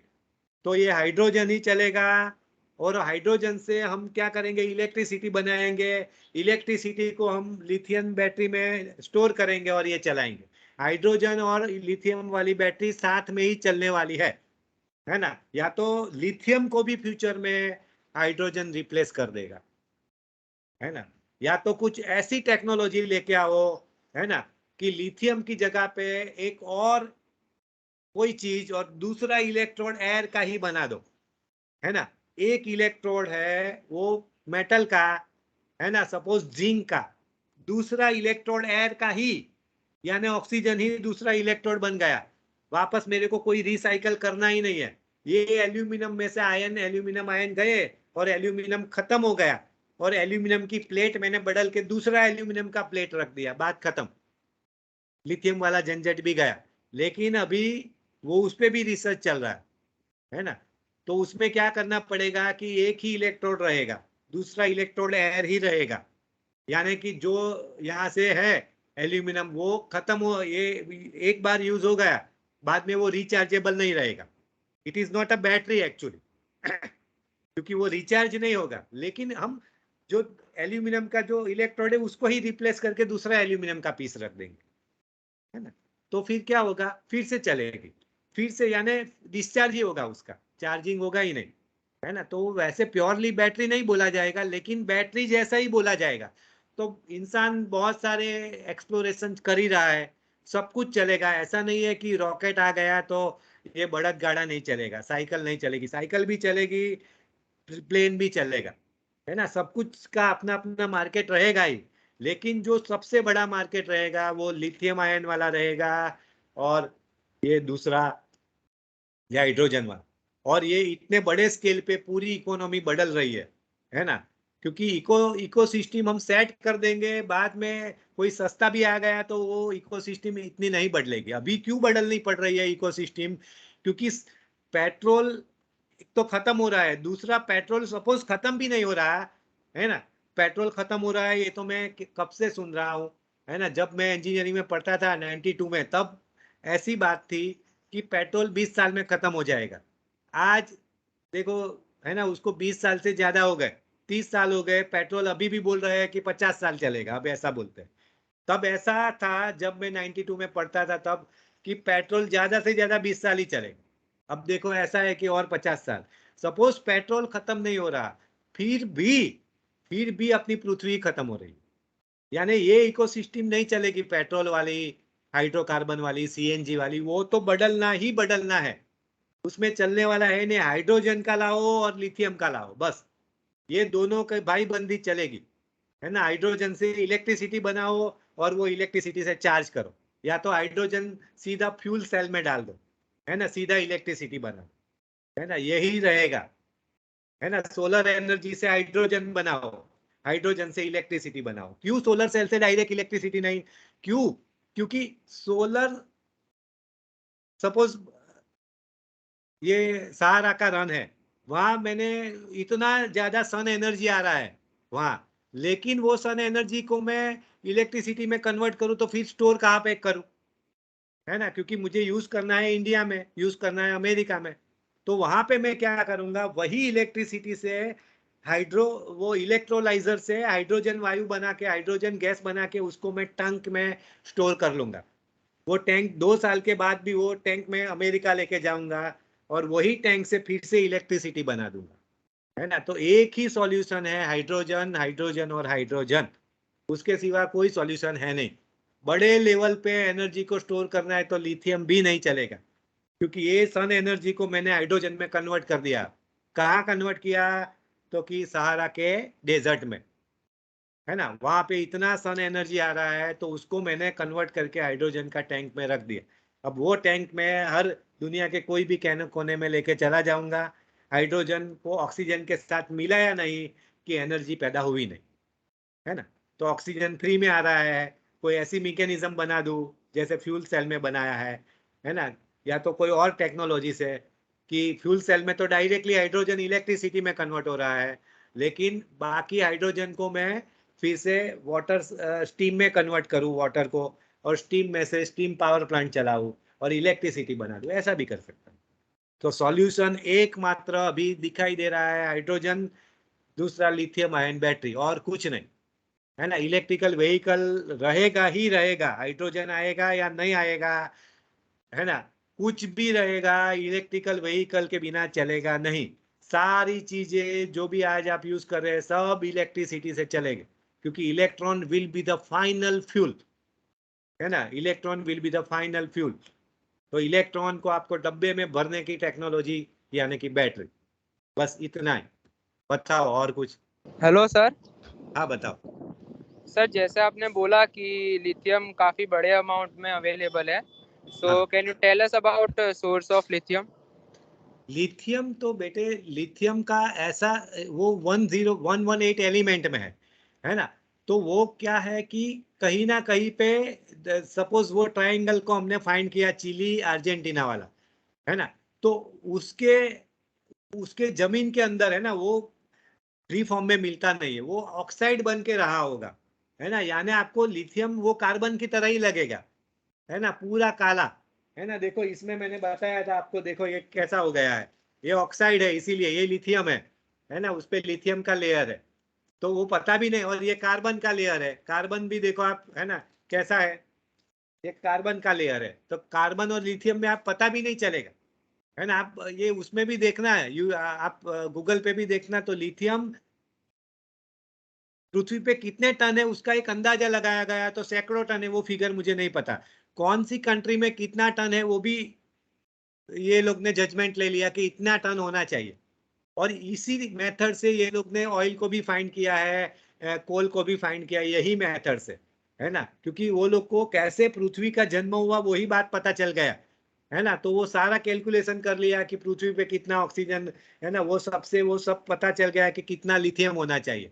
तो ये हाइड्रोजन ही चलेगा। और हाइड्रोजन से हम क्या करेंगे, इलेक्ट्रिसिटी बनाएंगे, इलेक्ट्रिसिटी को हम लिथियम बैटरी में स्टोर करेंगे और ये चलाएंगे। हाइड्रोजन और लिथियम वाली बैटरी साथ में ही चलने वाली है ना। या तो लिथियम को भी फ्यूचर में हाइड्रोजन रिप्लेस कर देगा, है ना, या तो कुछ ऐसी टेक्नोलॉजी लेके आओ, है ना, कि लिथियम की जगह पे एक और कोई चीज और दूसरा इलेक्ट्रोड एयर का ही बना दो, है ना। एक इलेक्ट्रोड है वो मेटल का, है ना, सपोज जिंक का, दूसरा इलेक्ट्रोड एयर का ही, यानी ऑक्सीजन ही दूसरा इलेक्ट्रोड बन गया। वापस मेरे को कोई रिसाइकल करना ही नहीं है। ये एल्यूमिनियम में से एल्यूमिनियम आयन गए और एल्यूमिनियम खत्म हो गया, और एल्यूमिनियम की प्लेट मैंने बदल के दूसरा एल्यूमिनियम का प्लेट रख दिया, बात खत्म, लिथियम वाला झंझट भी गया। लेकिन अभी वो उस पर भी रिसर्च चल रहा है ना। तो उसमें क्या करना पड़ेगा कि एक ही इलेक्ट्रोड रहेगा, दूसरा इलेक्ट्रोड एयर ही रहेगा, यानी कि जो यहाँ से है एल्यूमिनियम वो खत्म हो, ये एक बार यूज हो गया, बाद में वो रिचार्जेबल नहीं रहेगा। It is not a battery actually क्योंकि वो रिचार्ज नहीं होगा, लेकिन हम जो एल्यूमिनियम का जो इलेक्ट्रोड है उसको ही रिप्लेस करके दूसरा एल्यूमिनियम का पीस रख देंगे, है ना। तो फिर क्या होगा, फिर से चलेगी, फिर से यानी डिस्चार्ज ही होगा, उसका चार्जिंग होगा ही नहीं, है ना। तो वैसे प्योरली बैटरी नहीं बोला जाएगा, लेकिन बैटरी जैसा ही बोला जाएगा। तो इंसान बहुत सारे एक्सप्लोरेशन कर ही रहा है, सब कुछ चलेगा, ऐसा नहीं है कि रॉकेट आ गया तो ये बड़द गाड़ा नहीं चलेगा, साइकिल नहीं चलेगी, साइकिल भी चलेगी, प्लेन भी चलेगा, है ना। सब कुछ का अपना अपना मार्केट रहेगा ही, लेकिन जो सबसे बड़ा मार्केट रहेगा वो लिथियम आयन वाला रहेगा, और ये दूसरा या हाइड्रोजन वाला। और ये इतने बड़े स्केल पे पूरी इकोनॉमी बदल रही है ना। क्योंकि इकोसिस्टम हम सेट कर देंगे, बाद में कोई सस्ता भी आ गया तो वो इकोसिस्टम इतनी नहीं बदलेगी। अभी क्यों बदलनी पड़ रही है इकोसिस्टम, क्योंकि पेट्रोल एक तो खत्म हो रहा है, दूसरा पेट्रोल सपोज खत्म भी नहीं हो रहा है ना, पेट्रोल खत्म हो रहा है, ये तो मैं कब से सुन रहा हूँ, है ना। जब मैं इंजीनियरिंग में पढ़ता था 92 में, तब ऐसी बात थी कि पेट्रोल 20 साल में खत्म हो जाएगा। आज देखो, है ना, उसको 20 साल से ज्यादा हो गए, 30 साल हो गए, पेट्रोल अभी भी बोल रहे हैं कि 50 साल चलेगा, अब ऐसा बोलते हैं। तब ऐसा था जब मैं 92 में पढ़ता था तब, कि पेट्रोल ज्यादा से ज्यादा 20 साल ही चलेगा। अब देखो ऐसा है कि और 50 साल। सपोज पेट्रोल खत्म नहीं हो रहा, फिर भी फिर भी अपनी पृथ्वी खत्म हो रही, यानी ये इकोसिस्टम नहीं चलेगी, पेट्रोल वाली, हाइड्रोकार्बन वाली, सीएनजी वाली, वो तो बदलना ही बदलना है। उसमें चलने वाला है नहीं, हाइड्रोजन का लाओ और लिथियम का लाओ, बस ये दोनों की भाई बंदी चलेगी, है ना। हाइड्रोजन से इलेक्ट्रिसिटी बनाओ और वो इलेक्ट्रिसिटी से चार्ज करो, या तो हाइड्रोजन सीधा फ्यूल सेल में डाल दो, है ना, सीधा इलेक्ट्रिसिटी बनाओ, है ना, यही रहेगा, है ना। सोलर एनर्जी से हाइड्रोजन बनाओ, हाइड्रोजन से इलेक्ट्रिसिटी बनाओ। क्यों सोलर सेल से डायरेक्ट इलेक्ट्रिसिटी नहीं, क्यों, क्योंकि सोलर, सपोज ये सहारा का रन है, वहां मैंने इतना ज्यादा सन एनर्जी आ रहा है वहां, लेकिन वो सन एनर्जी को मैं इलेक्ट्रिसिटी में कन्वर्ट करूं तो फिर स्टोर कहाँ पे करूं, है ना, क्योंकि मुझे यूज करना है इंडिया में, यूज करना है अमेरिका में। तो वहां पे मैं क्या करूंगा, वही इलेक्ट्रिसिटी से हाइड्रो, वो इलेक्ट्रोलाइजर से हाइड्रोजन वायु बना के, हाइड्रोजन गैस बना के उसको मैं टैंक में स्टोर कर लूंगा। वो टैंक 2 साल के बाद भी वो टैंक में अमेरिका लेके जाऊंगा, और वही टैंक से फिर से इलेक्ट्रिसिटी बना दूंगा, है ना। तो एक ही सॉल्यूशन है, हाइड्रोजन, हाइड्रोजन और हाइड्रोजन, उसके सिवा कोई सॉल्यूशन है नहीं। बड़े लेवल पे एनर्जी को स्टोर करना है तो लिथियम भी नहीं चलेगा, क्योंकि ये सन एनर्जी को मैंने हाइड्रोजन में कन्वर्ट कर दिया। कहाँ कन्वर्ट किया, तो कि सहारा के डेजर्ट में, है ना, वहां पे इतना सन एनर्जी आ रहा है, तो उसको मैंने कन्वर्ट करके हाइड्रोजन का टैंक में रख दिया। अब वो टैंक में हर दुनिया के कोई भी कोने में लेके चला जाऊंगा, हाइड्रोजन को ऑक्सीजन के साथ मिला या नहीं कि एनर्जी पैदा हुई नहीं, है ना। तो ऑक्सीजन फ्री में आ रहा है, कोई ऐसी मैकेनिज्म बना दूं जैसे फ्यूल सेल में बनाया है ना, या तो कोई और टेक्नोलॉजी से, कि फ्यूल सेल में तो डायरेक्टली हाइड्रोजन इलेक्ट्रिसिटी में कन्वर्ट हो रहा है, लेकिन बाकी हाइड्रोजन को मैं फिर से वाटर स्टीम में कन्वर्ट करूँ वाटर को, और स्टीम में से स्टीम पावर प्लांट चलाऊँ और इलेक्ट्रिसिटी बना दूँ, ऐसा भी कर सकता हूँ। तो सॉल्यूशन एकमात्र अभी दिखाई दे रहा है हाइड्रोजन, दूसरा लिथियम आयन बैटरी, और कुछ नहीं, है ना। इलेक्ट्रिकल व्हीकल रहेगा ही रहेगा, हाइड्रोजन आएगा या नहीं आएगा, है ना, कुछ भी रहेगा, इलेक्ट्रिकल व्हीकल के बिना चलेगा नहीं। सारी चीजें जो भी आज आप यूज कर रहे हैं सब इलेक्ट्रिसिटी से चलेंगे, क्योंकि electron will be the final fuel, है ना, electron will be the final fuel. तो इलेक्ट्रॉन को आपको डब्बे में भरने की टेक्नोलॉजी, यानी कि बैटरी, बस इतना ही। बताओ और कुछ। Hello sir. हाँ बताओ। सर जैसे आपने बोला कि लिथियम काफी बड़े अमाउंट में अवेलेबल है, हाँ, so can you tell us about source of lithium? Lithium तो बेटे, लिथियम का ऐसा, वो 10118 एलिमेंट में है ना। तो वो क्या है कि कहीं ना कहीं पे, सपोज वो ट्रायंगल को हमने फाइंड किया, चिली अर्जेंटीना वाला, है ना, तो उसके उसके जमीन के अंदर है ना, वो फ्री फॉर्म में मिलता नहीं है, वो ऑक्साइड बन के रहा होगा, है ना। यानी आपको लिथियम वो कार्बन की तरह ही लगेगा, है ना, पूरा काला, है ना। देखो इसमें मैंने बताया था आपको, देखो ये कैसा हो गया है, ये ऑक्साइड है इसीलिए ये लिथियम है ना, उस पे लिथियम का लेयर है, तो वो पता भी नहीं। और ये कार्बन का लेयर है, कार्बन भी देखो आप, है ना, कैसा है, ये कार्बन का लेयर है, तो कार्बन और लिथियम में आप पता भी नहीं चलेगा, है ना। आप ये उसमें भी देखना है, आप गूगल पे भी देखना, तो लिथियम पृथ्वी पे कितने टन है उसका एक अंदाजा लगाया गया, तो सैकड़ों टन है, वो फिगर मुझे नहीं पता। कौन सी कंट्री में कितना टन है वो भी ये लोग ने जजमेंट ले लिया कि इतना टन होना चाहिए। और इसी मेथड से ये लोग ने ऑयल को भी फाइंड किया है, कोल को भी फाइंड किया है, यही मेथड से, है ना। क्योंकि वो लोग को कैसे पृथ्वी का जन्म हुआ वही बात पता चल गया, है ना। तो वो सारा कैलकुलेशन कर लिया कि पृथ्वी पे कितना ऑक्सीजन, है ना, वो सबसे वो सब पता चल गया कि कितना लिथियम होना चाहिए।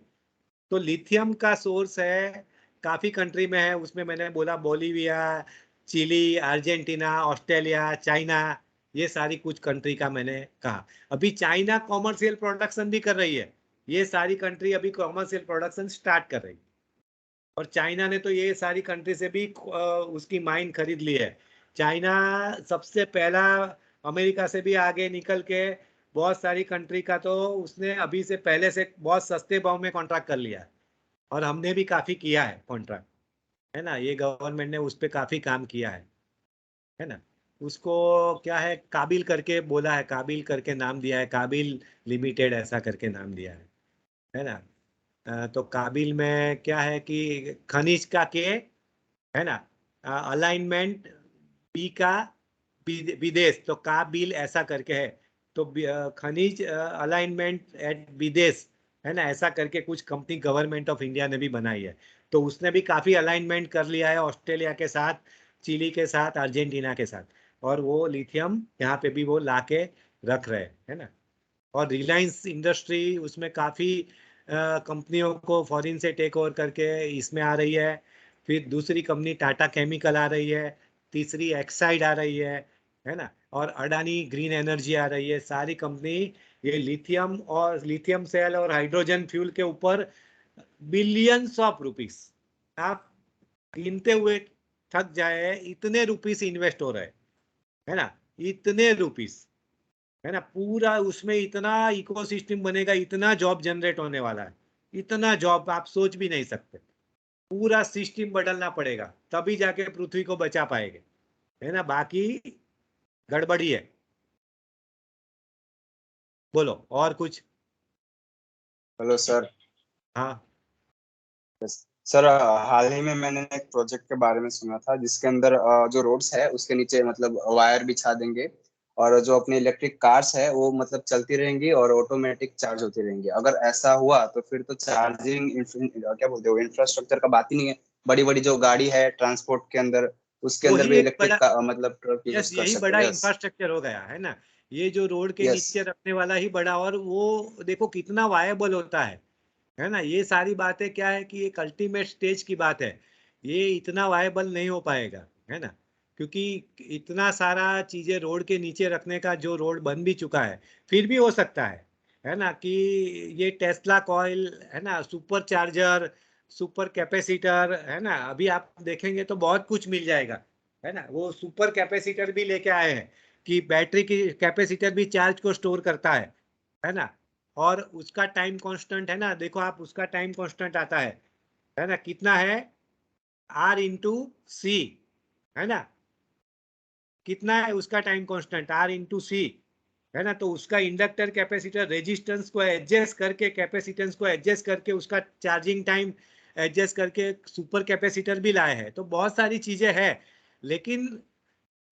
तो लिथियम का सोर्स है काफी कंट्री में है, उसमें मैंने बोला Bolivia, Chile, Argentina, Australia, China, ये सारी कुछ कंट्री का मैंने कहा। अभी चाइना कॉमर्शियल प्रोडक्शन भी कर रही है, ये सारी कंट्री अभी कॉमर्शियल प्रोडक्शन स्टार्ट कर रही है। और चाइना ने तो ये सारी कंट्री से भी उसकी माइन खरीद ली है। चाइना सबसे पहला अमेरिका से भी आगे निकल के बहुत सारी कंट्री का तो उसने अभी से पहले से बहुत सस्ते भाव में कॉन्ट्रैक्ट कर लिया है। और हमने भी काफी किया है कॉन्ट्रैक्ट, है ना, ये गवर्नमेंट ने उस पर काफी काम किया है ना। उसको क्या है, काबिल करके बोला है, काबिल करके नाम दिया है, काबिल लिमिटेड ऐसा करके नाम दिया है ना। तो काबिल में क्या है कि खनिज का के, है ना, अलाइनमेंट बी का विदेश, तो काबिल ऐसा करके है। तो खनिज अलाइनमेंट एट विदेश, है ना, ऐसा करके कुछ कंपनी गवर्नमेंट ऑफ इंडिया ने भी बनाई है। तो उसने भी काफी अलाइनमेंट कर लिया है ऑस्ट्रेलिया के साथ, चिली के साथ, अर्जेंटीना के साथ। और वो लिथियम यहाँ पे भी वो ला के रख रहे हैं, है ना। और रिलायंस इंडस्ट्री उसमें काफी कंपनियों को फॉरेन से टेक ओवर करके इसमें आ रही है। फिर दूसरी कंपनी टाटा केमिकल आ रही है, तीसरी एक्साइड आ रही है ना। और अडानी ग्रीन एनर्जी आ रही है। सारी कंपनी ये लिथियम और लिथियम सेल और हाइड्रोजन फ्यूल के ऊपर बिलियंस ऑफ रुपीस, आप गिनते हुए थक जाए, इतने रुपीस इन्वेस्ट हो रहे हैं, है ना, इतने रुपीस, है ना। पूरा उसमें इतना इकोसिस्टम बनेगा, इतना जॉब जनरेट होने वाला है, इतना जॉब आप सोच भी नहीं सकते। पूरा सिस्टम बदलना पड़ेगा तभी जाके पृथ्वी को बचा पाएंगे, है ना, बाकी गड़बड़ी है। बोलो और कुछ। Hello sir. हाँ सर हाल ही में मैंने एक प्रोजेक्ट के बारे में सुना था जिसके अंदर जो रोड्स है उसके नीचे मतलब वायर बिछा देंगे और जो अपनी इलेक्ट्रिक कार्स है वो मतलब चलती रहेंगी और ऑटोमेटिक चार्ज होती रहेंगी। अगर ऐसा हुआ तो फिर तो चार्जिंग क्या बोलते हो इंफ्रास्ट्रक्चर का बात ही नहीं है। बड़ी बड़ी जो गाड़ी है ट्रांसपोर्ट के अंदर उसके अंदर वही भी एक बड़ा, इलेक्ट्रिक का मतलब ट्रक यूज यस कर यही सकते बड़ा हैं। यस इंफ्रास्ट्रक्चर हो गया, है ना। ये जो रोड के यस नीचे रखने वाला ही बड़ा, और वो देखो कितना वायबल होता है ना। ये सारी बातें क्या है कि एक अल्टीमेट स्टेज की बात है, ये इतना वायबल नहीं हो पाएगा, है ना। क्योंकि इतना सारा चीजें रोड के नीचे रखने का, जो रोड बन भी चुका है, फिर भी हो सकता है ना, कि ये टेस्ला कॉइल, है ना, सुपर चार्जर, सुपर कैपेसिटर, है ना, अभी आप देखेंगे तो बहुत कुछ मिल जाएगा, है ना। वो सुपर कैपेसिटर भी लेके आए हैं कि बैटरी की कैपेसिटर भी चार्ज को स्टोर करता है ना। और उसका टाइम कांस्टेंट, है ना, देखो आप उसका टाइम कांस्टेंट आता है ना, कितना है, R/C, है ना, कितना है उसका टाइम कांस्टेंट, R/C, है ना। तो उसका इंडक्टर कैपेसिटर रेजिस्टेंस को एडजस्ट करके, कैपेसिटेंस को एडजस्ट करके, उसका चार्जिंग टाइम एडजस्ट करके सुपर कैपेसिटर भी लाए हैं। तो बहुत सारी चीजें हैं, लेकिन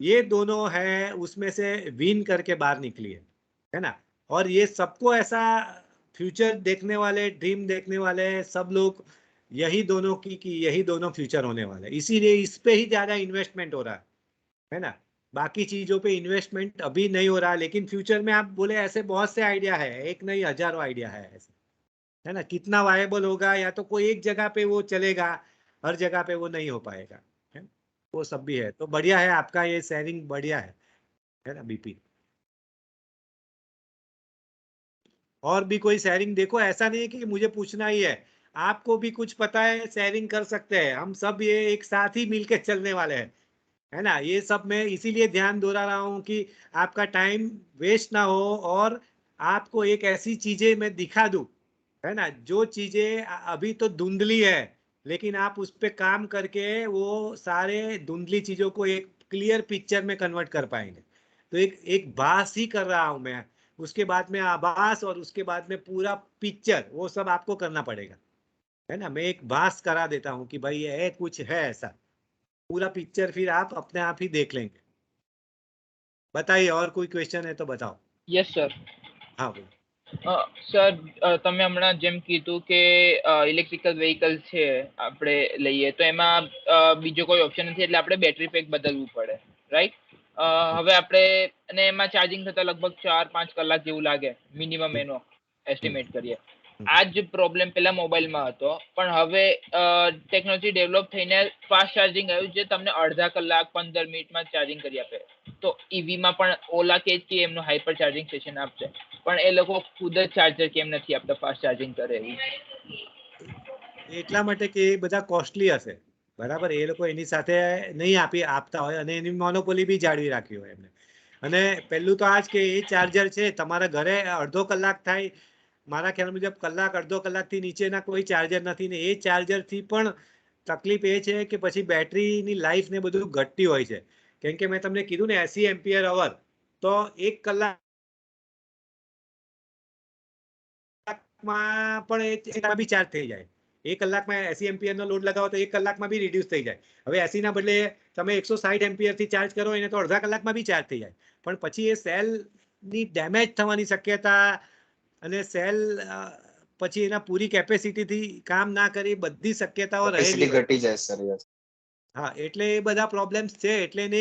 ये दोनों है उसमें से विन करके बाहर निकली है ना। और ये सबको ऐसा फ्यूचर देखने वाले, ड्रीम देखने वाले सब लोग यही दोनों की कि यही दोनों फ्यूचर होने वाले, इसीलिए इस पे ही ज्यादा इन्वेस्टमेंट हो रहा है ना। बाकी चीजों पे इन्वेस्टमेंट अभी नहीं हो रहा, लेकिन फ्यूचर में आप बोले ऐसे बहुत से आइडिया है, एक नहीं हजारों आइडिया है ऐसे, है ना। कितना वायबल होगा, या तो कोई एक जगह पे वो चलेगा, हर जगह पे वो नहीं हो पाएगा, है ना? वो सब भी है। तो बढ़िया है आपका ये शेयरिंग, बढ़िया है ना बीपी। और भी कोई शेयरिंग देखो, ऐसा नहीं है कि मुझे पूछना ही है, आपको भी कुछ पता है शेयरिंग कर सकते हैं, हम सब ये एक साथ ही मिलके चलने वाले हैं, है ना। ये सब मैं इसीलिए ध्यान दोहरा रहा हूँ कि आपका टाइम वेस्ट ना हो, और आपको एक ऐसी चीजें मैं दिखा दूं, है ना, जो चीजें अभी तो धुंधली है, लेकिन आप उस पे काम करके वो सारे धुंधली चीजों को एक क्लियर पिक्चर में कन्वर्ट कर पाएंगे। तो एक एक भास ही कर रहा हूं मैं, उसके बाद में आभास, और उसके बाद में पूरा पिक्चर, वो सब आपको करना पड़ेगा, है ना। मैं एक भास करा देता हूँ कि भाई ये है, कुछ है ऐसा, पूरा पिक्चर फिर आप अपने आप ही देख लेंगे। बताइए, और कोई क्वेश्चन है तो बताओ। Yes sir. हाँ बोलो। સર, તમે હમણાં જેમ કીધું કે ઇલેક્ટ્રિકલ વ્હીકલ છે આપણે લઈએ તો એમાં બીજો કોઈ ઓપ્શન નથી, એટલે આપણે બેટરી પેક બદલવું પડે, રાઈટ? હવે આપણે અને એમાં ચાર્જિંગ થતા લગભગ 4-5 કલાક જેવું લાગે મિનિમમ, એનો એસ્ટિમેટ કરીએ. આ જ પ્રોબ્લેમ પેલા મોબાઈલમાં હતો, પણ હવે ટેકનોલોજી ડેવલપ થઈને ફાસ્ટ ચાર્જિંગ આવ્યું જે તમને અડધા કલાક 15 મિનિટમાં ચાર્જિંગ કરી આપે. તો ઈવીમાં પણ ઓલા કે જ કે એમનું હાઈપર ચાર્જિંગ સ્ટેશન આપશે, પણ એ લોકો ખુદ જ ચાર્જર કેમ નથી આપતા ફાસ્ટ ચાર્જિંગ કરે એવું? એટલા માટે કે એ બધા કોસ્ટલી હશે, બરાબર, એ લોકો એની સાથે નહીં આપતા હોય, અને એની મોનોપોલી બી જાળવી રાખી હોય એમને. અને પહેલું તો આ જ કે એ ચાર્જર છે તમારા ઘરે અડધો કલાક થાય, મારા ખ્યાલ મુજબ કલાક અડધો કલાકથી નીચેના કોઈ ચાર્જર નથી, ને એ ચાર્જરથી પણ તકલીફ એ છે કે પછી બેટરીની લાઈફ ને બધું ઘટતી હોય છે. કેમ કે મેં તમને કીધું ને 80 એમ્પિયર અવર, તો 1 કલાકમાં પણ એ બી ચાર્જ થઈ જાય. 1 કલાકમાં 80 એમ્પિયર નો લોડ લગાવો તો 1 કલાકમાં બી રિડ્યુસ થઈ જાય. હવે 80 ના બદલે તમે 160 એમ્પિયર થી ચાર્જ કરો એને તો અડધા કલાકમાં બી ચાર્જ થઈ જાય. પણ પછી એ સેલ ની ડેમેજ થવાની શક્યતા, અને સેલ પછી એના પૂરી કેપેસિટીથી કામ ના કરી, બધી શક્યતાઓ રહેલી કેપેસિટી હોય. ઘટી જાય સર. હા, એટલે એ બધા પ્રોબ્લેમ્સ છે, એટલે એને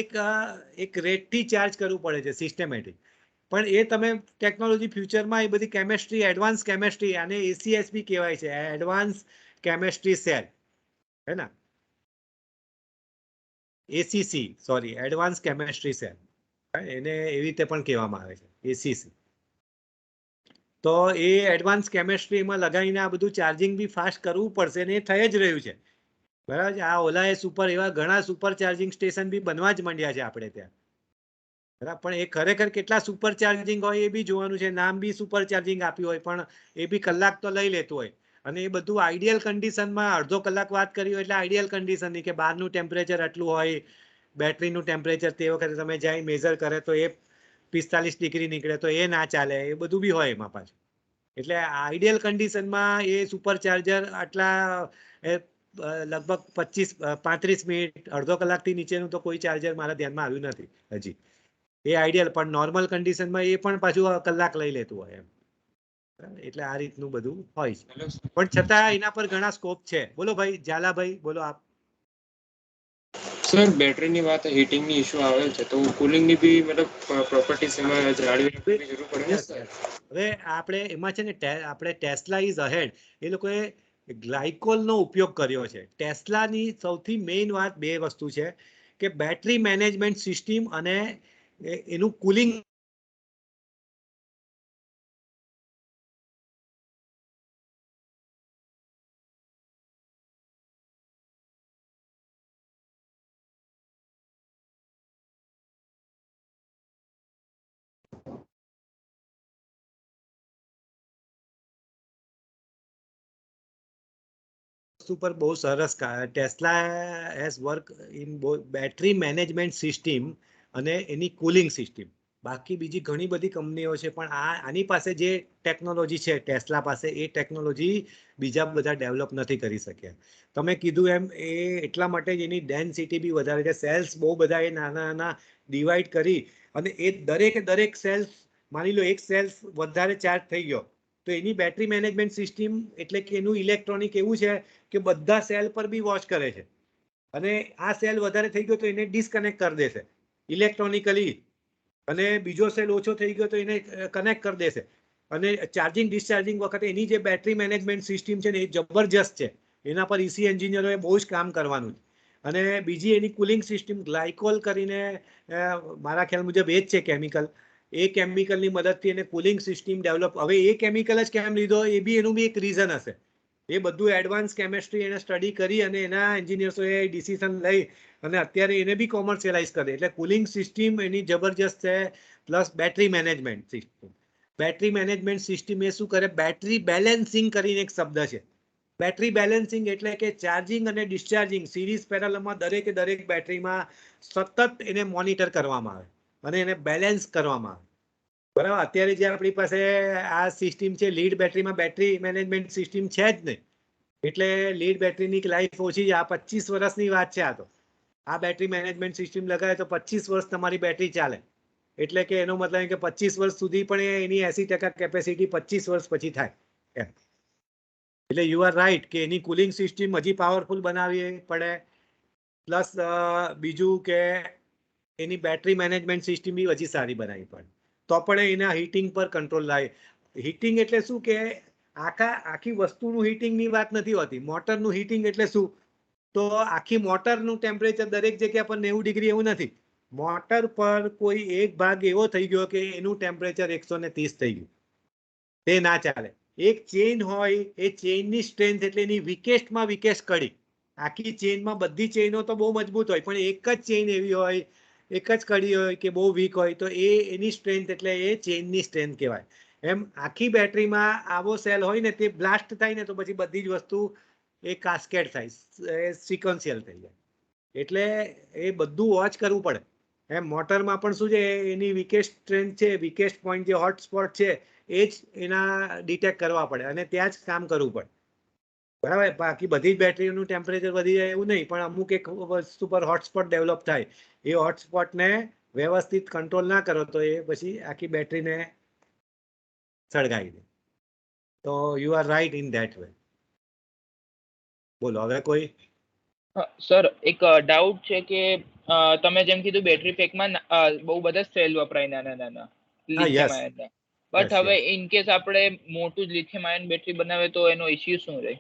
એક રેટથી ચાર્જ કરવું પડે છે, સિસ્ટમેટિક. પણ એ તમે ટેકનોલોજી ફ્યુચરમાં એ બધી કેમેસ્ટ્રી, એડવાન્સ કેમેસ્ટ્રી, અને એસીએસબી કહેવાય છે, એડવાન્સ કેમેસ્ટ્રી સેલ, હે ને, ACC, sorry, advance chemistry cell, એને એવી રીતે પણ કહેવામાં આવે છે, એસીસી. તો એ એડવાન્સ કેમેસ્ટ્રીમાં લગાવીને આ બધું ચાર્જિંગ બી ફાસ્ટ કરવું પડશે, ને એ થઈ જ રહ્યું છે, બરાબર છે. આ ઓલા સુપર, એવા ઘણા સુપર ચાર્જિંગ સ્ટેશન બી બનવા જ માંડ્યા છે આપણે ત્યાં, બરાબર. પણ એ ખરેખર કેટલા સુપર ચાર્જિંગ હોય એ બી જોવાનું છે. નામ બી સુપર ચાર્જિંગ આપ્યું હોય, પણ એ બી કલાક તો લઈ લેતું હોય. અને એ બધું આઈડિયલ કન્ડિશનમાં, અડધો કલાક વાત કરી હોય એટલે આઈડિયલ કન્ડિશનની, કે બહારનું ટેમ્પરેચર આટલું હોય, બેટરીનું ટેમ્પરેચર તે વખતે તમે જાય મેઝર કરે તો એ 45 ડિગ્રી નીકળે, તો એ ના ચાલે, એ બધું બી હોય એમાં પાછું. એટલે આઈડિયલ કન્ડિશનમાં એ સુપર ચાર્જર આટલા લગભગ 35 મિનિટ, અડધો કલાકથી નીચેનું તો કોઈ ચાર્જર મારા ધ્યાનમાં આવ્યું નથી હજી. એ આઈડિયલ, પણ નોર્મલ કન્ડિશનમાં એ પણ પાછું કલાક લઈ લેતું હોય એમ. એટલે આ રીતનું બધું હોય છે, પણ છતાં એના પર ઘણા સ્કોપ છે. બોલો ભાઈ ઝાલાભાઈ, બોલો આપ. સર, બેટરીની વાત, હીટિંગની ઇશ્યુ આવે છે, તો કુલિંગની બી મતલબ પ્રોપર્ટીઝ એમાં જાળવી રાખવાની જરૂર પડે ને સર? હવે આપણે એમાં છે ને, આપણે ટેસ્લા ઇઝ અહેડ, એ લોકોએ ગ્લાયકોલનો ઉપયોગ કર્યો છે. ટેસ્લાની સૌથી મેઇન વાત બે વસ્તુ છે, કે બેટરી મેનેજમેન્ટ સિસ્ટમ અને એનું કુલિંગ પર બહુ સરસ. Tesla has work in battery management system અને એની કુલિંગ સિસ્ટમ. બાકી બીજી ઘણી બધી કંપનીઓ છે, પણ આની પાસે જે ટેકનોલોજી છે ટેસ્લા પાસે, એ ટેકનોલોજી બીજા બધા ડેવલપ નથી કરી શક્યા. તમે કીધું એમ, એ એટલા માટે જ એની ડેન્સિટી બી વધારે છે. સેલ્સ બહુ બધા એ નાના નાના ડિવાઈડ કરી, અને એ દરેક સેલ્સ, માની લો એક સેલ્સ વધારે ચાર્જ થઈ ગયો, તો એની બેટરી મેનેજમેન્ટ સિસ્ટમ, એટલે કે એનું ઇલેક્ટ્રોનિક એવું છે કે બધા સેલ પર બી વોચ કરે છે, અને આ સેલ વધારે થઈ ગયો તો એને ડિસ્કનેક્ટ કરી દેશે ઇલેક્ટ્રોનિકલી, અને બીજો સેલ ઓછો થઈ ગયો તો એને કનેક્ટ કરી દેશે. અને ચાર્જિંગ ડિસ્ચાર્જિંગ વખતે એની જે બેટરી મેનેજમેન્ટ સિસ્ટમ છે ને, એ જબરજસ્ત છે. એના પર ઈસી એન્જિનિયરોએ બહુ જ કામ કરવાનું છે. અને બીજી એની કુલિંગ સિસ્ટમ ગ્લાયકોલ કરીને, મારા ખ્યાલ મુજબ એ જ છે કેમિકલ, એ કેમિકલની મદદથી એને કુલિંગ સિસ્ટમ ડેવલપ. હવે એ કેમિકલ જ કેમ લીધો એ બી એનું બી એક રીઝન હશે. એ બધું એડવાન્સ કેમેસ્ટ્રી એને સ્ટડી કરી અને એના એન્જિનિયર્સોએ ડિસિઝન લઈ અને અત્યારે એને બી કોમર્શિયલાઇઝ કરે. એટલે કુલિંગ સિસ્ટમ એની જબરજસ્ત છે. Plus battery management system. Battery management system એ શું કરે? બેટરી બેલેન્સિંગ કરીને એક શબ્દ છે. બેટરી બેલેન્સિંગ એટલે કે ચાર્જિંગ અને ડિસ્ચાર્જિંગ સિરીઝ પેરેલલમાં દરેકે દરેક બેટરીમાં સતત એને મોનિટર કરવામાં આવે અને એને બેલેન્સ કરવામાં આવે. બરાબર. અત્યારે જે આપણી પાસે આ સિસ્ટમ છે લીડ બેટરીમાં બેટરી મેનેજમેન્ટ સિસ્ટમ છે જ નહીં. એટલે લીડ બેટરીની લાઈફ ઓછી છે. આ 25 વર્ષની વાત છે. આ તો આ બેટરી મેનેજમેન્ટ સિસ્ટમ લગાવે તો 25 વર્ષ તમારી બેટરી ચાલે. એટલે કે એનો મતલબ કે 25 વર્ષ સુધી પણ એની 80% કેપેસિટી 25 વર્ષ પછી થાય એમ. એટલે યુ આર રાઈટ કે એની કુલિંગ સિસ્ટમ હજી પાવરફુલ બનાવવી પડે. પ્લસ બીજું કે એની બેટરી મેનેજમેન્ટ સિસ્ટમ બી હજી સારી બનાવવી પડે. તો પણ એના હીટિંગ પર કંટ્રોલ લાવે. હીટિંગ એટલે શું કે આખી વસ્તુનું હીટિંગની વાત નથી હોતી. મોટરનું હીટિંગ એટલે શું? તો આખી મોટરનું ટેમ્પરેચર દરેક જગ્યા પર 90 ડિગ્રી એવું નથી. મોટર પર કોઈ એક ભાગ એવો થઈ ગયો કે એનું ટેમ્પરેચર 130 થઈ ગયું, તે ના ચાલે. એક ચેઇન હોય, એ ચેઇનની સ્ટ્રેન્થ એટલે એની વીકેસ્ટમાં વીકેસ્ટ કડી. આખી ચેઇનમાં બધી ચેઇનો તો બહુ મજબૂત હોય, પણ એક જ ચેઇન એવી હોય, એક જ કડી હોય કે બહુ વીક હોય, તો એની સ્ટ્રેન્થ એટલે એ ચેઇનની સ્ટ્રેન્થ કહેવાય. એમ આખી બેટરીમાં આવો સેલ હોય ને તે બ્લાસ્ટ થાય ને તો પછી બધી જ વસ્તુ એ કાસ્કેડ થાય, એ સિક્વન્શિયલ થઈ જાય. એટલે એ બધું વોચ કરવું પડે. એમ મોટરમાં પણ શું છે, એની વીકેસ્ટ સ્ટ્રેન્થ છે, વીકેસ્ટ પોઈન્ટ જે હોટસ્પોટ છે એ જ એના ડિટેક્ટ કરવા પડે અને ત્યાં જ કામ કરવું પડે. બરાબર. બાકી બધી જ બેટરીનું ટેમ્પરેચર વધી જાય એવું નહીં, પણ અમુક એક વસ્તુ પર હોટસ્પોટ ડેવલપ થાય. એ હોટસ્પોટને વ્યવસ્થિત કંટ્રોલ ના કરો તો એ પછી આખી બેટરીને સળગાવી દે. તો you are right in that way. બોલો હવે કોઈ? સર એક ડાઉટ છે કે તમે જેમ કીધું બેટરી પેકમાં બહુ બધા સેલ વપરાય નાના નાના લિથિયમ આયનના. બટ હવે ઇન કેસ આપણે મોટું જ લિથિયમ આયન બેટરી બનાવે તો એનો ઇશ્યુ શું રહે?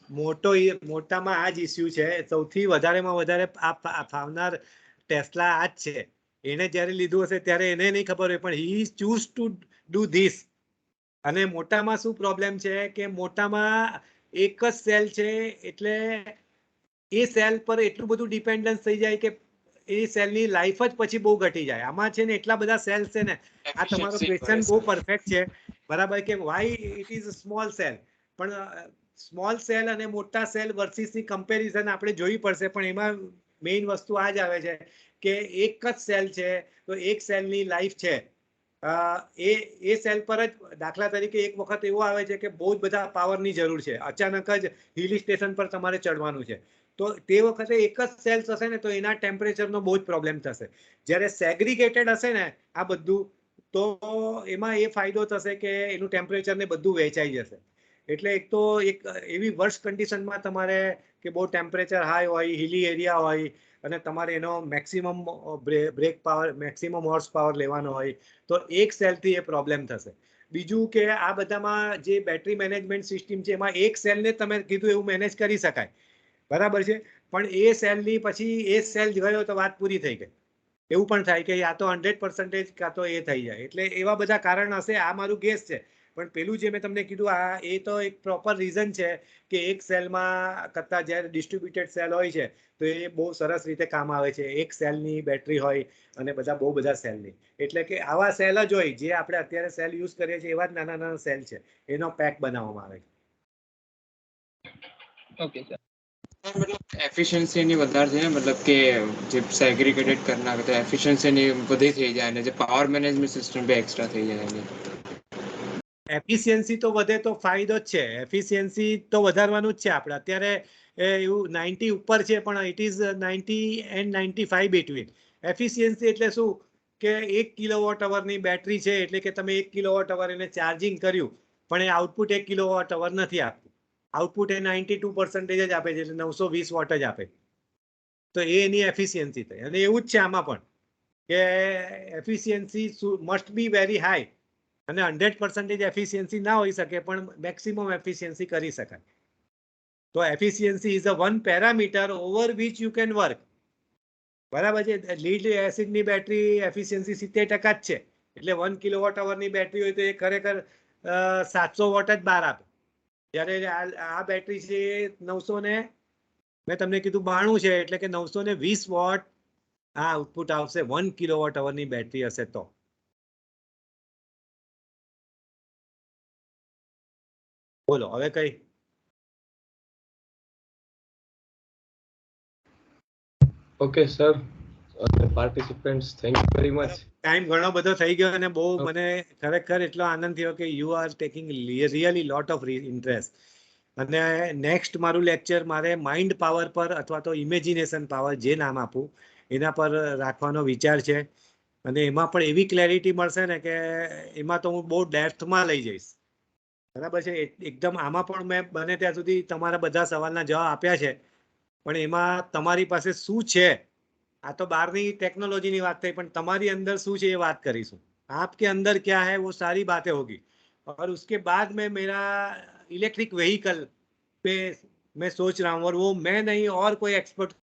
મોટામાં આ જ ઇસ્યુ છે. સૌથી વધારેમાં વધારે આ ફાવનાર ટેસ્લા આ જ છે. એને જ્યારે લીધું હશે ત્યારે એને નહીં ખબર હોય, પણ હી ચૂઝ ટુ ડુ ધીસ. અને મોટામાં શું પ્રોબ્લેમ છે કે મોટામાં એક જ સેલ છે, એટલે એ સેલ પર એટલું બધું ડિપેન્ડન્સ થઈ જાય કે એ સેલની લાઈફ જ પછી બહુ ઘટી જાય. આમાં છે ને એટલા બધા સેલ છે ને. આ તમારો ક્વેશ્ચન બહુ પરફેક્ટ છે, બરાબર, કે Y it is small cell. પણ સ્મોલ સેલ અને મોટા સેલ વર્સિસની કમ્પેરિઝન આપણે જોવી પડશે. પણ એમાં મેઇન વસ્તુ આ જ આવે છે કે એક જ સેલ છે તો એક સેલની લાઈફ છે એ સેલ પર જ. દાખલા તરીકે એક વખત એવો આવે છે કે બહુ જ બધા પાવરની જરૂર છે, અચાનક જ હિલ સ્ટેશન પર તમારે ચડવાનું છે, તો તે વખતે એક જ સેલ હશે ને તો એના ટેમ્પરેચરનો બહુ જ પ્રોબ્લેમ થશે. જ્યારે સેગ્રીગેટેડ હશે ને આ બધું, તો એમાં એ ફાયદો થશે કે એનું ટેમ્પરેચર ને બધું વહેંચાઈ જશે. એટલે એક તો એક એવી વર્સ્ટ કન્ડિશનમાં તમારે કે બહુ ટેમ્પરેચર હાઈ હોય, હિલી એરિયા હોય અને તમારે એનો maximum brake power, maximum horse power લેવાનો હોય, તો એક સેલથી એ પ્રોબ્લેમ થશે. બીજું કે આ બધામાં જે બેટરી મેનેજમેન્ટ સિસ્ટમ છે એમાં એક સેલને તમે કીધું એવું મેનેજ કરી શકાય, બરાબર છે, પણ એ સેલની પછી એ સેલ ગયો તો વાત પૂરી થઈ ગઈ. એવું પણ થાય કે યા તો 100% કાં તો એ થઈ જાય. એટલે એવા બધા કારણ હશે. આ મારું ગેસ છે. પણ પેલું જે મેં તમને કીધું એ તો એક પ્રોપર રીઝન છે કે એક સેલમાં કરતાં જ્યારે ડિસ્ટ્રીબ્યુટેડ સેલ હોય છે તો એ બહુ સરસ રીતે કામ આવે છે. એક સેલની બેટરી હોય અને બહુ બધા સેલની. એટલે કે આવા સેલ જ હોય જે આપણે અત્યારે સેલ યુઝ કરીએ છીએ, એવા જ નાના નાના સેલ છે, એનો પેક બનાવવામાં આવે છે. Okay sir. मतलब एफिशिएंसी ની વધારે છે, मतलब કે જે સેગ્રીગેટેડ કરી નાખે તો એફિशिएंसी ની વધી થઈ જાય અને જે પાવર મેનેજમેન્ટ સિસ્ટમ બે એક્સ્ટ્રા થઈ જાય એની. એફિશિયન્સી તો વધે તો ફાયદો જ છે. એફિશિયન્સી તો વધારવાનું જ છે. આપણે અત્યારે એવું 90 ઉપર છે, પણ it is 90 and 95 between. Efficiency એટલે શું કે 1 કિલોવોટ અવરની બેટરી છે, એટલે કે તમે 1 કિલોવોટ અવર એને ચાર્જિંગ કર્યું, પણ એ આઉટપુટ 1 કિલોવોટ અવર નથી આપતું. આઉટપુટ એ 92% જ આપે છે, એટલે 920 વોટ જ આપે. તો એ એની એફિશિયન્સી થઈ. અને એવું જ છે આમાં પણ કે efficiency must be very high. અને 100% એફિશિયન્સી ના હોઈ શકે, પણ મેક્સિમમ એફિશિયન્સી કરી શકાય. તો efficiency is a one parameter over which you can work. બરાબર છે. લીડ એસિડની બેટરી એફિશિયન્સી 70% જ છે, એટલે 1 કિલોવોટ અવરની બેટરી હોય તો એ ખરેખર 700 વોટ જ બહાર આપે. જ્યારે આ બેટરી છે 900 ને મેં તમને કીધું 92 છે, એટલે કે 920 વોટ આ આઉટપુટ આવશે 1 કિલોવોટ અવરની બેટરી હશે તો. બોલો હવે કઈ? Okay sir, participants thank you very much. Time ઘણો બધો થઈ ગયો અને બહુ મને ખરેખર એટલો આનંદ થયો કે you are taking really lot of interest. અને નેક્સ્ટ મારું લેક્ચર મારે માઇન્ડ પાવર પર અથવા તો ઇમેજિનેશન પાવર જે નામ આપું એના પર રાખવાનો વિચાર છે. અને એમાં પણ એવી ક્લેરિટી મળશે ને કે એમાં તો હું બહુ ડેપ્થમાં લઈ જઈશ. બરાબર છે. એકદમ આમાં પણ મેં બને ત્યાં સુધી તમારા બધા સવાલના જવાબ આપ્યા છે, પણ એમાં તમારી પાસે શું છે, આ તો બહારની ટેકનોલોજીની વાત થઈ, પણ તમારી અંદર શું છે એ વાત કરીશું. आपके अंदर क्या है वो सारी बातें होगी. और उसके बाद में मेरा इलेक्ट्रिक व्हीकल पे मैं सोच रहा हूँ, और वो मैं नहीं और कोई एक्सपर्ट